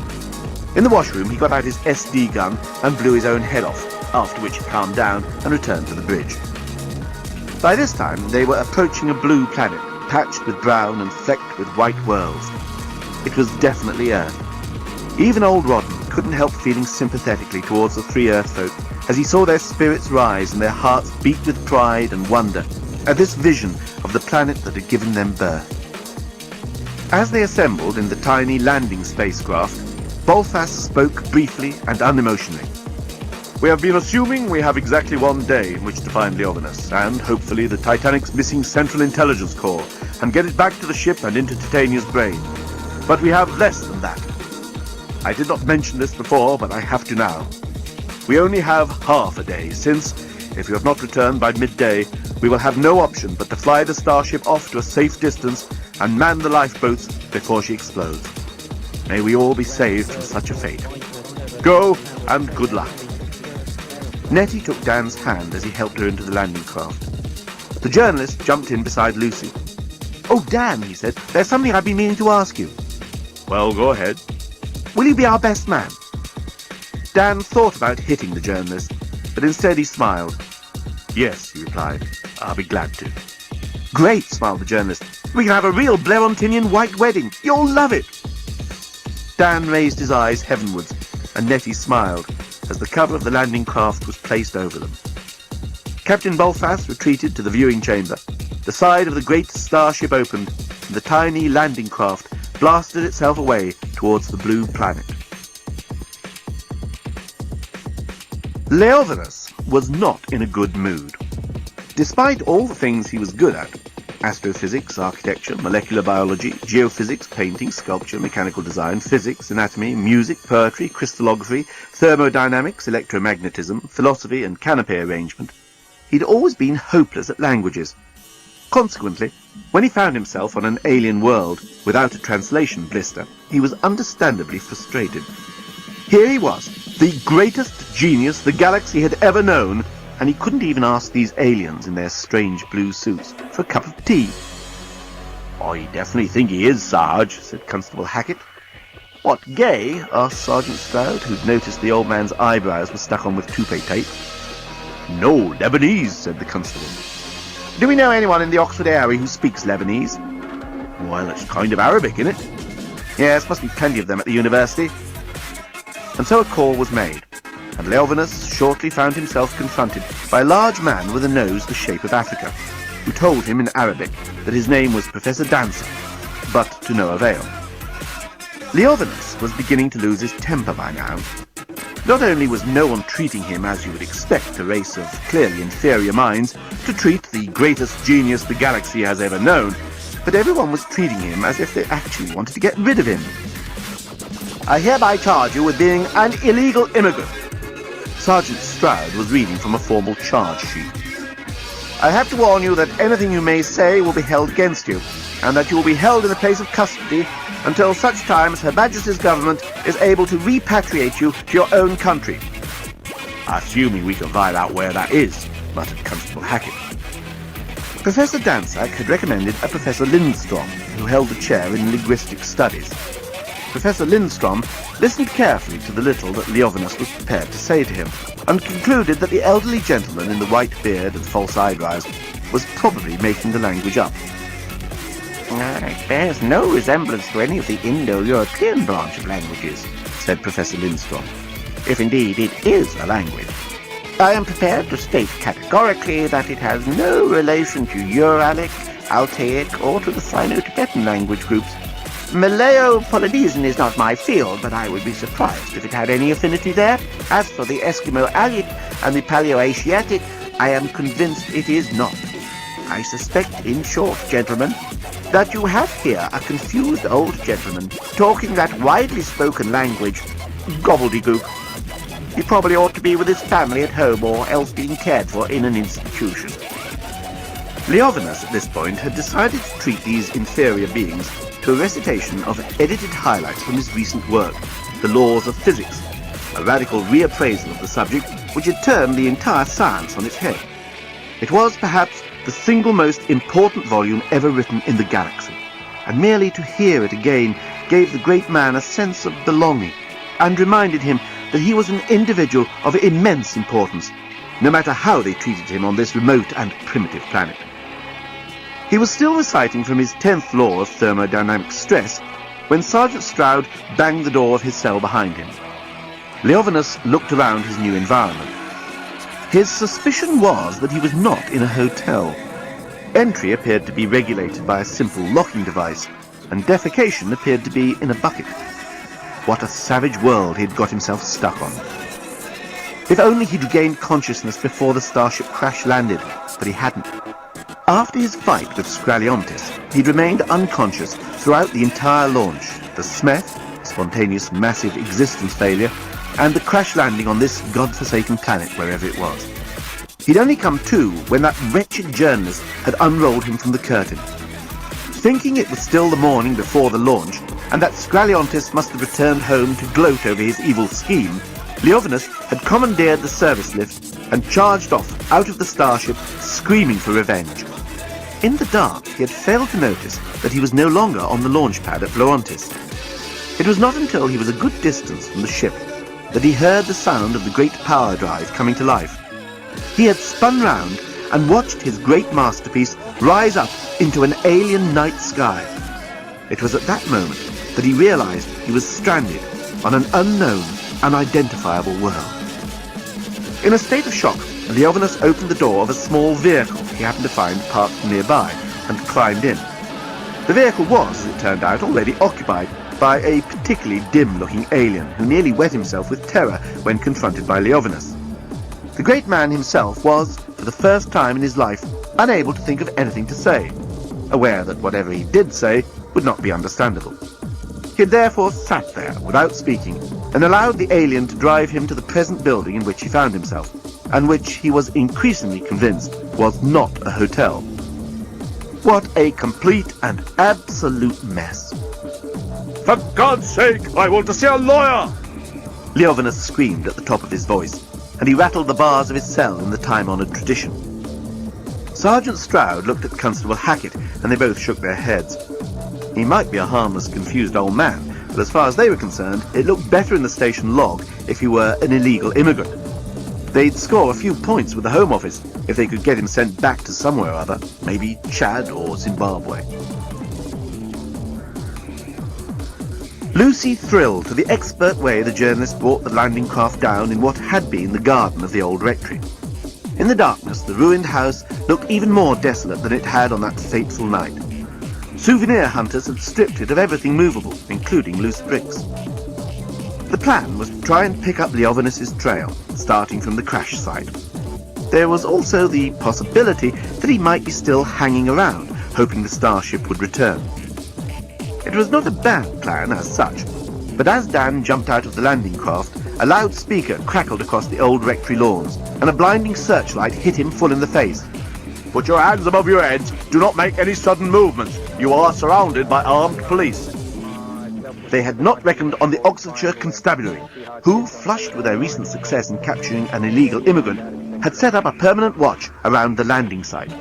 In the washroom, he got out his SD gun and blew his own head off, after which he calmed down and returned to the bridge. By this time, they were approaching a blue planet, patched with brown and flecked with white worlds. It was definitely Earth. Even old Rawdon couldn't help feeling sympathetically towards the three Earth folk as he saw their spirits rise and their hearts beat with pride and wonder at this vision of the planet that had given them birth. As they assembled in the tiny landing spacecraft, Bolfas spoke briefly and unemotionally. "We have been assuming we have exactly 1 day in which to find Leovinus, and hopefully the Titanic's missing central intelligence core, and get it back to the ship and into Titania's brain. But we have less than that. I did not mention this before, but I have to now. We only have half a day, since, if you have not returned by midday, we will have no option but to fly the starship off to a safe distance and man the lifeboats before she explodes. May we all be saved from such a fate. Go, and good luck." Nettie took Dan's hand as he helped her into the landing craft. The journalist jumped in beside Lucy. "Oh, Dan," he said, "there's something I've been meaning to ask you." Well, go ahead. Will you be our best man? Dan thought about hitting the journalist, but instead he smiled. Yes, he replied. I'll be glad to. Great, smiled the journalist. We can have a real Blerontinian white wedding. You'll love it. Dan raised his eyes heavenwards, and Nettie smiled as the cover of the landing craft was placed over them. Captain Bolfas retreated to the viewing chamber. The side of the great starship opened, and the tiny landing craft blasted itself away towards the blue planet. Leovinus was not in a good mood. Despite all the things he was good at, astrophysics, architecture, molecular biology, geophysics, painting, sculpture, mechanical design, physics, anatomy, music, poetry, crystallography, thermodynamics, electromagnetism, philosophy, and canopy arrangement, he'd always been hopeless at languages. Consequently, when he found himself on an alien world without a translation blister, he was understandably frustrated. Here he was, the greatest genius the galaxy had ever known, and he couldn't even ask these aliens in their strange blue suits for a cup of tea. I definitely think he is, Sarge, said Constable Hackett. What, gay? Asked Sergeant Stroud, who'd noticed the old man's eyebrows were stuck on with toupee tape. No, Lebanese, said the constable. Do we know anyone in the Oxford area who speaks Lebanese? Well, it's kind of Arabic, isn't it? Yes, must be plenty of them at the university. And so a call was made, and Leovinus shortly found himself confronted by a large man with a nose the shape of Africa, who told him in Arabic that his name was Professor Dancer, but to no avail. Leovinus was beginning to lose his temper by now. Not only was no one treating him as you would expect a race of clearly inferior minds to treat the greatest genius the galaxy has ever known, but everyone was treating him as if they actually wanted to get rid of him. I hereby charge you with being an illegal immigrant. Sergeant Stroud was reading from a formal charge sheet. I have to warn you that anything you may say will be held against you, and that you will be held in a place of custody until such time as Her Majesty's government is able to repatriate you to your own country. Assuming we can find out where that is, muttered Constable Hackett. Professor Dansack had recommended a Professor Lindstrom, who held a chair in linguistic studies. Professor Lindstrom listened carefully to the little that Leovinus was prepared to say to him, and concluded that the elderly gentleman in the white beard and false eyebrows was probably making the language up. It bears no resemblance to any of the Indo-European branch of languages, said Professor Lindstrom. if indeed it is a language. I am prepared to state categorically that it has no relation to Uralic, Altaic, or to the Sino-Tibetan language groups. Malayo-Polynesian is not my field, but I would be surprised if it had any affinity there. As for the Eskimo-Allic and the Paleo-Asiatic, I am convinced it is not. I suspect, in short, gentlemen, that you have here a confused old gentleman talking that widely spoken language, gobbledygook. He probably ought to be with his family at home or else being cared for in an institution. Leovinus, at this point, had decided to treat these inferior beings to a recitation of edited highlights from his recent work, The Laws of Physics, a radical reappraisal of the subject which had turned the entire science on its head. It was, perhaps, the single most important volume ever written in the galaxy, and merely to hear it again gave the great man a sense of belonging, and reminded him that he was an individual of immense importance, no matter how they treated him on this remote and primitive planet. He was still reciting from his 10th law of thermodynamic stress when Sergeant Stroud banged the door of his cell behind him. Leovinus looked around his new environment. His suspicion was that he was not in a hotel. Entry appeared to be regulated by a simple locking device, and defecation appeared to be in a bucket. What a savage world he'd got himself stuck on. If only he'd regained consciousness before the starship crash-landed, but he hadn't. After his fight with Scraliontis, he'd remained unconscious throughout the entire launch, the smeth, spontaneous massive existence failure, and the crash landing on this god-forsaken planet wherever it was. He'd only come to when that wretched journalist had unrolled him from the curtain. Thinking it was still the morning before the launch, and that Scraliontis must have returned home to gloat over his evil scheme, Leovinus had commandeered the service lift and charged off out of the starship, screaming for revenge. In the dark, he had failed to notice that he was no longer on the launch pad at Bloontis. It was not until he was a good distance from the ship that he heard the sound of the great power drive coming to life. He had spun round and watched his great masterpiece rise up into an alien night sky. It was at that moment that he realized he was stranded on an unknown, unidentifiable world. In a state of shock, Leovinus opened the door of a small vehicle he happened to find parked nearby and climbed in. The vehicle was, as it turned out, already occupied by a particularly dim-looking alien who nearly wet himself with terror when confronted by Leovinus. The great man himself was, for the first time in his life, unable to think of anything to say, aware that whatever he did say would not be understandable. He had therefore sat there without speaking and allowed the alien to drive him to the present building in which he found himself, and which he was increasingly convinced was not a hotel. What a complete and absolute mess. For God's sake, I want to see a lawyer! Leovinus screamed at the top of his voice, and he rattled the bars of his cell in the time-honoured tradition. Sergeant Stroud looked at Constable Hackett, and they both shook their heads. He might be a harmless, confused old man, but as far as they were concerned, it looked better in the station log if he were an illegal immigrant. They'd score a few points with the Home Office if they could get him sent back to somewhere or other, maybe Chad or Zimbabwe. Lucy thrilled to the expert way the journalist brought the landing craft down in what had been the garden of the old rectory. In the darkness, the ruined house looked even more desolate than it had on that fateful night. Souvenir hunters had stripped it of everything movable, including loose bricks. The plan was to try and pick up Leovinus's trail, starting from the crash site. There was also the possibility that he might be still hanging around, hoping the starship would return. It was not a bad plan as such, but as Dan jumped out of the landing craft, a loudspeaker crackled across the old rectory lawns, and a blinding searchlight hit him full in the face. Put your hands above your heads. Do not make any sudden movements. You are surrounded by armed police. They had not reckoned on the Oxfordshire Constabulary, who, flushed with their recent success in capturing an illegal immigrant, had set up a permanent watch around the landing site.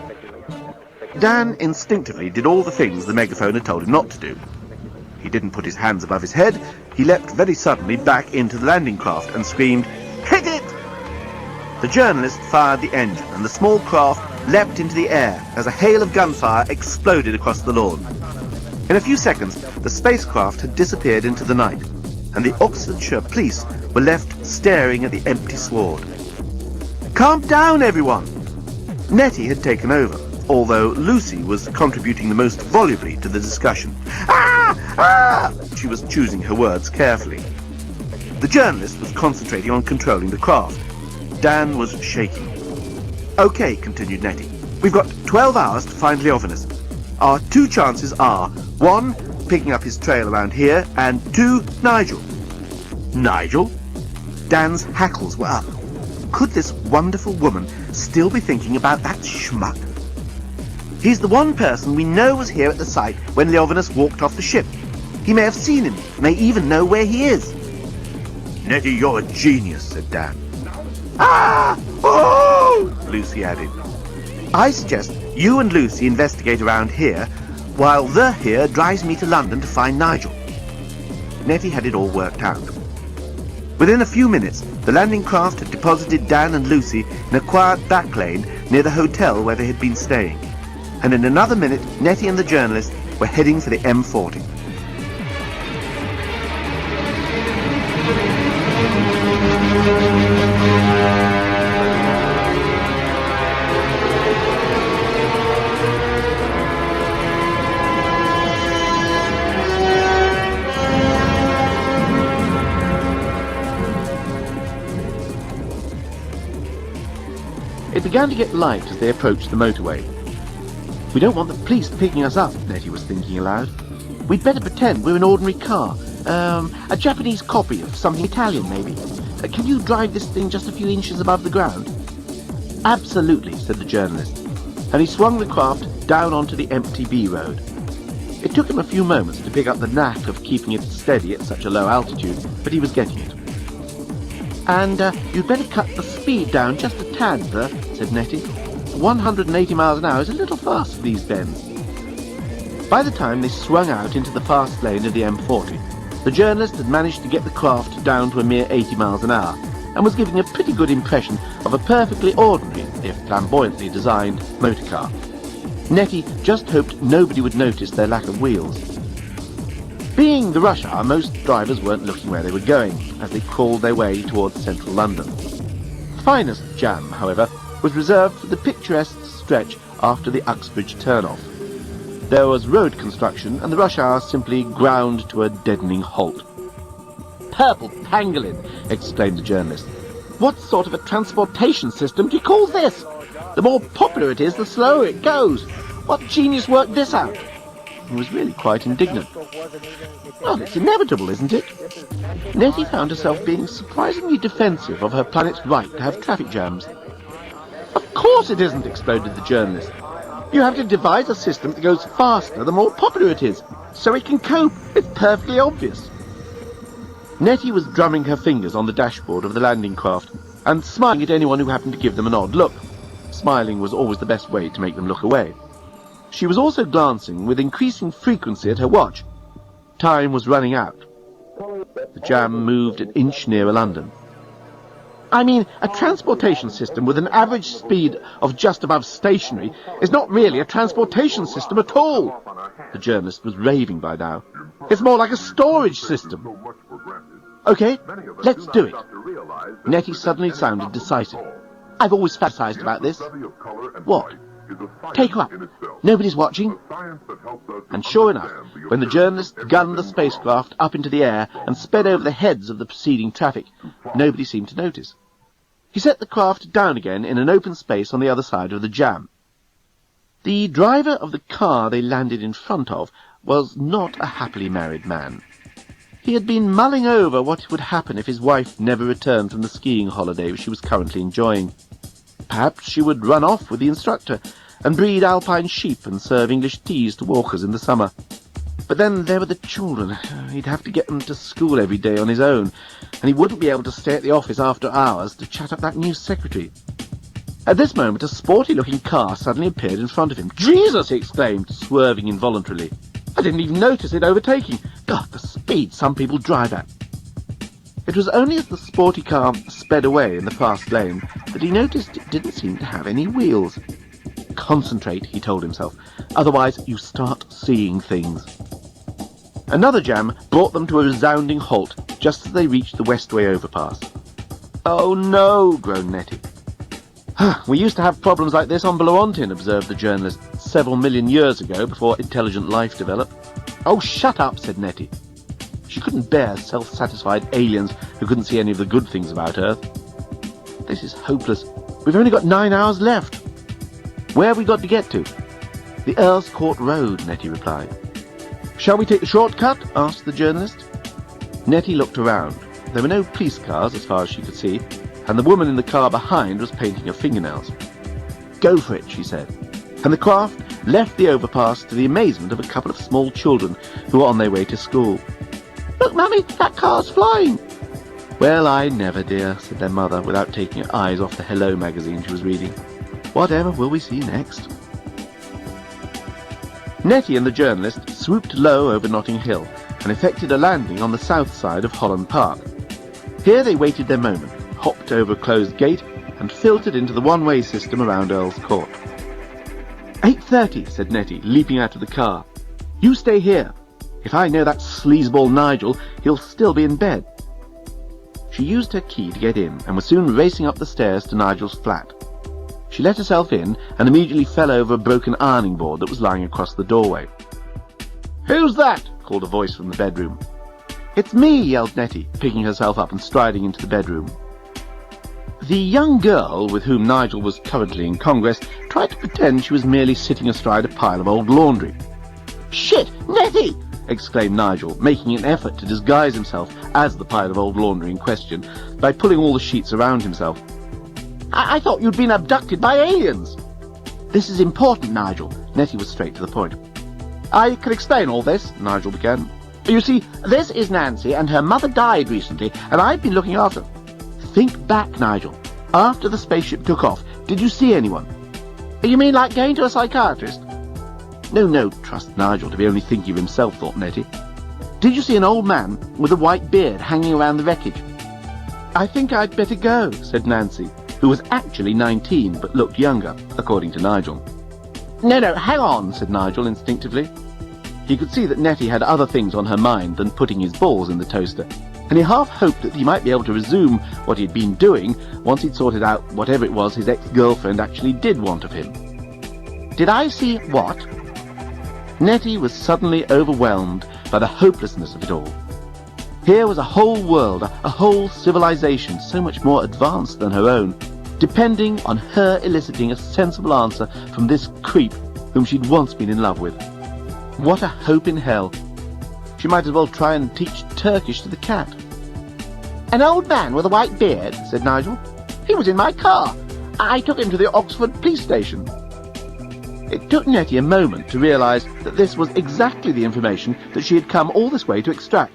Dan instinctively did all the things the megaphone had told him not to do. He didn't put his hands above his head. He leapt very suddenly back into the landing craft and screamed, "Hit it!" The journalist fired the engine, and the small craft leapt into the air as a hail of gunfire exploded across the lawn. In a few seconds, the spacecraft had disappeared into the night, and the Oxfordshire police were left staring at the empty sward. "Calm down, everyone!" Nettie had taken over, although Lucy was contributing the most volubly to the discussion. "Ah! Ah!" She was choosing her words carefully. The journalist was concentrating on controlling the craft. Dan was shaking. "Okay," continued Nettie. "We've got 12 hours to find Leovinus. Our two chances are, 1, picking up his trail around here, and 2, Nigel." Nigel? Dan's hackles were up. Could this wonderful woman still be thinking about that schmuck? "He's the one person we know was here at the site when Leovinus walked off the ship. He may have seen him, may even know where he is." "Nettie, you're a genius," said Dan. "Ah! Oh!" Lucy added. "I suggest you and Lucy investigate around here, while the here drives me to London to find Nigel." Nettie had it all worked out. Within a few minutes, the landing craft had deposited Dan and Lucy in a quiet back lane near the hotel where they had been staying, and in another minute, Nettie and the journalist were heading for the M40. It began to get light as they approached the motorway. "We don't want the police picking us up," Nettie was thinking aloud. "We'd better pretend we're an ordinary car. A Japanese copy of something Italian, maybe. Can you drive this thing just a few inches above the ground?" "Absolutely," said the journalist, and he swung the craft down onto the empty B road. It took him a few moments to pick up the knack of keeping it steady at such a low altitude, but he was getting it. "And you'd better cut the speed down just a tad, sir," said Nettie. 180 miles an hour is a little fast for these bends. By the time they swung out into the fast lane of the M40, The journalist had managed to get the craft down to a mere 80 miles an hour, and was giving a pretty good impression of a perfectly ordinary, if flamboyantly designed, motor car. Nettie just hoped nobody would notice their lack of wheels. Being the rush hour, most drivers weren't looking where they were going, as they crawled their way towards central London. The finest jam, however, was reserved for the picturesque stretch after the Uxbridge turn-off. There was road construction, and the rush hour simply ground to a deadening halt. "Purple pangolin!" exclaimed the journalist. "What sort of a transportation system do you call this? The more popular it is, the slower it goes. What genius worked this out?" He was really quite indignant. "Well, it's inevitable, isn't it?" Nettie found herself being surprisingly defensive of her planet's right to have traffic jams. "Of course it isn't," exploded the journalist. "You have to devise a system that goes faster the more popular it is, so it can cope. It's perfectly obvious." Nettie was drumming her fingers on the dashboard of the landing craft and smiling at anyone who happened to give them an odd look. Smiling was always the best way to make them look away. She was also glancing with increasing frequency at her watch. Time was running out. The jam moved an inch nearer London. "I mean, a transportation system with an average speed of just above stationary is not really a transportation system at all." The journalist was raving by now. "It's more like a storage system." "Okay, let's do it." Nettie suddenly sounded decisive. "I've always fantasized about this." "What?" "Take her up. Nobody's watching." And sure enough, when the journalist gunned the spacecraft up into the air and sped over the heads of the preceding traffic, nobody seemed to notice. He set the craft down again in an open space on the other side of the jam. The driver of the car they landed in front of was not a happily married man. He had been mulling over what would happen if his wife never returned from the skiing holiday she was currently enjoying. Perhaps she would run off with the instructor and breed alpine sheep and serve English teas to walkers in the summer. But then there were the children. He'd have to get them to school every day on his own, and he wouldn't be able to stay at the office after hours to chat up that new secretary. At this moment, a sporty-looking car suddenly appeared in front of him. "Jesus!" he exclaimed, swerving involuntarily. "I didn't even notice it overtaking. God, the speed some people drive at." It was only as the sporty car sped away in the fast lane that he noticed it didn't seem to have any wheels. "Concentrate," he told himself, "otherwise you start seeing things." Another jam brought them to a resounding halt just as they reached the Westway overpass. "Oh no," groaned Nettie. "We used to have problems like this on Belarontin," observed the journalist, "several million years ago, before intelligent life developed." "Oh, shut up," said Nettie. She couldn't bear self-satisfied aliens who couldn't see any of the good things about Earth. "This is hopeless. We've only got 9 hours left." "Where have we got to get to?" "The Earl's Court Road," Nettie replied. "Shall we take the shortcut?" asked the journalist. Nettie looked around. There were no police cars as far as she could see, and the woman in the car behind was painting her fingernails. "Go for it," she said, and the craft left the overpass to the amazement of a couple of small children who were on their way to school. "Look, Mummy, that car's flying!" "Well, I never, dear," said their mother, without taking her eyes off the Hello magazine she was reading. "Whatever will we see next?" Nettie and the journalist swooped low over Notting Hill and effected a landing on the south side of Holland Park. Here they waited their moment, hopped over a closed gate, and filtered into the one-way system around Earl's Court. 8:30, said Nettie, leaping out of the car. "You stay here. If I know that sleazeball Nigel, he'll still be in bed." She used her key to get in, and was soon racing up the stairs to Nigel's flat. She let herself in, and immediately fell over a broken ironing board that was lying across the doorway. "Who's that?" called a voice from the bedroom. "It's me," yelled Nettie, picking herself up and striding into the bedroom. The young girl, with whom Nigel was currently in Congress, tried to pretend she was merely sitting astride a pile of old laundry. "Shit, Nettie!" exclaimed Nigel, making an effort to disguise himself as the pile of old laundry in question by pulling all the sheets around himself. I thought you'd been abducted by aliens." "This is important, Nigel." Nettie was straight to the point. "I can explain all this," Nigel began. "You see, this is Nancy, and her mother died recently, and I've been looking after..." "Think back, Nigel. After the spaceship took off, did you see anyone?" "You mean like going to a psychiatrist?" No, trust Nigel to be only thinking of himself, thought Nettie. Did you see an old man with a white beard hanging around the wreckage?" "I think I'd better go," said Nancy, who was actually 19 but looked younger, according to Nigel. No, hang on," said Nigel instinctively. He could see that Nettie had other things on her mind than putting his balls in the toaster, and he half hoped that he might be able to resume what he'd been doing once he'd sorted out whatever it was his ex-girlfriend actually did want of him. "Did I see what?" Nettie was suddenly overwhelmed by the hopelessness of it all. Here was a whole world, a whole civilization so much more advanced than her own, depending on her eliciting a sensible answer from this creep whom she'd once been in love with. What a hope in hell. She might as well try and teach Turkish to the cat. "An old man with a white beard," said Nigel. "He was in my car. I took him to the Oxford police station." It took Nettie a moment to realise that this was exactly the information that she had come all this way to extract.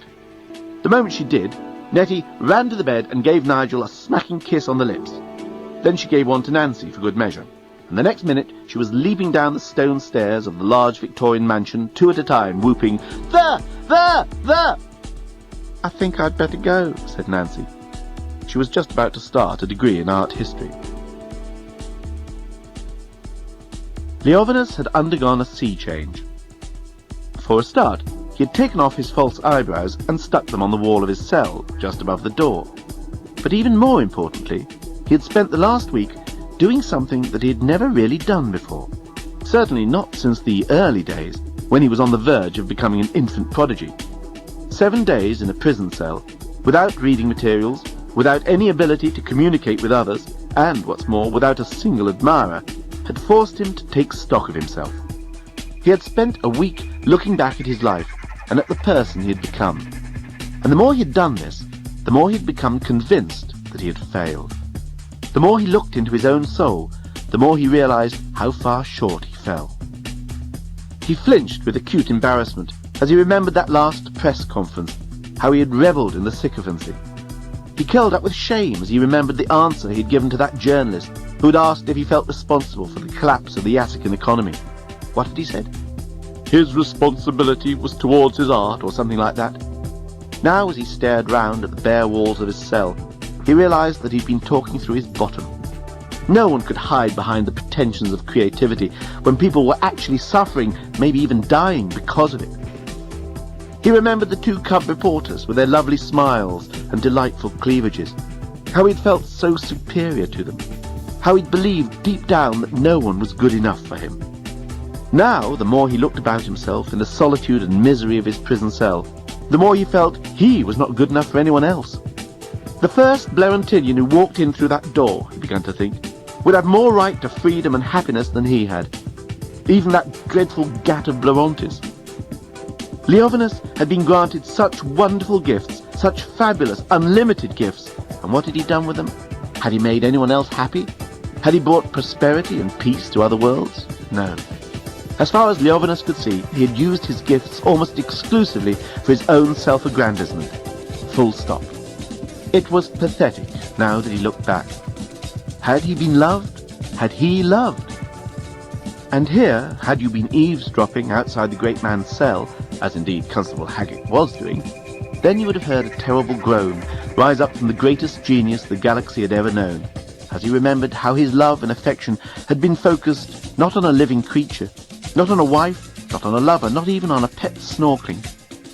The moment she did, Nettie ran to the bed and gave Nigel a smacking kiss on the lips. Then she gave one to Nancy for good measure, and the next minute she was leaping down the stone stairs of the large Victorian mansion, 2 at a time, whooping, "There! There!" "I think I'd better go," said Nancy. She was just about to start a degree in art history. Leovinus had undergone a sea change. For a start, he had taken off his false eyebrows and stuck them on the wall of his cell, just above the door. But even more importantly, he had spent the last week doing something that he had never really done before. Certainly not since the early days, when he was on the verge of becoming an infant prodigy. 7 days in a prison cell, without reading materials, without any ability to communicate with others, and, what's more, without a single admirer, had forced him to take stock of himself. He had spent a week looking back at his life and at the person he had become. And the more he had done this, the more he had become convinced that he had failed. The more he looked into his own soul, the more he realized how far short he fell. He flinched with acute embarrassment as he remembered that last press conference, how he had revelled in the sycophancy. He curled up with shame as he remembered the answer he had given to that journalist who had asked if he felt responsible for the collapse of the Yassican economy. What had he said? His responsibility was towards his art, or something like that. Now, as he stared round at the bare walls of his cell, he realized that he'd been talking through his bottom. No one could hide behind the pretensions of creativity when people were actually suffering, maybe even dying because of it. He remembered the 2 cub reporters with their lovely smiles and delightful cleavages, how he'd felt so superior to them, how he'd believed deep down that no one was good enough for him. Now, the more he looked about himself in the solitude and misery of his prison cell, the more he felt he was not good enough for anyone else. The first Blarentillian who walked in through that door, he began to think, would have more right to freedom and happiness than he had. Even that dreadful gat of Blarontis. Leovinus had been granted such wonderful gifts, such fabulous, unlimited gifts, and what had he done with them? Had he made anyone else happy? Had he brought prosperity and peace to other worlds? No. As far as Leovinus could see, he had used his gifts almost exclusively for his own self-aggrandizement. Full stop. It was pathetic, now that he looked back. Had he been loved? Had he loved? And here, had you been eavesdropping outside the great man's cell, as indeed Constable Haggett was doing, then you would have heard a terrible groan rise up from the greatest genius the galaxy had ever known, as he remembered how his love and affection had been focused not on a living creature, not on a wife, not on a lover, not even on a pet snorkeling,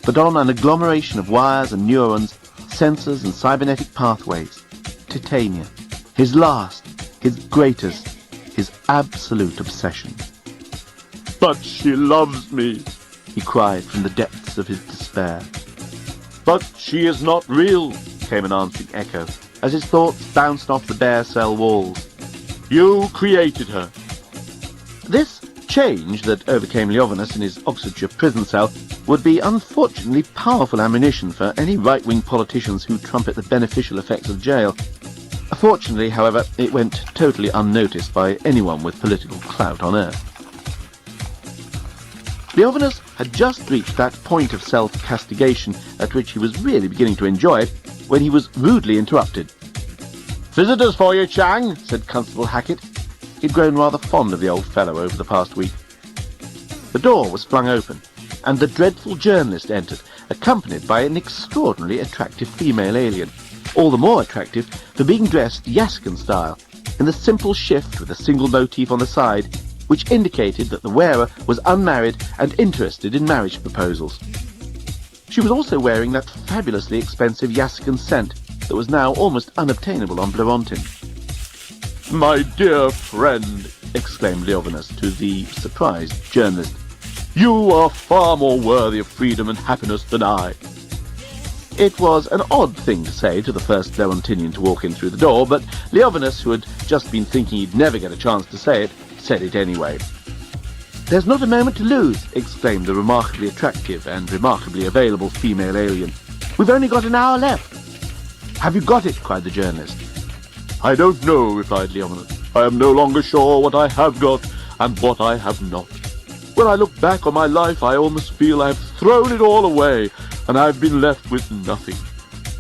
but on an agglomeration of wires and neurons, sensors and cybernetic pathways. Titania, his last, his greatest, his absolute obsession. "But she loves me," he cried from the depths of his despair. "But she is not real," came an answering echo, as his thoughts bounced off the bare cell walls. "You created her." This change that overcame Leovinus in his Oxfordshire prison cell would be unfortunately powerful ammunition for any right-wing politicians who trumpet the beneficial effects of jail. Fortunately, however, it went totally unnoticed by anyone with political clout on earth. Leovinus had just reached that point of self-castigation at which he was really beginning to enjoy it, when he was rudely interrupted. "Visitors for you, Chang," said Constable Hackett. He'd grown rather fond of the old fellow over the past week. The door was flung open, and the dreadful journalist entered, accompanied by an extraordinarily attractive female alien, all the more attractive for being dressed Yaskin style, in the simple shift with a single motif on the side, which indicated that the wearer was unmarried and interested in marriage proposals. She was also wearing that fabulously expensive Yaskin scent that was now almost unobtainable on Blerontin. "My dear friend," exclaimed Leovinus to the surprised journalist, "you are far more worthy of freedom and happiness than I." It was an odd thing to say to the first Blerontinian to walk in through the door, but Leovinus, who had just been thinking he'd never get a chance to say it, said it anyway. "There's not a moment to lose," exclaimed the remarkably attractive and remarkably available female alien. "We've only got an hour left." "Have you got it?" cried the journalist. "I don't know," replied Leovinus. "I am no longer sure what I have got and what I have not. When I look back on my life, I almost feel I have thrown it all away, and I have been left with nothing.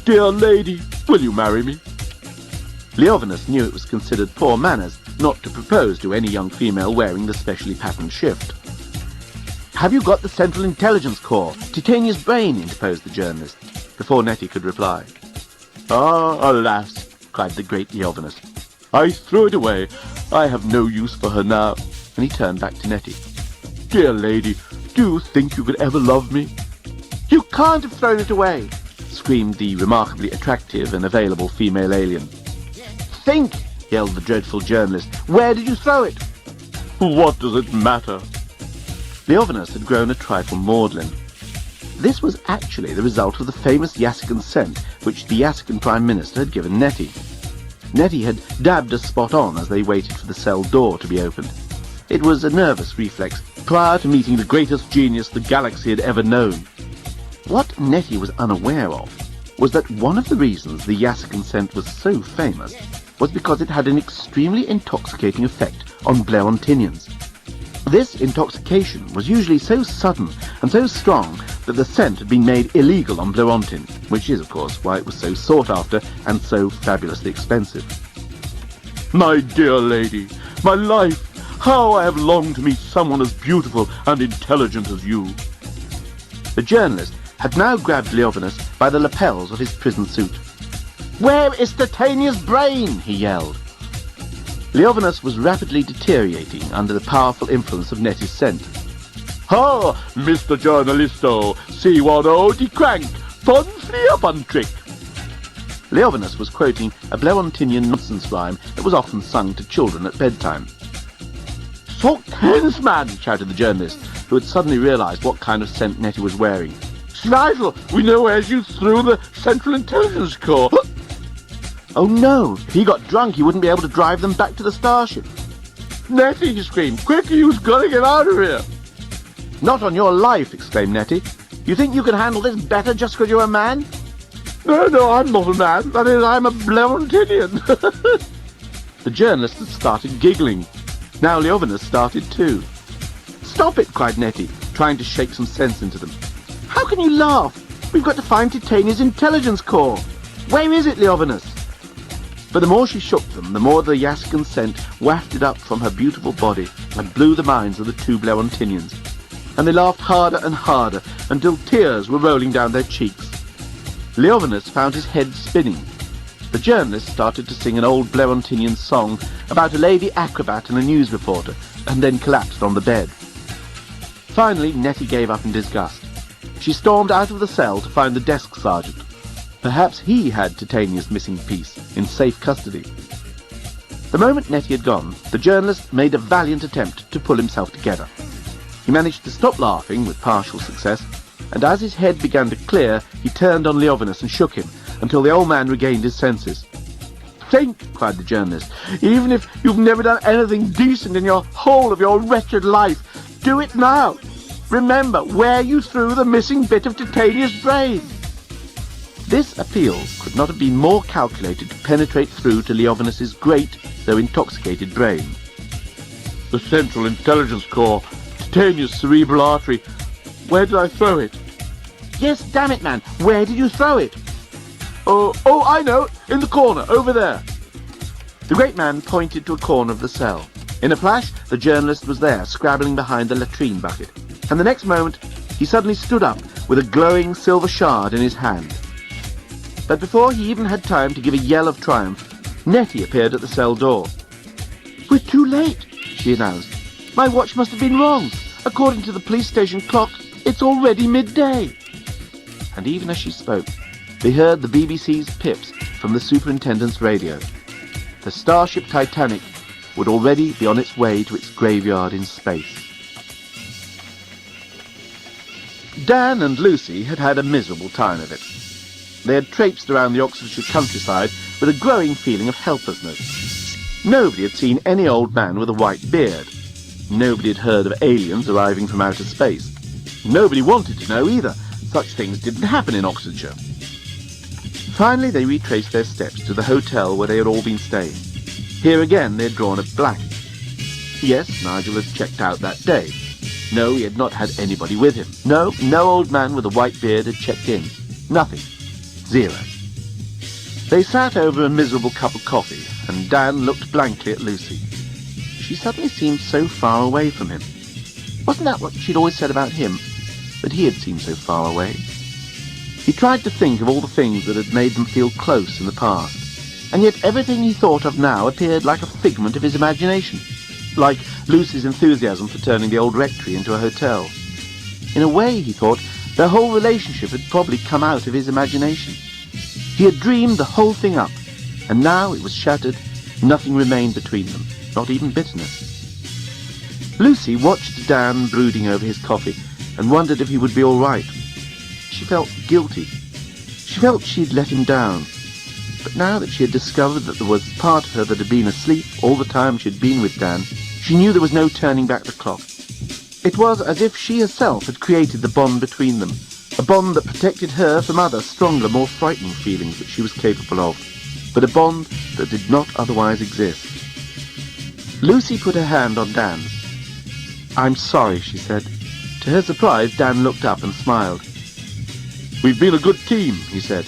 Dear lady, will you marry me?" Leovinus knew it was considered poor manners not to propose to any young female wearing the specially patterned shift. "Have you got the Central Intelligence Corps, Titania's brain?" interposed the journalist, before Nettie could reply. "Ah, alas," cried the great Leovinus, "I threw it away. I have no use for her now." And he turned back to Nettie. "Dear lady, do you think you could ever love me?" "You can't have thrown it away," screamed the remarkably attractive and available female alien. "Think," yelled the dreadful journalist. "Where did you throw it?" "What does it matter?" Leovinus had grown a trifle maudlin. This was actually the result of the famous Yaskin scent which the Yaskin Prime Minister had given Nettie. Nettie had dabbed a spot on as they waited for the cell door to be opened. It was a nervous reflex prior to meeting the greatest genius the galaxy had ever known. What Nettie was unaware of was that one of the reasons the Yaskin scent was so famous was because it had an extremely intoxicating effect on Blerontinians. This intoxication was usually so sudden and so strong that the scent had been made illegal on Blerontin, which is, of course, why it was so sought after and so fabulously expensive. "My dear lady, my life, how I have longed to meet someone as beautiful and intelligent as you." The journalist had now grabbed Leovinus by the lapels of his prison suit. "Where is Titania's brain?" he yelled. Leovinus was rapidly deteriorating under the powerful influence of Nettie's scent. "Ha, Mr. Journalisto, see what de crank, fun fleer fun trick." Leovinus was quoting a Blerontinian nonsense rhyme that was often sung to children at bedtime. "Sock hens, man!" shouted the journalist, who had suddenly realized what kind of scent Nettie was wearing. "Schneisel, we know where you threw the Central Intelligence Corps." "Oh no, if he got drunk he wouldn't be able to drive them back to the starship." "Nettie," he screamed, "quick, you've got to get out of here." "Not on your life," exclaimed Nettie. "You think you can handle this better just because you're a man?" No, I'm not a man. That is, I'm a Blerontinian." The journalist had started giggling. Now Leovinus started too. "Stop it," cried Nettie, trying to shake some sense into them. "How can you laugh? We've got to find Titania's intelligence core. Where is it, Leovinus?" But the more she shook them, the more the Yaskin scent wafted up from her beautiful body and blew the minds of the two Blerontinians. And they laughed harder and harder until tears were rolling down their cheeks. Leovinus found his head spinning. The journalist started to sing an old Blerontinian song about a lady acrobat and a news reporter, and then collapsed on the bed. Finally, Nettie gave up in disgust. She stormed out of the cell to find the desk sergeant. Perhaps he had Titania's missing piece in safe custody. The moment Nettie had gone, the journalist made a valiant attempt to pull himself together. He managed to stop laughing with partial success, and as his head began to clear, he turned on Leovinus and shook him until the old man regained his senses. "Think," cried the journalist, "even if you've never done anything decent in your whole of your wretched life, do it now. Remember where you threw the missing bit of Titania's brain." This appeal could not have been more calculated to penetrate through to Leovinus's great, though intoxicated brain. "The Central Intelligence Corps, Titania's cerebral artery. Where did I throw it?" "Yes, damn it, man, where did you throw it?" Oh, I know, in the corner, over there." The great man pointed to a corner of the cell. In a flash, the journalist was there, scrabbling behind the latrine bucket, and the next moment he suddenly stood up with a glowing silver shard in his hand. But before he even had time to give a yell of triumph, Nettie appeared at the cell door. "We're too late," she announced. "My watch must have been wrong. According to the police station clock, it's already midday." And even as she spoke, they heard the BBC's pips from the superintendent's radio. The starship Titanic would already be on its way to its graveyard in space. Dan and Lucy had had a miserable time of it. They had traipsed around the Oxfordshire countryside with a growing feeling of helplessness. Nobody had seen any old man with a white beard. Nobody had heard of aliens arriving from outer space. Nobody wanted to know either. Such things didn't happen in Oxfordshire. Finally, they retraced their steps to the hotel where they had all been staying. Here again they had drawn a blank. Yes, Nigel had checked out that day. No, he had not had anybody with him. No old man with a white beard had checked in. Nothing. Zero. They sat over a miserable cup of coffee, and Dan looked blankly at Lucy. She suddenly seemed so far away from him. Wasn't that what she'd always said about him? That he had seemed so far away? He tried to think of all the things that had made them feel close in the past, and yet everything he thought of now appeared like a figment of his imagination, like Lucy's enthusiasm for turning the old rectory into a hotel. In a way, he thought, their whole relationship had probably come out of his imagination. He had dreamed the whole thing up, and now it was shattered. Nothing remained between them, not even bitterness. Lucy watched Dan brooding over his coffee and wondered if he would be all right. She felt guilty. She felt she'd let him down. But now that she had discovered that there was part of her that had been asleep all the time she had been with Dan, she knew there was no turning back the clock. It was as if she herself had created the bond between them, a bond that protected her from other, stronger, more frightening feelings that she was capable of, but a bond that did not otherwise exist. Lucy put her hand on Dan's. "I'm sorry," she said. To her surprise, Dan looked up and smiled. "We've been a good team," he said.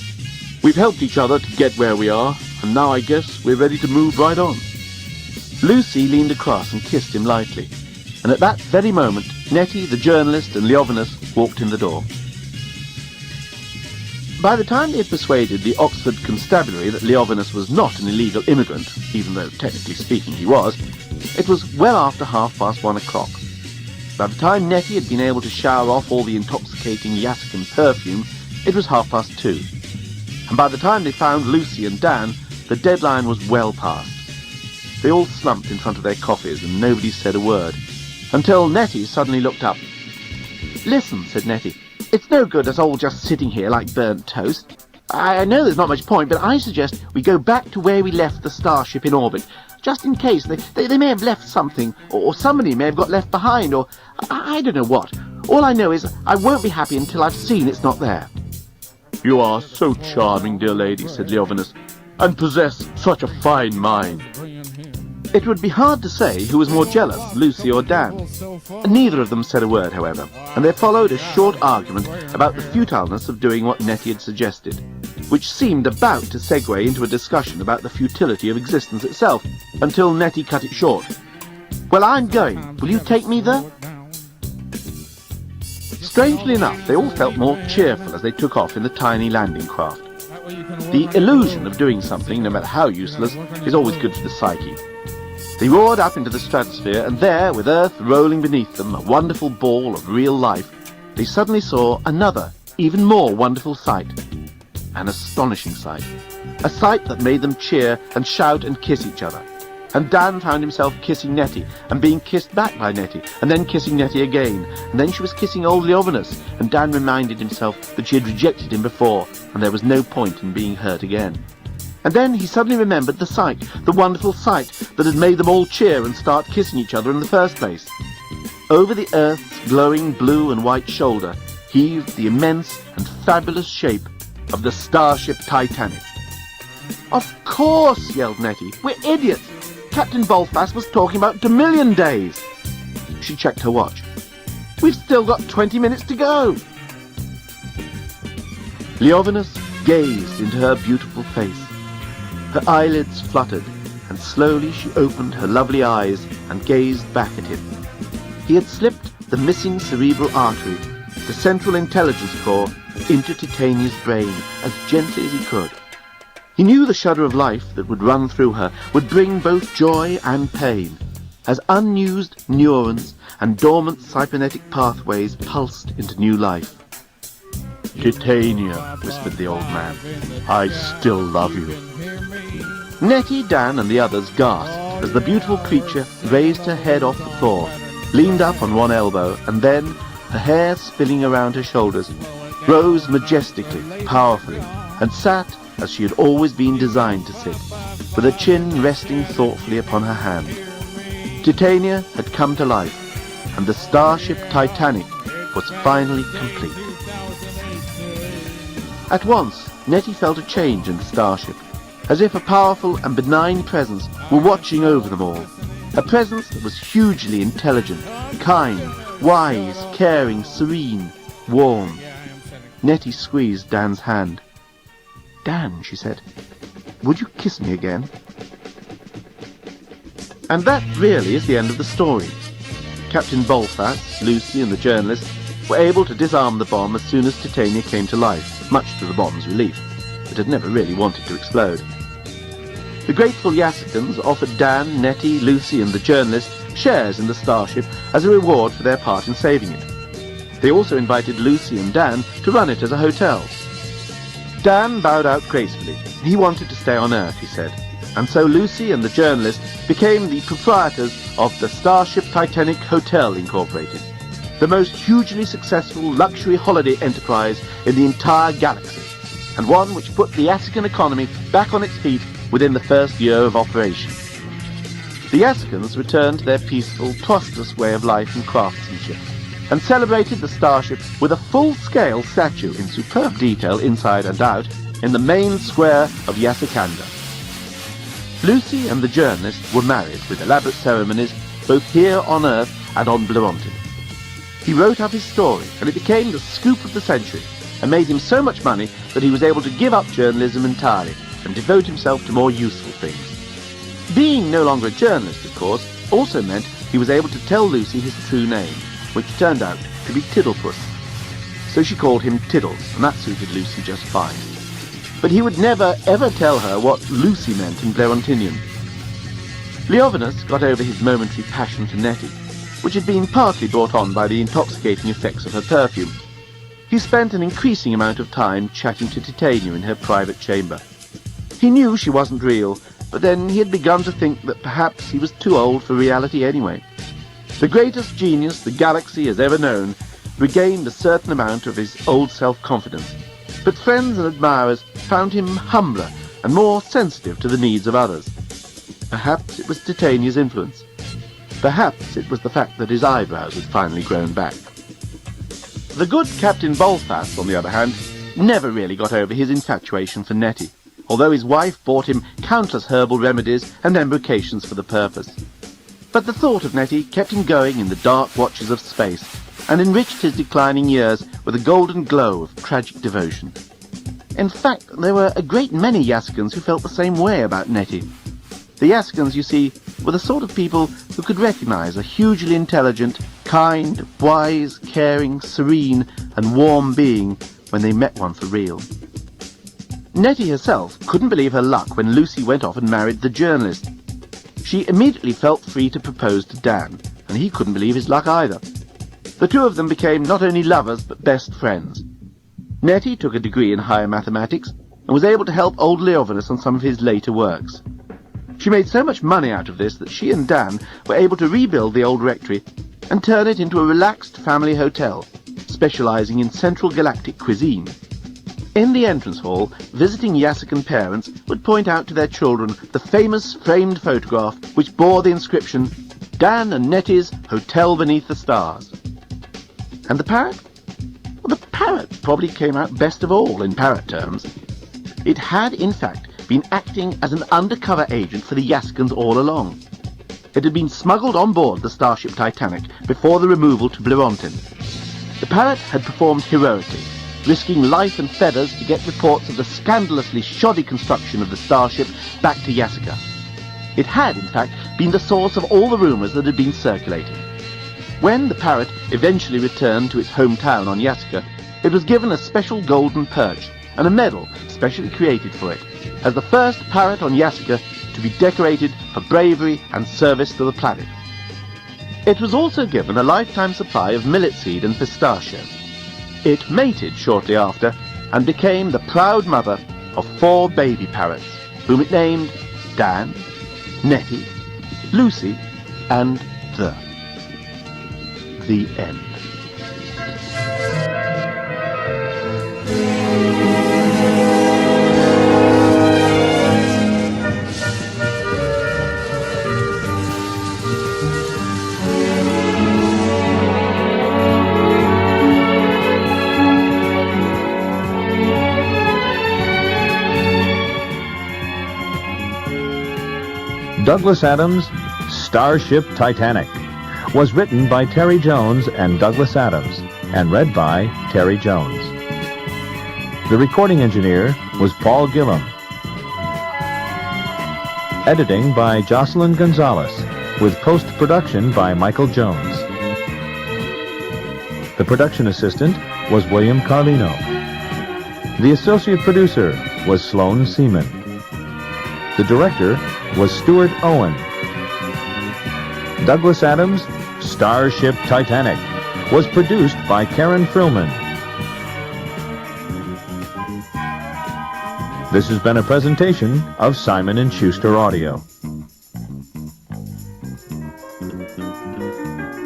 "We've helped each other to get where we are, and now I guess we're ready to move right on." Lucy leaned across and kissed him lightly, and at that very moment, Nettie, the journalist, and Leovinus walked in the door. By the time they had persuaded the Oxford Constabulary that Leovinus was not an illegal immigrant, even though technically speaking he was, it was well after 1:30. By the time Nettie had been able to shower off all the intoxicating Yaskin perfume, it was 2:30. And by the time they found Lucy and Dan, the deadline was well past. They all slumped in front of their coffees and nobody said a word, until Nettie suddenly looked up. "Listen," said Nettie, "it's no good us all just sitting here like burnt toast. I know there's not much point, but I suggest we go back to where we left the starship in orbit, just in case they may have left something, or somebody may have got left behind, or I don't know what. All I know is I won't be happy until I've seen it's not there." "You are so charming, dear lady," said Leovinus, "and possess such a fine mind." It would be hard to say who was more jealous, Lucy or Dan. Neither of them said a word, however, and there followed a short argument about the futileness of doing what Nettie had suggested, which seemed about to segue into a discussion about the futility of existence itself, until Nettie cut it short. "Well, I'm going. Will you take me there?" Strangely enough, they all felt more cheerful as they took off in the tiny landing craft. The illusion of doing something, no matter how useless, is always good for the psyche. They roared up into the stratosphere, and there, with Earth rolling beneath them, a wonderful ball of real life, they suddenly saw another, even more wonderful sight. An astonishing sight. A sight that made them cheer and shout and kiss each other. And Dan found himself kissing Nettie, and being kissed back by Nettie, and then kissing Nettie again, and then she was kissing old Leovinus, and Dan reminded himself that she had rejected him before, and there was no point in being hurt again. And then he suddenly remembered the sight, the wonderful sight that had made them all cheer and start kissing each other in the first place. Over the Earth's glowing blue and white shoulder heaved the immense and fabulous shape of the starship Titanic. "Of course," yelled Nettie. "We're idiots. Captain Bolfast was talking about Domillion days." She checked her watch. "We've still got 20 minutes to go." Leovinus gazed into her beautiful face. Her eyelids fluttered, and slowly she opened her lovely eyes and gazed back at him. He had slipped the missing cerebral artery, the Central Intelligence Corps into Titania's brain as gently as he could. He knew the shudder of life that would run through her would bring both joy and pain, as unused neurons and dormant cybernetic pathways pulsed into new life. "Titania," whispered the old man, "I still love you." Nettie, Dan and the others gasped as the beautiful creature raised her head off the floor, leaned up on one elbow, and then, her hair spilling around her shoulders, rose majestically, powerfully, and sat as she had always been designed to sit, with her chin resting thoughtfully upon her hand. Titania had come to life, and the starship Titanic was finally complete. At once, Nettie felt a change in the starship, as if a powerful and benign presence were watching over them all. A presence that was hugely intelligent, kind, wise, caring, serene, warm. Nettie squeezed Dan's hand. "Dan," she said, "would you kiss me again?" And that really is the end of the story. Captain Bolfast, Lucy and the journalist were able to disarm the bomb as soon as Titania came to life, much to the bomb's relief. It had never really wanted to explode. The grateful Yassicans offered Dan, Nettie, Lucy and the journalist shares in the starship as a reward for their part in saving it. They also invited Lucy and Dan to run it as a hotel. Dan bowed out gracefully. He wanted to stay on Earth, he said, and so Lucy and the journalist became the proprietors of the Starship Titanic Hotel Incorporated, the most hugely successful luxury holiday enterprise in the entire galaxy, and one which put the Yassican economy back on its feet within the first year of operation. The Yassicans returned to their peaceful, prosperous way of life and craftsmanship, and celebrated the starship with a full-scale statue in superb detail inside and out in the main square of Yassicanda. Lucy and the journalist were married with elaborate ceremonies both here on Earth and on Blerontin. He wrote up his story, and it became the scoop of the century, and made him so much money that he was able to give up journalism entirely and devote himself to more useful things. Being no longer a journalist, of course, also meant he was able to tell Lucy his true name, which turned out to be Tiddlepuss. So she called him Tiddles, and that suited Lucy just fine. But he would never, ever tell her what Lucy meant in Blerontinian. Leovinus got over his momentary passion for Nettie, which had been partly brought on by the intoxicating effects of her perfume. He spent an increasing amount of time chatting to Titania in her private chamber. He knew she wasn't real, but then he had begun to think that perhaps he was too old for reality anyway. The greatest genius the galaxy has ever known regained a certain amount of his old self-confidence, but friends and admirers found him humbler and more sensitive to the needs of others. Perhaps it was Titania's influence. Perhaps it was the fact that his eyebrows had finally grown back. The good Captain Bolfast, on the other hand, never really got over his infatuation for Nettie, although his wife bought him countless herbal remedies and embrocations for the purpose. But the thought of Nettie kept him going in the dark watches of space, and enriched his declining years with a golden glow of tragic devotion. In fact, there were a great many Yassicans who felt the same way about Nettie. The Yassicans, you see, were the sort of people who could recognize a hugely intelligent, kind, wise, caring, serene, and warm being when they met one for real. Nettie herself couldn't believe her luck when Lucy went off and married the journalist. She immediately felt free to propose to Dan, and he couldn't believe his luck either. The two of them became not only lovers, but best friends. Nettie took a degree in higher mathematics, and was able to help old Leovinus on some of his later works. She made so much money out of this that she and Dan were able to rebuild the old rectory and turn it into a relaxed family hotel, specializing in Central Galactic cuisine. In the entrance hall, visiting Yassican parents would point out to their children the famous framed photograph which bore the inscription, "Dan and Nettie's Hotel Beneath the Stars." And the parrot? Well, the parrot probably came out best of all in parrot terms. It had, in fact, been acting as an undercover agent for the Yassicans all along. It had been smuggled on board the Starship Titanic before the removal to Blerontin. The parrot had performed heroically, risking life and feathers to get reports of the scandalously shoddy construction of the starship back to Yassica. It had, in fact, been the source of all the rumours that had been circulating. When the parrot eventually returned to its hometown on Yasaka, it was given a special golden perch and a medal specially created for it, as the first parrot on Yasaka to be decorated for bravery and service to the planet. It was also given a lifetime supply of millet seed and pistachio. It mated shortly after and became the proud mother of 4 baby parrots, whom it named Dan, Nettie, Lucy, and the end. Douglas Adams' Starship Titanic was written by Terry Jones and Douglas Adams and read by Terry Jones. The recording engineer was Paul Gillum. Editing by Jocelyn Gonzalez, with post-production by Michael Jones. The production assistant was William Carlino. The associate producer was Sloan Seaman. The director was Stuart Owen. Douglas Adams' Starship Titanic was produced by Karen Frillman. This has been a presentation of Simon & Schuster Audio.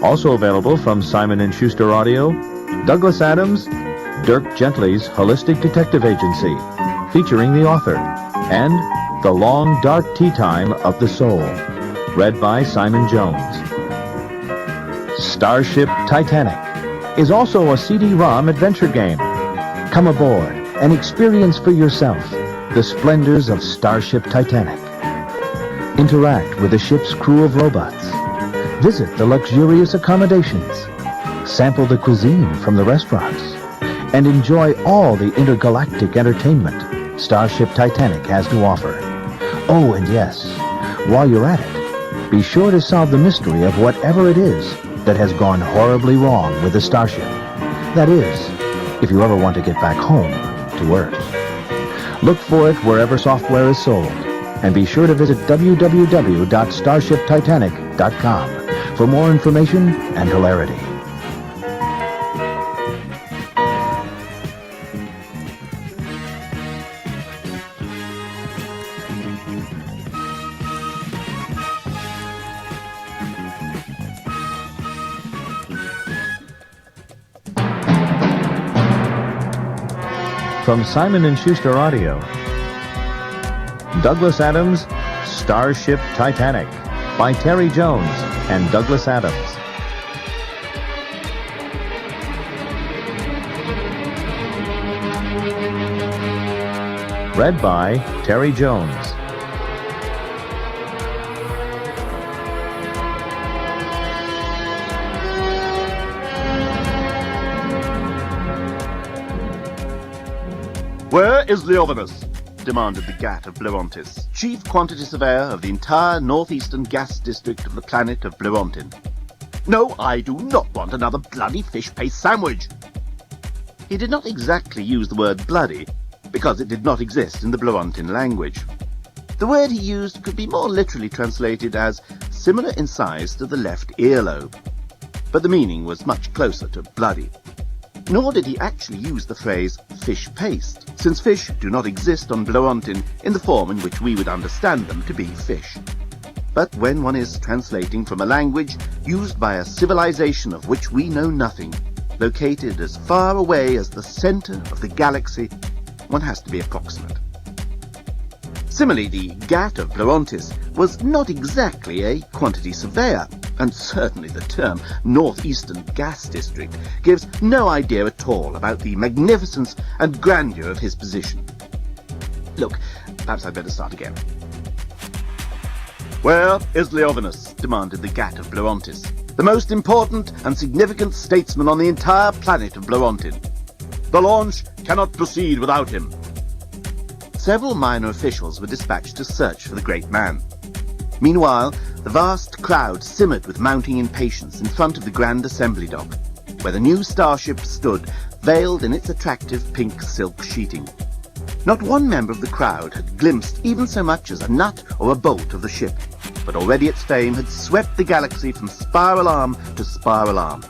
Also available from Simon & Schuster Audio, Douglas Adams' Dirk Gently's Holistic Detective Agency, featuring the author, and The Long Dark Tea Time of the Soul, read by Simon Jones. Starship Titanic is also a CD-ROM adventure game. Come aboard and experience for yourself the splendors of Starship Titanic. Interact with the ship's crew of robots. Visit the luxurious accommodations. Sample the cuisine from the restaurants. And enjoy all the intergalactic entertainment Starship Titanic has to offer. Oh, and yes, while you're at it, be sure to solve the mystery of whatever it is that has gone horribly wrong with the starship. That is, if you ever want to get back home to Earth. Look for it wherever software is sold, and be sure to visit www.starshiptitanic.com for more information and hilarity. From Simon & Schuster Audio, Douglas Adams' Starship Titanic by Terry Jones and Douglas Adams. Read by Terry Jones. Where is Leovinus? Demanded the Gat of Blerontis, chief quantity surveyor of the entire northeastern gas district of the planet of Blerontin. No, I do not want another bloody fish paste sandwich. He did not exactly use the word bloody, because it did not exist in the Blerontin language. The word he used could be more literally translated as similar in size to the left earlobe, but the meaning was much closer to bloody. Nor did he actually use the phrase fish paste, since fish do not exist on Blerontin in the form in which we would understand them to be fish. But when one is translating from a language used by a civilization of which we know nothing, located as far away as the center of the galaxy, one has to be approximate. Similarly, the Gat of Blerontis was not exactly a quantity surveyor, and certainly the term Northeastern Gas District gives no idea at all about the magnificence and grandeur of his position. Look, perhaps I'd better start again. Where is Leovinus? Demanded the Gat of Blerontis, the most important and significant statesman on the entire planet of Blerontin. The launch cannot proceed without him. Several minor officials were dispatched to search for the great man. Meanwhile, the vast crowd simmered with mounting impatience in front of the Grand Assembly Dock, where the new starship stood, veiled in its attractive pink silk sheeting. Not one member of the crowd had glimpsed even so much as a nut or a bolt of the ship, but already its fame had swept the galaxy from spiral arm to spiral arm.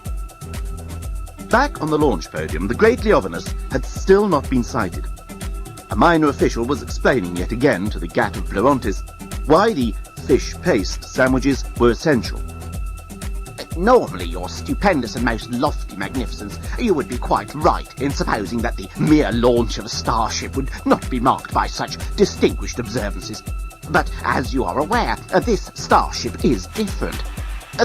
Back on the launch podium, the great Leovinus had still not been sighted. A minor official was explaining yet again to the Gat of Blerontis why the fish paste sandwiches were essential. Normally, your stupendous and most lofty magnificence, you would be quite right in supposing that the mere launch of a starship would not be marked by such distinguished observances. But as you are aware, this starship is different.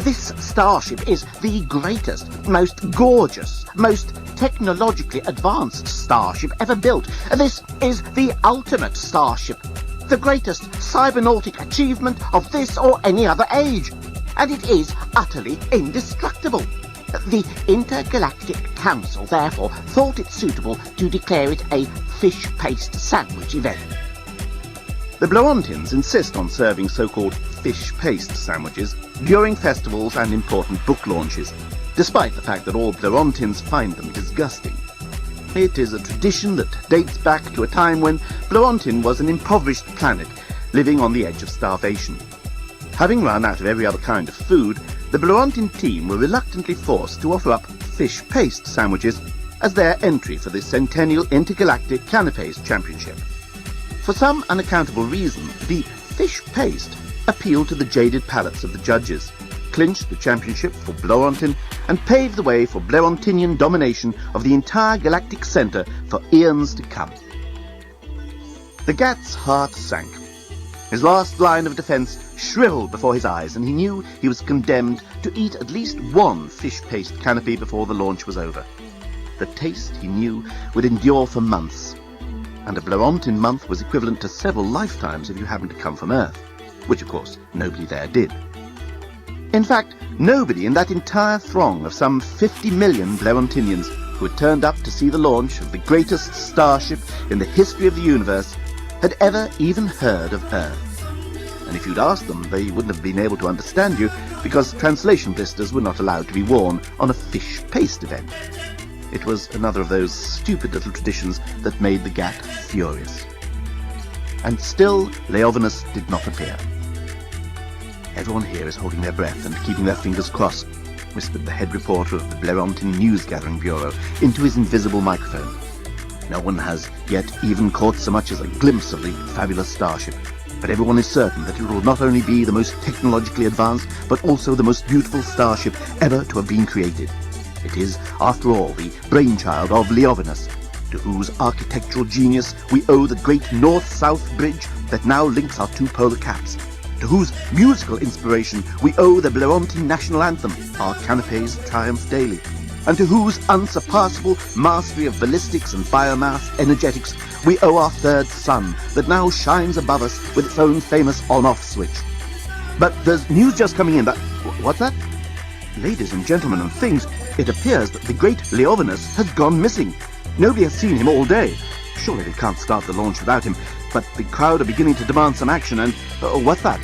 This starship is the greatest, most gorgeous, most technologically advanced starship ever built. This is the ultimate starship, the greatest cybernautic achievement of this or any other age. And it is utterly indestructible. The Intergalactic Council, therefore, thought it suitable to declare it a fish paste sandwich event. The Blerontins insist on serving so-called fish paste sandwiches during festivals and important book launches, despite the fact that all Blerontins find them disgusting. It is a tradition that dates back to a time when Blerontin was an impoverished planet living on the edge of starvation. Having run out of every other kind of food, the Blerontin team were reluctantly forced to offer up fish paste sandwiches as their entry for the Centennial Intergalactic Canapés Championship. For some unaccountable reason, the fish paste appealed to the jaded palates of the judges, clinched the championship for Blerontin, and paved the way for Blerontinian domination of the entire galactic centre for eons to come. The Gat's heart sank. His last line of defence shrivelled before his eyes, and he knew he was condemned to eat at least one fish paste canopy before the launch was over. The taste, he knew, would endure for months, and a Blerontin month was equivalent to several lifetimes if you happened to come from Earth, which of course nobody there did. In fact, nobody in that entire throng of some 50 million Blerontinians who had turned up to see the launch of the greatest starship in the history of the universe had ever even heard of Earth. And if you'd asked them, they wouldn't have been able to understand you, because translation blisters were not allowed to be worn on a fish paste event. It was another of those stupid little traditions that made the Gat furious. And still Leovinus did not appear. "Everyone here is holding their breath and keeping their fingers crossed," whispered the head reporter of the Blerontin News-Gathering Bureau into his invisible microphone. "No one has yet even caught so much as a glimpse of the fabulous starship, but everyone is certain that it will not only be the most technologically advanced, but also the most beautiful starship ever to have been created. It is, after all, the brainchild of Leovinus, to whose architectural genius we owe the great north-south bridge that now links our two polar caps, to whose musical inspiration we owe the Blerontin national anthem, Our Canapés Triumph Daily, and to whose unsurpassable mastery of ballistics and biomass energetics we owe our third sun that now shines above us with its own famous on-off switch. But there's news just coming in that... What's that? Ladies and gentlemen and things, it appears that the great Leovinus has gone missing. Nobody has seen him all day. Surely they can't start the launch without him, but the crowd are beginning to demand some action, and... what's that?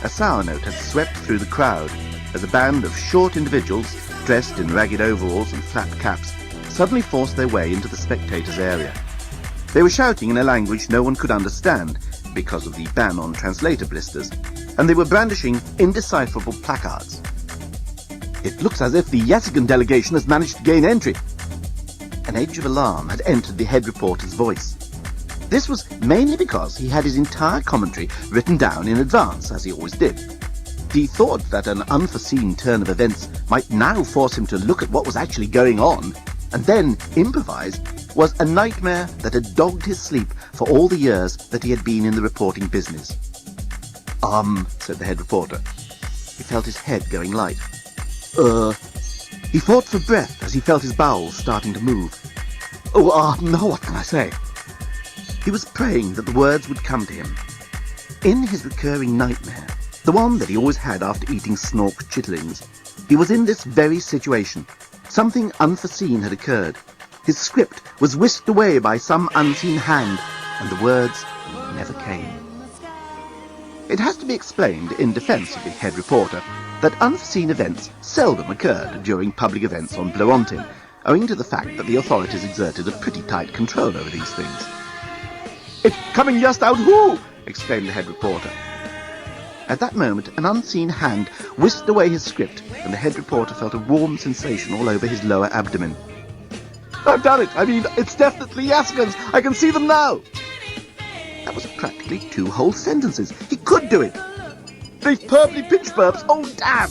A sour note had swept through the crowd as a band of short individuals, dressed in ragged overalls and flat caps, suddenly forced their way into the spectators' area. They were shouting in a language no one could understand because of the ban on translator blisters, and they were brandishing indecipherable placards. "It looks as if the Yasigan delegation has managed to gain entry." An edge of alarm had entered the head reporter's voice. This was mainly because he had his entire commentary written down in advance, as he always did. The thought that an unforeseen turn of events might now force him to look at what was actually going on, and then improvise, was a nightmare that had dogged his sleep for all the years that he had been in the reporting business. Said the head reporter. He felt his head going light. He fought for breath as he felt his bowels starting to move. No, what can I say? He was praying that the words would come to him. In his recurring nightmare, the one that he always had after eating snork chitterlings, he was in this very situation. Something unforeseen had occurred. His script was whisked away by some unseen hand, and the words never came. It has to be explained in defence of the head reporter that unforeseen events seldom occurred during public events on Bloontin, owing to the fact that the authorities exerted a pretty tight control over these things. "It's coming just out, whoo!" exclaimed the head reporter. At that moment, an unseen hand whisked away his script, and the head reporter felt a warm sensation all over his lower abdomen. "I've done it! I mean, it's definitely Yaskins! I can see them now!" That was practically 2 whole sentences. He could do it! "They've purpley pitch burps! Oh, damn!"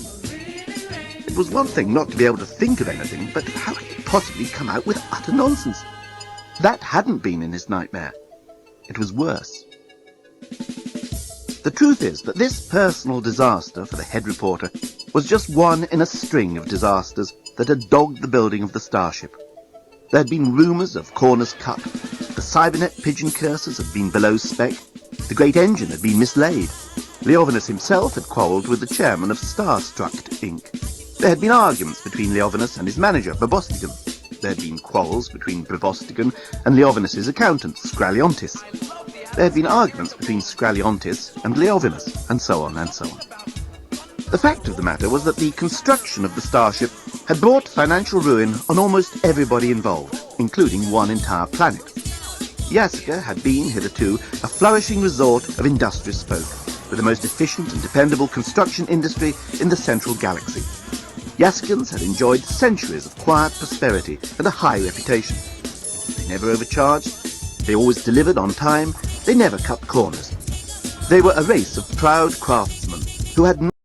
It was one thing not to be able to think of anything, but how could he possibly come out with utter nonsense? That hadn't been in his nightmare. It was worse. The truth is that this personal disaster for the head reporter was just one in a string of disasters that had dogged the building of the starship. There had been rumours of corners cut, the Cybernet pigeon cursors had been below spec, the great engine had been mislaid, Leovinus himself had quarrelled with the chairman of Starstruck Inc. There had been arguments between Leovinus and his manager, Babostigan. There had been quarrels between Babostigan and Leovinus's accountant, Scraliontis. There had been arguments between Scraliontis and Leovinus, and so on and so on. The fact of the matter was that the construction of the starship had brought financial ruin on almost everybody involved, including one entire planet. Yaska had been, hitherto, a flourishing resort of industrious folk, with the most efficient and dependable construction industry in the central galaxy. Yaskans had enjoyed centuries of quiet prosperity and a high reputation. They never overcharged, they always delivered on time, they never cut corners. They were a race of proud craftsmen who had